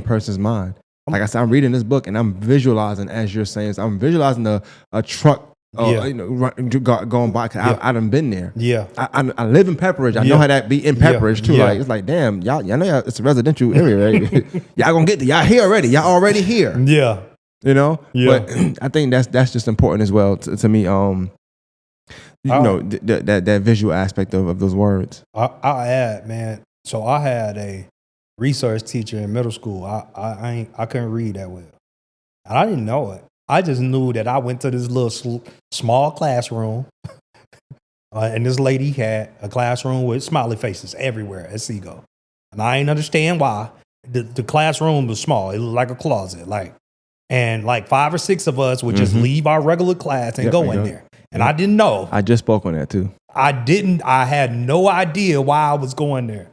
Speaker 2: person's mind. Like I said, I'm reading this book and I'm visualizing, as you're saying, I'm visualizing a truck
Speaker 1: Yeah.
Speaker 2: Going by. Cause
Speaker 1: Yeah.
Speaker 2: I done been there.
Speaker 1: Yeah.
Speaker 2: I live in Pepperidge. I know
Speaker 1: Yeah.
Speaker 2: how that be in Pepperidge too.
Speaker 1: Yeah.
Speaker 2: Like it's like, damn, y'all know it's a residential area, right? Y'all gonna get there. Y'all here already. Y'all already here.
Speaker 1: Yeah.
Speaker 2: You know.
Speaker 1: Yeah.
Speaker 2: But I think that's just important as well to me. That visual aspect of those words.
Speaker 1: I'll add, man. So I had a research teacher in middle school. I couldn't read that well. And I didn't know it. I just knew that I went to this little small classroom, and this lady had a classroom with smiley faces everywhere at Seagull. And I didn't understand why. The classroom was small. It looked like a closet. And 5 or 6 of us would just leave our regular class and go in there. And I didn't know.
Speaker 2: I just spoke on that too.
Speaker 1: I had no idea why I was going there.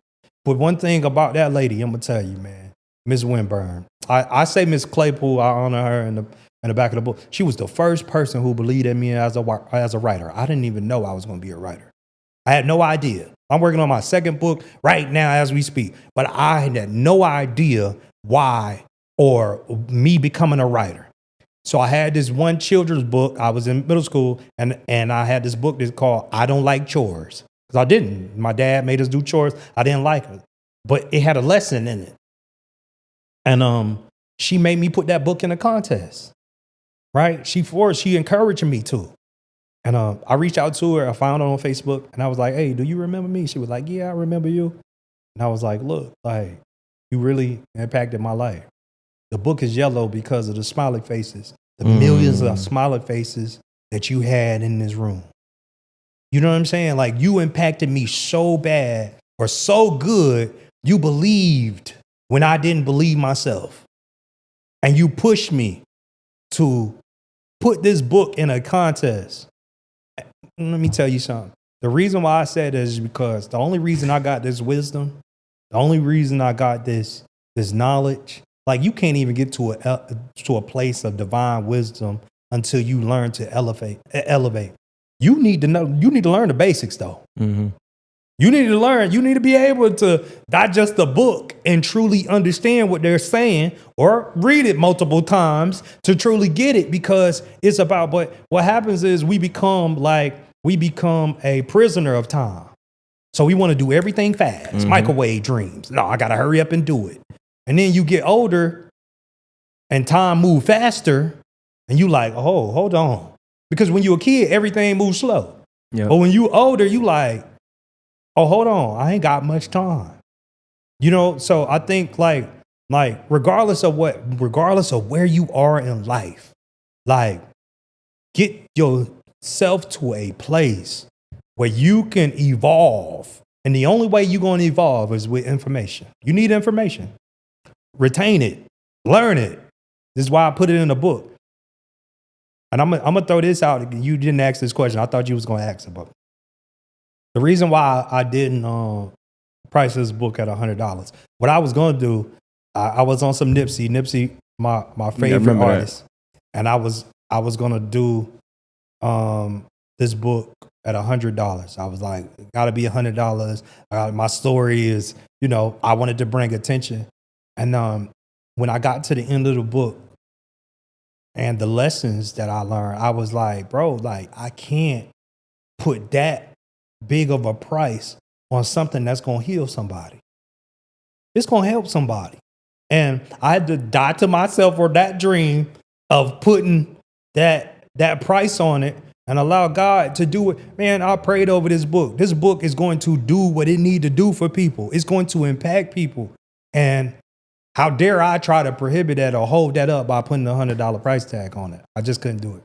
Speaker 1: But one thing about that lady, I'm gonna tell you, man, Miss Winburn. I say Miss Claypool. I honor her in the back of the book. She was the first person who believed in me as a writer. I didn't even know I was gonna be a writer. I had no idea. I'm working on my second book right now as we speak. But I had no idea why or me becoming a writer. So I had this one children's book. I was in middle school, and I had this book that's called I Don't Like Chores. Because I didn't. My dad made us do chores. I didn't like it. But it had a lesson in it. And she made me put that book in a contest. Right? She encouraged me to. And I reached out to her. I found her on Facebook. And I was like, hey, do you remember me? She was like, yeah, I remember you. And I was like, look, you really impacted my life. The book is yellow because of the smiley faces, the millions of smiley faces that you had in this room. You know what I'm saying? Like, you impacted me so bad or so good, you believed when I didn't believe myself. And you pushed me to put this book in a contest. Let me tell you something. The reason why I said this is because the only reason I got this wisdom, the only reason I got this knowledge, like, you can't even get to a place of divine wisdom until you learn to elevate. You need to learn the basics, though.
Speaker 2: Mm-hmm.
Speaker 1: You need to be able to digest the book and truly understand what they're saying, or read it multiple times to truly get it, because it's about, but what happens is we become a prisoner of time. So we want to do everything fast, microwave dreams. No, I got to hurry up and do it. And then you get older and time move faster and you like, oh, hold on. Because when you're a kid, everything moves slow. Yep. But when you older, you like, oh, hold on, I ain't got much time. You know, so I think like regardless of where you are in life, like, get yourself to a place where you can evolve. And the only way you're going to evolve is with information. You need information. Retain it. Learn it. This is why I put it in a book. And I'm going to throw this out. You didn't ask this question. I thought you was going to ask about it. The reason why I didn't price this book at $100, what I was going to do, I was on some Nipsey, my favorite artist. And I was going to do this book at $100. I was like, got to be $100. My story is, I wanted to bring attention. And when I got to the end of the book and the lessons that I learned, I was like, bro, like, I can't put that big of a price on something that's going to heal somebody. It's going to help somebody. And I had to die to myself for that dream of putting that price on it and allow God to do it. Man, I prayed over this book. This book is going to do what it need to do for people. It's going to impact people. And how dare I try to prohibit that or hold that up by putting a $100 price tag on it? I just couldn't do it.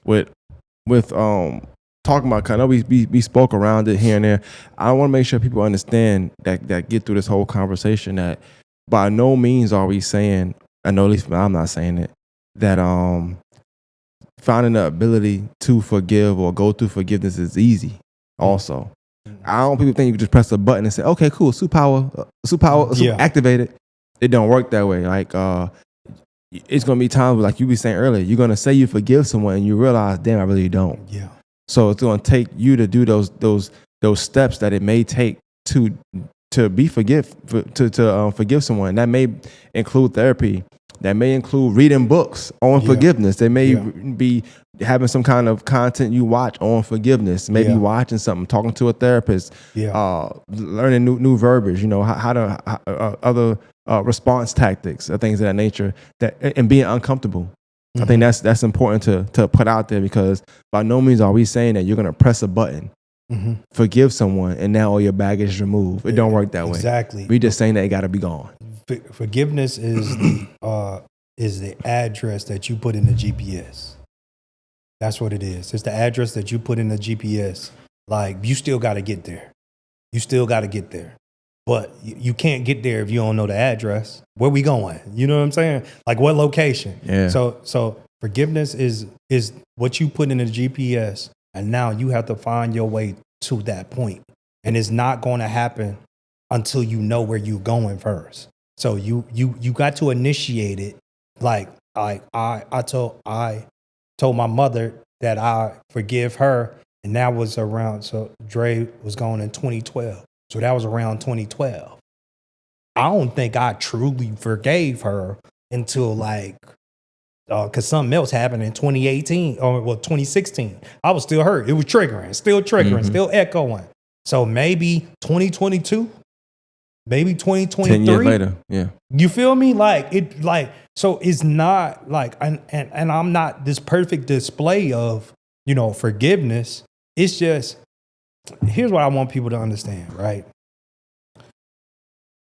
Speaker 2: With talking about, I know we spoke around it here and there. I want to make sure people understand that get through this whole conversation that by no means are we saying, I know at least I'm not saying it, that finding the ability to forgive or go through forgiveness is easy. Also, I don't people think you can just press a button and say, okay, cool, superpower activated. It don't work that way. Like it's gonna be times like you were saying earlier, you're gonna say you forgive someone and you realize, damn, I really don't.
Speaker 1: Yeah.
Speaker 2: So it's gonna take you to do those steps that it may take to forgive someone. That may include therapy. That may include reading books on forgiveness. They may be having some kind of content you watch on forgiveness. Maybe watching something, talking to a therapist, learning new verbiage. You know, how to other response tactics or things of that nature. And being uncomfortable. I think that's important to put out there, because by no means are we saying that you're going to press a button, forgive someone, and now all your baggage is removed. It don't work that way.
Speaker 1: Exactly.
Speaker 2: We just saying that it got to be gone.
Speaker 1: Forgiveness is the address that you put in the GPS. That's what it is. It's the address that you put in the GPS. Like, you still got to get there. You still got to get there. But you can't get there if you don't know the address. Where we going? You know what I'm saying? Like, what location?
Speaker 2: Yeah.
Speaker 1: So forgiveness is what you put in the GPS, and now you have to find your way to that point. And it's not going to happen until you know where you're going first. So you got to initiate it. Like I told my mother that I forgive her, and that was around. So Dre was gone in 2012. So that was around 2012. I don't think I truly forgave her until because something else happened in 2018 or 2016. I was still hurt. It was still triggering, still echoing. So maybe 2022, maybe 2023.
Speaker 2: 10 years later, yeah.
Speaker 1: You feel me? So it's not like, and I'm not this perfect display of, forgiveness. It's just, here's what I want people to understand, right?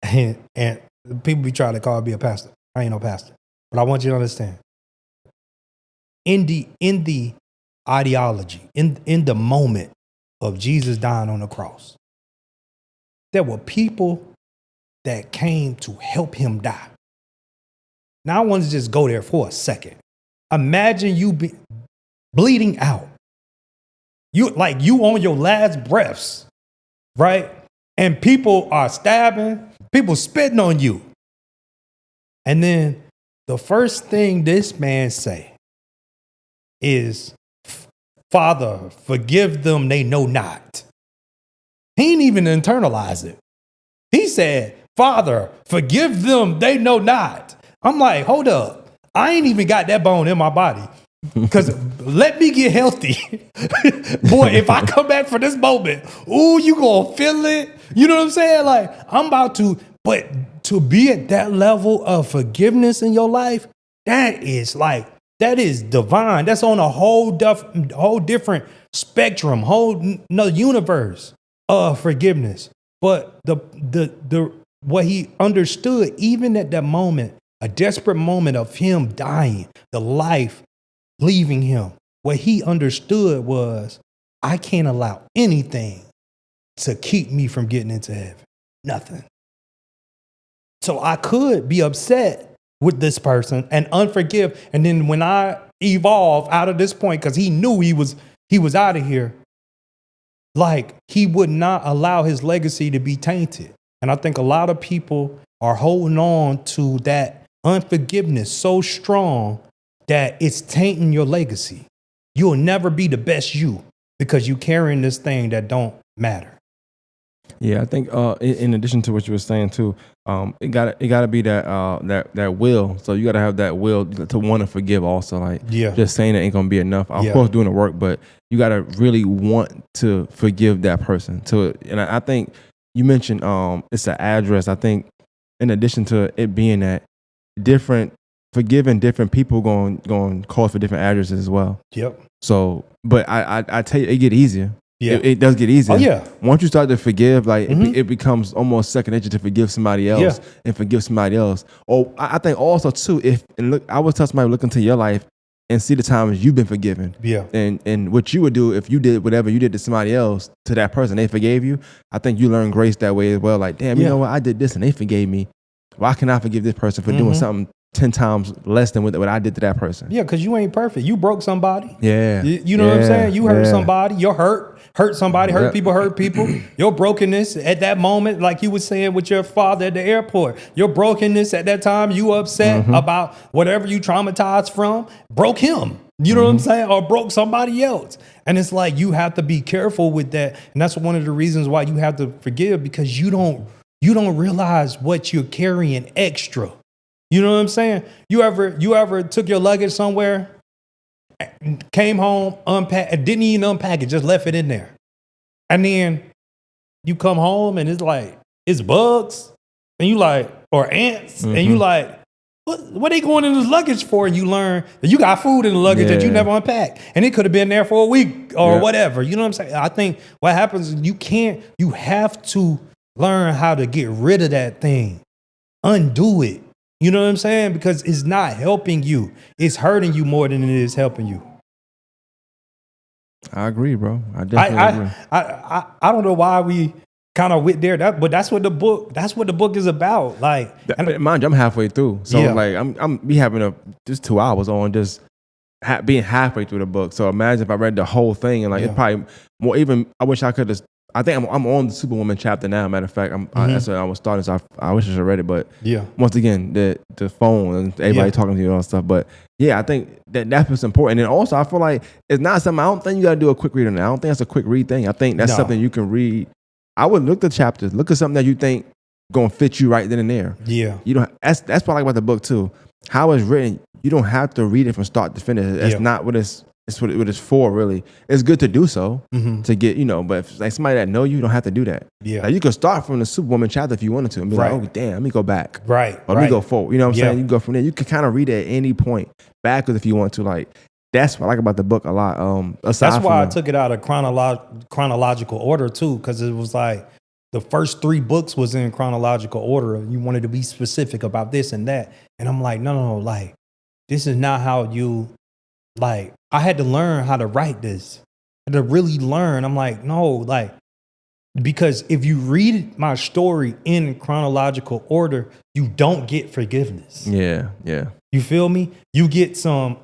Speaker 1: And people be trying to call me a pastor. I ain't no pastor. But I want you to understand. In the ideology, in the moment of Jesus dying on the cross, there were people that came to help him die. Now I want to just go there for a second. Imagine you be bleeding out. You on your last breaths, right? And people are stabbing, people spitting on you. And then the first thing this man say is, Father, forgive them, they know not. He ain't even internalize it. He said, Father, forgive them, they know not. I'm like, hold up. I ain't even got that bone in my body. Because let me get healthy. Boy, if I come back for this moment, ooh, you gonna feel it. You know what I'm saying? Like, I'm about to, but to be at that level of forgiveness in your life, that is divine. That's on a whole different spectrum, whole no universe of forgiveness. But the what he understood, even at that moment, a desperate moment of him dying, the life leaving him, what he understood was, I can't allow anything to keep me from getting into heaven. Nothing. So I could be upset with this person and unforgive. And then when I evolve out of this point, because he knew he was out of here, like, he would not allow his legacy to be tainted. And I think a lot of people are holding on to that unforgiveness so strong that it's tainting your legacy. You'll never be the best you because you're carrying this thing that don't matter.
Speaker 2: Yeah, I think in addition to what you were saying too, it gotta be that will. So you gotta have that will to want to forgive also. Like, just saying it ain't gonna be enough. Of course, doing the work, but you gotta really want to forgive that person. And I think you mentioned it's an address. I think in addition to it being that forgiving different people going to call for different addresses as well.
Speaker 1: Yep.
Speaker 2: So, but I tell you, it get easier.
Speaker 1: Yeah.
Speaker 2: It does get easier.
Speaker 1: Oh, yeah.
Speaker 2: Once you start to forgive, like it becomes almost second nature to forgive somebody else and forgive somebody else. Or I think also too, I would tell somebody, look into your life and see the times you've been forgiven. Yeah. And what you would do if you did whatever you did to somebody else, to that person, they forgave you. I think you learn grace that way as well. Like, damn, you know what? I did this and they forgave me. Why can I forgive this person for doing something 10 times less than what I did to that person? Yeah,
Speaker 1: because you ain't perfect. You broke somebody.
Speaker 2: Yeah.
Speaker 1: You know what I'm saying? You hurt somebody. You're hurt somebody, hurt people. Your brokenness at that moment, like you were saying with your father at the airport, your brokenness at that time, you upset about whatever you traumatized from, broke him. You know what I'm saying? Or broke somebody else. And it's like, you have to be careful with that. And that's one of the reasons why you have to forgive, because you don't realize what you're carrying extra. You know what I'm saying? You ever took your luggage somewhere, came home, unpacked, didn't even unpack it, just left it in there. And then you come home and it's like, it's bugs. And you like, or ants. And you like, what they going in this luggage for? And you learn that you got food in the luggage that you never unpacked. And it could have been there for a week or whatever. You know what I'm saying? I think what happens is you have to learn how to get rid of that thing. Undo it. You know what I'm saying? Because it's not helping you. It's hurting you more than it is helping you.
Speaker 2: I agree, bro. I definitely agree.
Speaker 1: I don't know why we kind of went there, but that's what the book is about. Like,
Speaker 2: mind you, I'm halfway through, so like we having just 2 hours on just being halfway through the book. So imagine if I read the whole thing and like it's probably more. Even I wish I could have. I think I'm on the Superwoman chapter now. Matter of fact, that's what I was starting. So I wish I should have read it, but once again, the phone and everybody talking to you and all that stuff. But yeah, I think that's what's important. And also, I feel like it's not something. I don't think you got to do a quick read on that. I don't think that's a quick read thing. I think that's something you can read. I would look at chapters. Look at something that you think gonna fit you right then and there. Yeah, you don't. That's what I like about the book too. How it's written, you don't have to read it from start to finish. That's not what it's. It's what it's for, really. It's good to do so to get, but if like somebody that know you don't have to do that. Yeah, like you could start from the Superwoman chapter if you wanted to and be like, oh damn, let me go back. Right, or let me go forward. You know what I'm saying? You can go from there. You can kind of read it at any point backwards if you want to. Like that's what I like about the book a lot. That's why I took it out of chronological order too, because it was like the first 3 books was in chronological order. You wanted to be specific about this and that, and I'm like, no, like this is not how you. Like, I had to learn how to write this. I had to really learn. I'm like, no, like, because if you read my story in chronological order, you don't get forgiveness. Yeah. You feel me? You get some,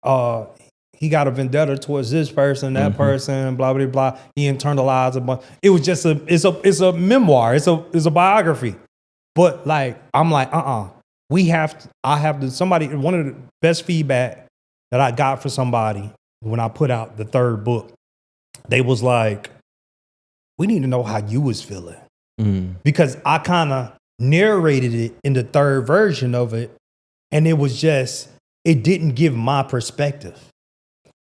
Speaker 2: he got a vendetta towards this person, that person, blah, blah, blah. He internalized a bunch. It was just it's a memoir. It's a biography. But like, I'm like, one of the best feedback that I got for somebody when I put out the 3rd book, they was like, we need to know how you was feeling. Because I kind of narrated it in the 3rd version of it, and it didn't give my perspective.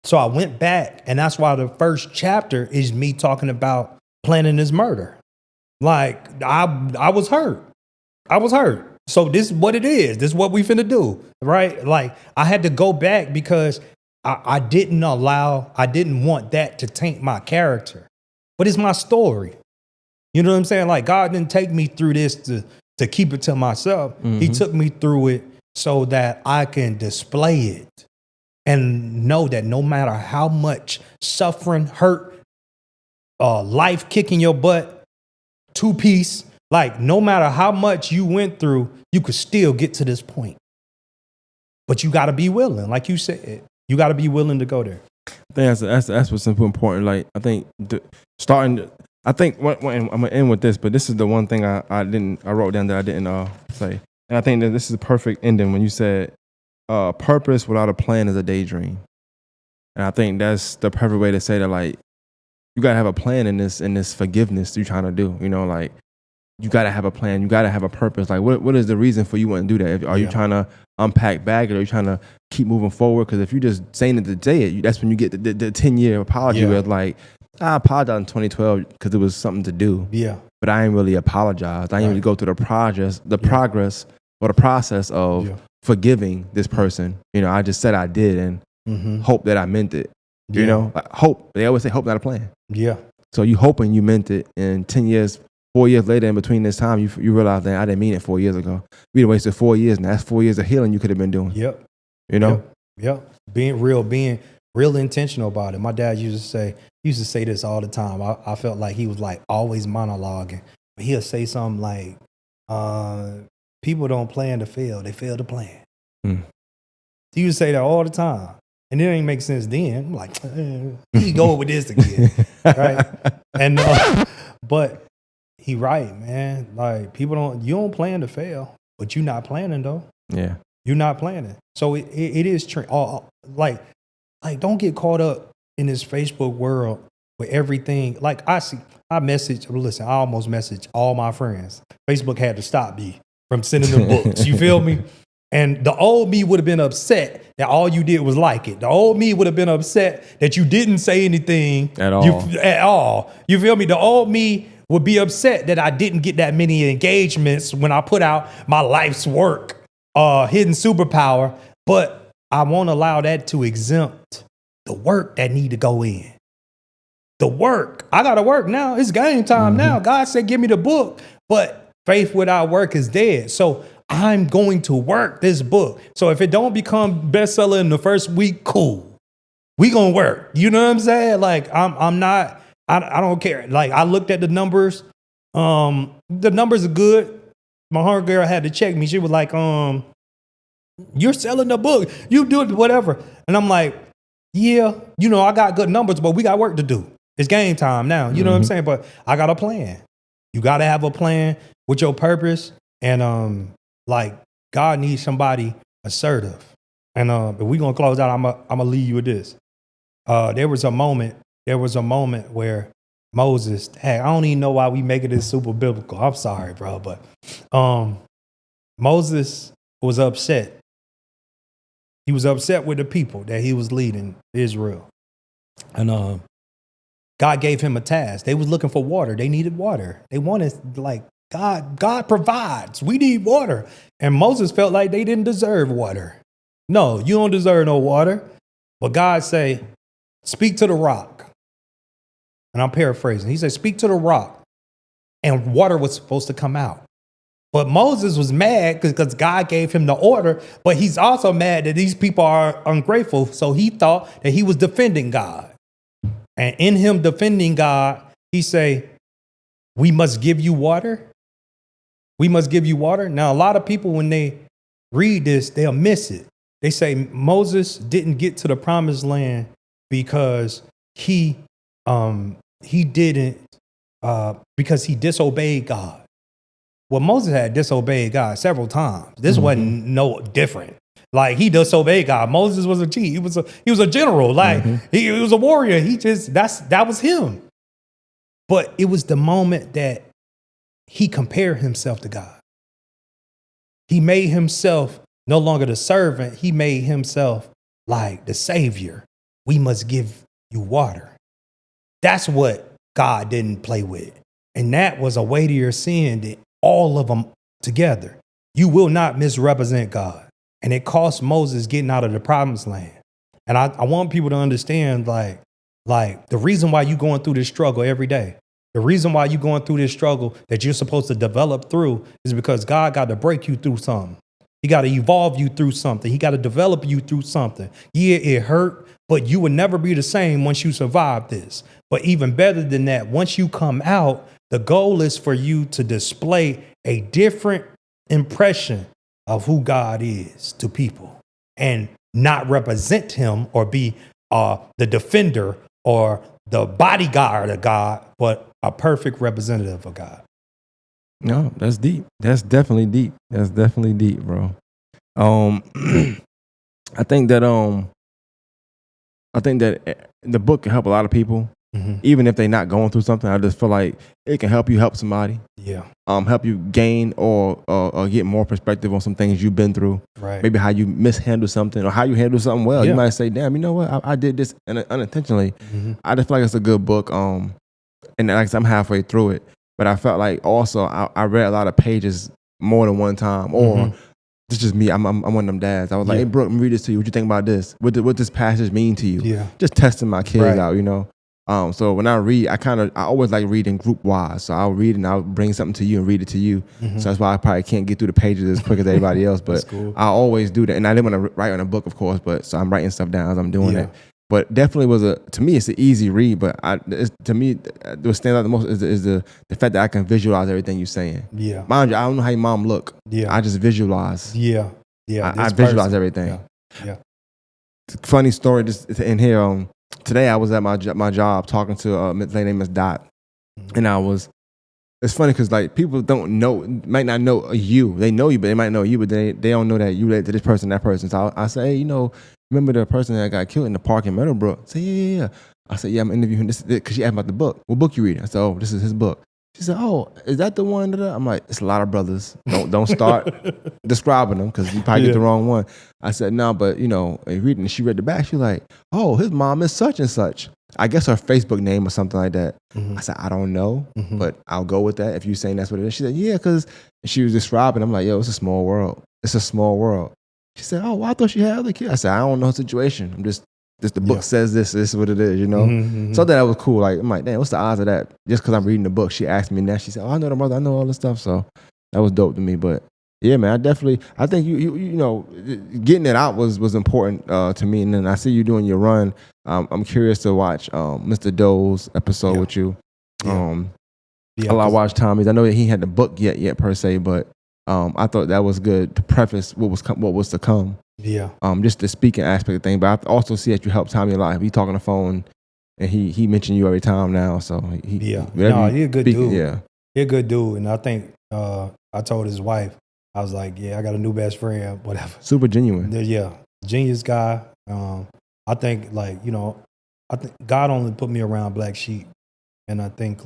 Speaker 2: So I went back, and that's why the first chapter is me talking about planning his murder. Like, I was hurt. So this is what it is. This is what we finna do, right? Like, I had to go back because I didn't want that to taint my character. But it's my story. You know what I'm saying? Like, God didn't take me through this to keep it to myself. He took me through it so that I can display it and know that no matter how much suffering, hurt, life kicking your butt, 2-piece, like, no matter how much you went through, you could still get to this point. But you got to be willing. Like you said, you got to be willing to go there. I think that's what's important. Like, I think I'm going to end with this, but this is the one thing I wrote down that I didn't say. And I think that this is a perfect ending when you said, purpose without a plan is a daydream. And I think that's the perfect way to say that, like, you got to have a plan in this forgiveness you're trying to do, like, you got to have a plan. You got to have a purpose. Like, what is the reason for you wanting to do that? Are you trying to unpack baggage? Or are you trying to keep moving forward? Because if you're just saying it to say it, that's when you get the 10-year apology where, like, I apologized in 2012 because it was something to do. Yeah. But I ain't really apologized. I ain't really go through the progress or the process of forgiving this person. I just said I did and hope that I meant it. Like, hope. They always say hope, not a plan. Yeah. So you hoping you meant it, and 10 years, 4 years later, in between this time, you realize that I didn't mean it 4 years ago. We wasted 4 years, and that's 4 years of healing you could have been doing. Yep. Yep. Being real intentional about it. My dad used to say this all the time. I felt like he was like always monologuing. He'll say something like, people don't plan to fail, they fail to plan. He used to say that all the time. And it didn't make sense then. I'm like, he go with this again. Right? And but he right, man. Like, you don't plan to fail, but you're not planning though. Yeah. You're not planning. So it is like don't get caught up in this Facebook world with everything. Like, I almost message all my friends. Facebook had to stop me
Speaker 1: from sending the books. You feel me? And the old me would have been upset that all you did was like it. The old me would have been upset that you didn't say anything
Speaker 2: At all.
Speaker 1: at all. You feel me? The old me would be upset that I didn't get that many engagements when I put out my life's work, Hidden Superpower. But I won't allow that to exempt the work that need to go in. The work. I got to work now. It's game time now. God said, give me the book. But faith without work is dead. So I'm going to work this book. So if it don't become bestseller in the first week, cool. We gonna work. You know what I'm saying? Like I'm not, I don't care. Like I looked at the numbers. The numbers are good. My hard girl had to check me. She was like, you're selling the book. You do it, whatever. And I'm like, yeah, I got good numbers, but we got work to do. It's game time now. You know what I'm saying? But I got a plan. You got to have a plan with your purpose. And like God needs somebody assertive. And if we're going to close out, I'm going to leave you with this. There was a moment where Moses, hey, I don't even know why we make it this super biblical. I'm sorry, bro. But Moses was upset. He was upset with the people that he was leading, Israel. And God gave him a task. They was looking for water. They needed water. They wanted, like, God provides. We need water. And Moses felt like they didn't deserve water. No, you don't deserve no water. But God say, speak to the rock. And I'm paraphrasing. He said, speak to the rock. And water was supposed to come out. But Moses was mad because God gave him the order, but he's also mad that these people are ungrateful. So he thought that he was defending God. And in him defending God, he say, we must give you water. We must give you water. Now, a lot of people, when they read this, they'll miss it. They say Moses didn't get to the promised land because he didn't, because he disobeyed God. Well, Moses had disobeyed God several times. This wasn't no different. Like he disobeyed God. Moses was a chief. He was a general. Like he was a warrior. That was him. But it was the moment that he compared himself to God. He made himself no longer the servant. He made himself like the savior. We must give you water. That's what God didn't play with. And that was a weightier sin than all of them together. You will not misrepresent God. And it cost Moses getting out of the promised land. And I want people to understand, like the reason why you're going through this struggle every day, the reason why you're going through this struggle that you're supposed to develop through is because God got to break you through something. He got to evolve you through something. He got to develop you through something. Yeah, it hurt, but you would never be the same once you survive this. But even better than that, once you come out, the goal is for you to display a different impression of who God is to people and not represent him or be the defender or the bodyguard of God, but a perfect representative of God.
Speaker 2: No, that's deep. That's definitely deep. That's definitely deep, bro. I think that the book can help a lot of people. Even if they're not going through something, I just feel like it can help you help somebody. Yeah. Help you gain or get more perspective on some things you've been through. Right. Maybe how you mishandle something or how you handle something well. Yeah. You might say, damn, you know what? I did this unintentionally. I just feel like it's a good book. And like I said, I'm halfway through it. But I felt like also I read a lot of pages more than one time. Or it's just me. I'm one of them dads. I was like, hey, Brooke, let me read this to you. What you think about this? What this passage mean to you? Yeah. Just testing my kids out, you know. So when I read, I always like reading group wise. So I'll read and I'll bring something to you and read it to you. So that's why I probably can't get through the pages as quick as everybody else. But cool. I always do that. And I didn't want to write on a book, of course, but so I'm writing stuff down as I'm doing it. But definitely to me, it's an easy read. But to me, what stands out the most is the fact that I can visualize everything you're saying. Yeah. Mind you, I don't know how your mom look. Yeah. I just visualize. Yeah. Yeah. I visualize everything. Yeah. Funny story just in here. Today I was at my job talking to a lady named Miss Dot, and it's funny because like people might not know you. They know you, but they might know you, but they don't know that you relate to this person, that person. So I say, hey, remember the person that got killed in the park in Meadowbrook? I say, yeah. I said, yeah, I'm interviewing this because she asked about the book. What book you reading? I said, oh, this is his book. She said, "Oh, is that the one?" I'm like, "It's a lot of brothers. Don't start describing them because you probably get the wrong one." I said, "No, but reading." She read the back. She like, "Oh, his mom is such and such. I guess her Facebook name or something like that."
Speaker 1: Mm-hmm.
Speaker 2: I said, "I don't know,
Speaker 1: Mm-hmm.
Speaker 2: but I'll go with that if you're saying that's what it is." She said, "Yeah," because she was describing. I'm like, "Yo, it's a small world. It's a small world." She said, "Oh, well, I thought she had other kids." I said, "I don't know the situation. I'm just the book says this. This is what it is, you know."
Speaker 1: Mm-hmm.
Speaker 2: So that was cool. Like I'm like, damn, what's the odds of that? Just because I'm reading the book, she asked me that. She said, "Oh, I know the mother. I know all this stuff." So that was dope to me. But yeah, man, I think you know, getting it out was important to me. And then I see you doing your run. I'm curious to watch Mr. Doe's episode with you. I watched Tommy's. I know that he had the book yet per se, but I thought that was good to preface what was to come.
Speaker 1: Yeah.
Speaker 2: Just the speaking aspect of thing, but I also see that you help Tommy a lot. He talk on the phone, and he mentioned you every time now. So he's
Speaker 1: a good dude.
Speaker 2: Yeah,
Speaker 1: he's a good dude, and I think I told his wife, I was like, "Yeah, I got a new best friend, whatever."
Speaker 2: Super genuine.
Speaker 1: Yeah, genius guy. I think I think God only put me around black sheep, and I think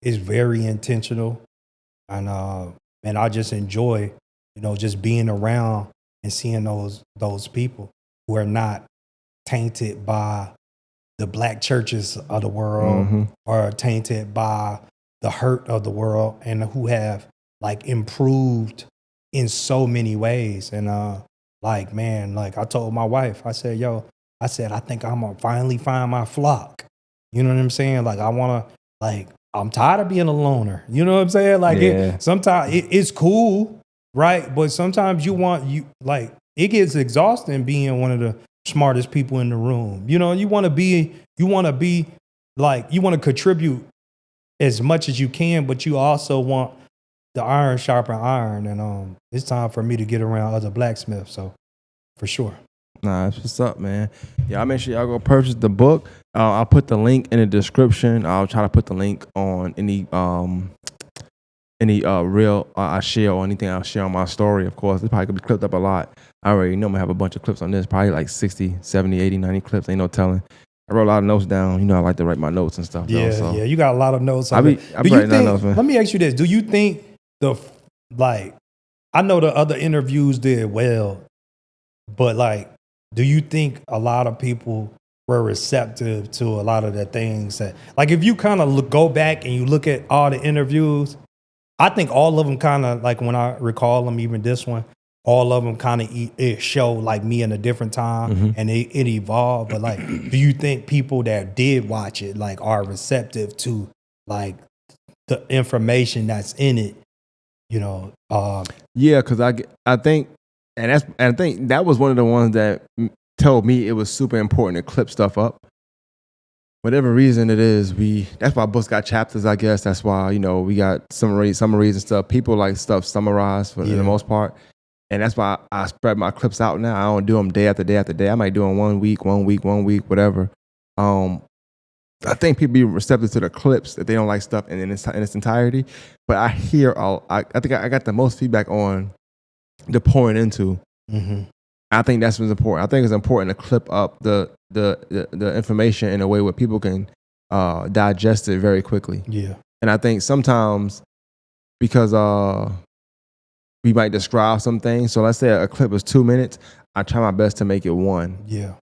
Speaker 1: it's very intentional, and I just enjoy just being around and seeing those people who are not tainted by the black churches of the world or tainted by the hurt of the world, and who have improved in so many ways. And I told my wife, I said, I think I'm gonna finally find my flock. You know what I'm saying? I'm tired of being a loner. You know what I'm saying? Sometimes it's cool, right? But sometimes it gets exhausting being one of the smartest people in the room. You want to contribute as much as you can, but you also want the iron sharpen iron. And it's time for me to get around other blacksmiths. So for sure.
Speaker 2: Nah, that's what's up, man. Yeah, I'll make sure y'all go purchase the book. I'll put the link in the description. I'll try to put the link on any reel I share or anything I'll share on my story. Of course, it probably could be clipped up a lot. I already know I'm gonna have a bunch of clips on this, probably like 60, 70, 80, 90 clips. Ain't no telling. I wrote a lot of notes down. I like to write my notes and stuff.
Speaker 1: Yeah,
Speaker 2: though, so.
Speaker 1: Yeah, you got a lot of notes.
Speaker 2: I'm writing down notes, man.
Speaker 1: Let me ask you this. Do you think I know the other interviews did well, but do you think a lot of people were receptive to a lot of the things that, if you kind of go back and you look at all the interviews, I think all of them kind of, when I recall them, even this one, all of them kind of it show me in a different time, and it evolved. But do you think people that did watch it are receptive to the information that's in it?
Speaker 2: Yeah, because I think, and I think that was one of the ones that told me it was super important to clip stuff up. Whatever reason it is, that's why books got chapters, I guess. That's why, we got summaries and stuff. People like stuff summarized for the most part. And that's why I spread my clips out now. I don't do them day after day after day. I might do them 1 week, whatever. I think people be receptive to the clips that they don't like stuff in its entirety. But I hear I think I got the most feedback on the pouring into. I think that's what's important. I think it's important to clip up the information in a way where people can digest it very quickly.
Speaker 1: Yeah.
Speaker 2: And I think sometimes because we might describe some things. So let's say a clip is 2 minutes. I try my best to make it 1.
Speaker 1: Yeah.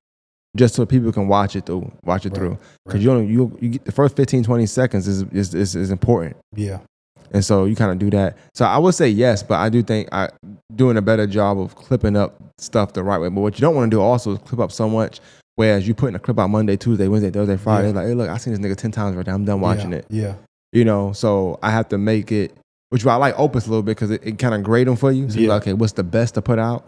Speaker 2: Just so people can watch it through. Because you get the first 15, 20 seconds is important.
Speaker 1: Yeah.
Speaker 2: And so you kind of do that. So I would say yes, but I do think I doing a better job of clipping up stuff the right way. But what you don't want to do also is clip up so much, whereas you putting a clip out Monday, Tuesday, Wednesday, Thursday, Friday. Like, hey, look, I seen this nigga 10 times right now. I'm done watching it.
Speaker 1: Yeah.
Speaker 2: So I have to make it, which I like Opus a little bit because it kind of grade them for you. So you're like, okay, what's the best to put out?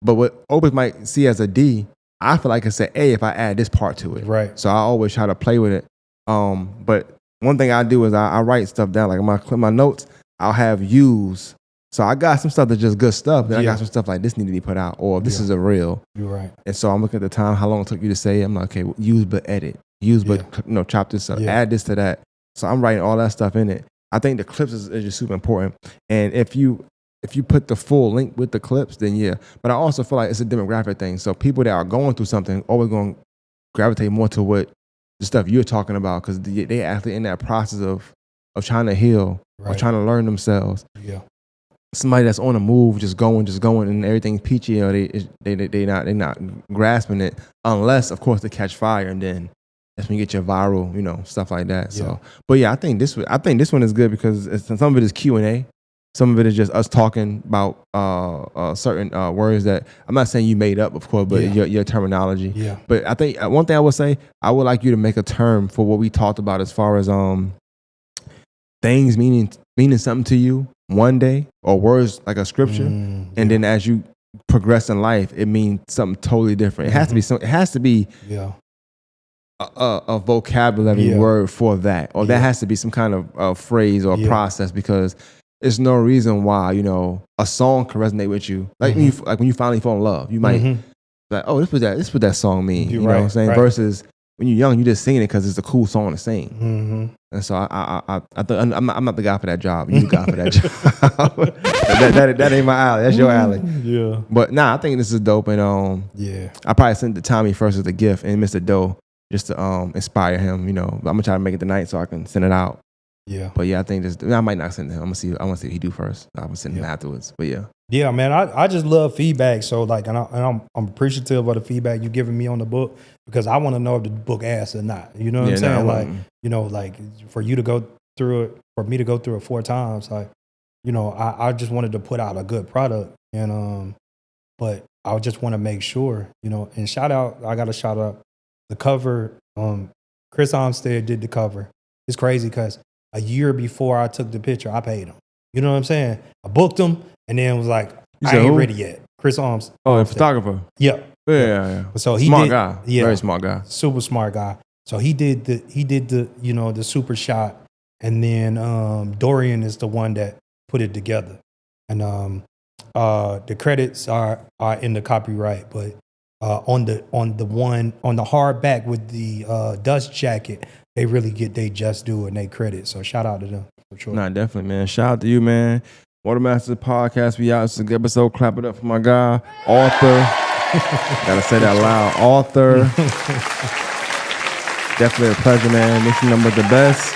Speaker 2: But what Opus might see as a D, I feel like it's an A if I add this part to it.
Speaker 1: Right.
Speaker 2: So I always try to play with it. But one thing I do is I write stuff down. Like my notes, I'll have use. So I got some stuff that's just good stuff. Then I got some stuff like this need to be put out, or this is a reel.
Speaker 1: You're right.
Speaker 2: And so I'm looking at the time, how long it took you to say it. I'm like, okay, use but edit. Use but chop this up. Add this to that. So I'm writing all that stuff in it. I think the clips is just super important. And if you put the full link with the clips, then yeah. But I also feel like it's a demographic thing. So people that are going through something always going to gravitate more to what the stuff you're talking about because they actually in that process of of trying to heal or
Speaker 1: Right.
Speaker 2: trying to learn themselves.
Speaker 1: Yeah.
Speaker 2: Somebody that's on the move, just going, and everything's peachy, or they not grasping it, unless of course they catch fire, and then that's when you get your viral, stuff like that.
Speaker 1: Yeah.
Speaker 2: So, but yeah, I think this one is good because some of it is Q&A, some of it is just us talking about certain words that I'm not saying you made up, of course, but your terminology.
Speaker 1: Yeah.
Speaker 2: But I think one thing I would say, I would like you to make a term for what we talked about as far as things meaning something to you one day, or words like a scripture, and then as you progress in life, it means something totally different. It has to be it has to be a vocabulary word for that, or that has to be some kind of phrase or process, because there's no reason why a song can resonate with you. Like when you finally fall in love, you might like, oh, this what that song mean. You know what I'm saying? Right. Versus when you're young, you just singing it because it's a cool song to sing. And so I I'm not the guy for that job. You the guy for that job. that ain't my alley. That's your alley.
Speaker 1: Yeah.
Speaker 2: But I think this is dope. And I probably sent it to Tommy first as a gift, and Mr. Doe just to inspire him. I'm gonna try to make it tonight so I can send it out. Yeah. But yeah, I think I might not send it to him. I want to see what he do first. I'm gonna send him afterwards. But yeah.
Speaker 1: Yeah, man, I just love feedback. So like, and I'm appreciative of the feedback you giving me on the book, because I want to know if the book ass or not. You know what I'm saying? Like, for you to go through it, for me to go through it 4 times, like, I just wanted to put out a good product, and but I just want to make sure, and I got to shout out the cover. Chris Armstead did the cover. It's crazy because a year before I took the picture, I paid him. You know what I'm saying? I booked him. And then was like, I ain't ready yet. Chris Arms.
Speaker 2: Oh, a photographer.
Speaker 1: Yeah.
Speaker 2: Yeah.
Speaker 1: So he
Speaker 2: smart guy. Yeah. Very smart guy.
Speaker 1: Super smart guy. So he did the the super shot, and then Dorian is the one that put it together. And the credits are in the copyright, but on the hardback with the dust jacket, they really get they just do and they credit. So shout out to them for sure.
Speaker 2: Nah, definitely, man. Shout out to you, man. Watermasters Podcast, we out. It's a good episode. Clap it up for my guy, author. Gotta say that loud. Author. Definitely a pleasure, man. Make sure number the best.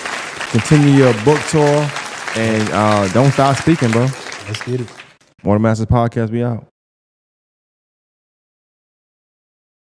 Speaker 2: Continue your book tour. And don't stop speaking, bro.
Speaker 1: Let's get it.
Speaker 2: Watermasters Podcast, we out.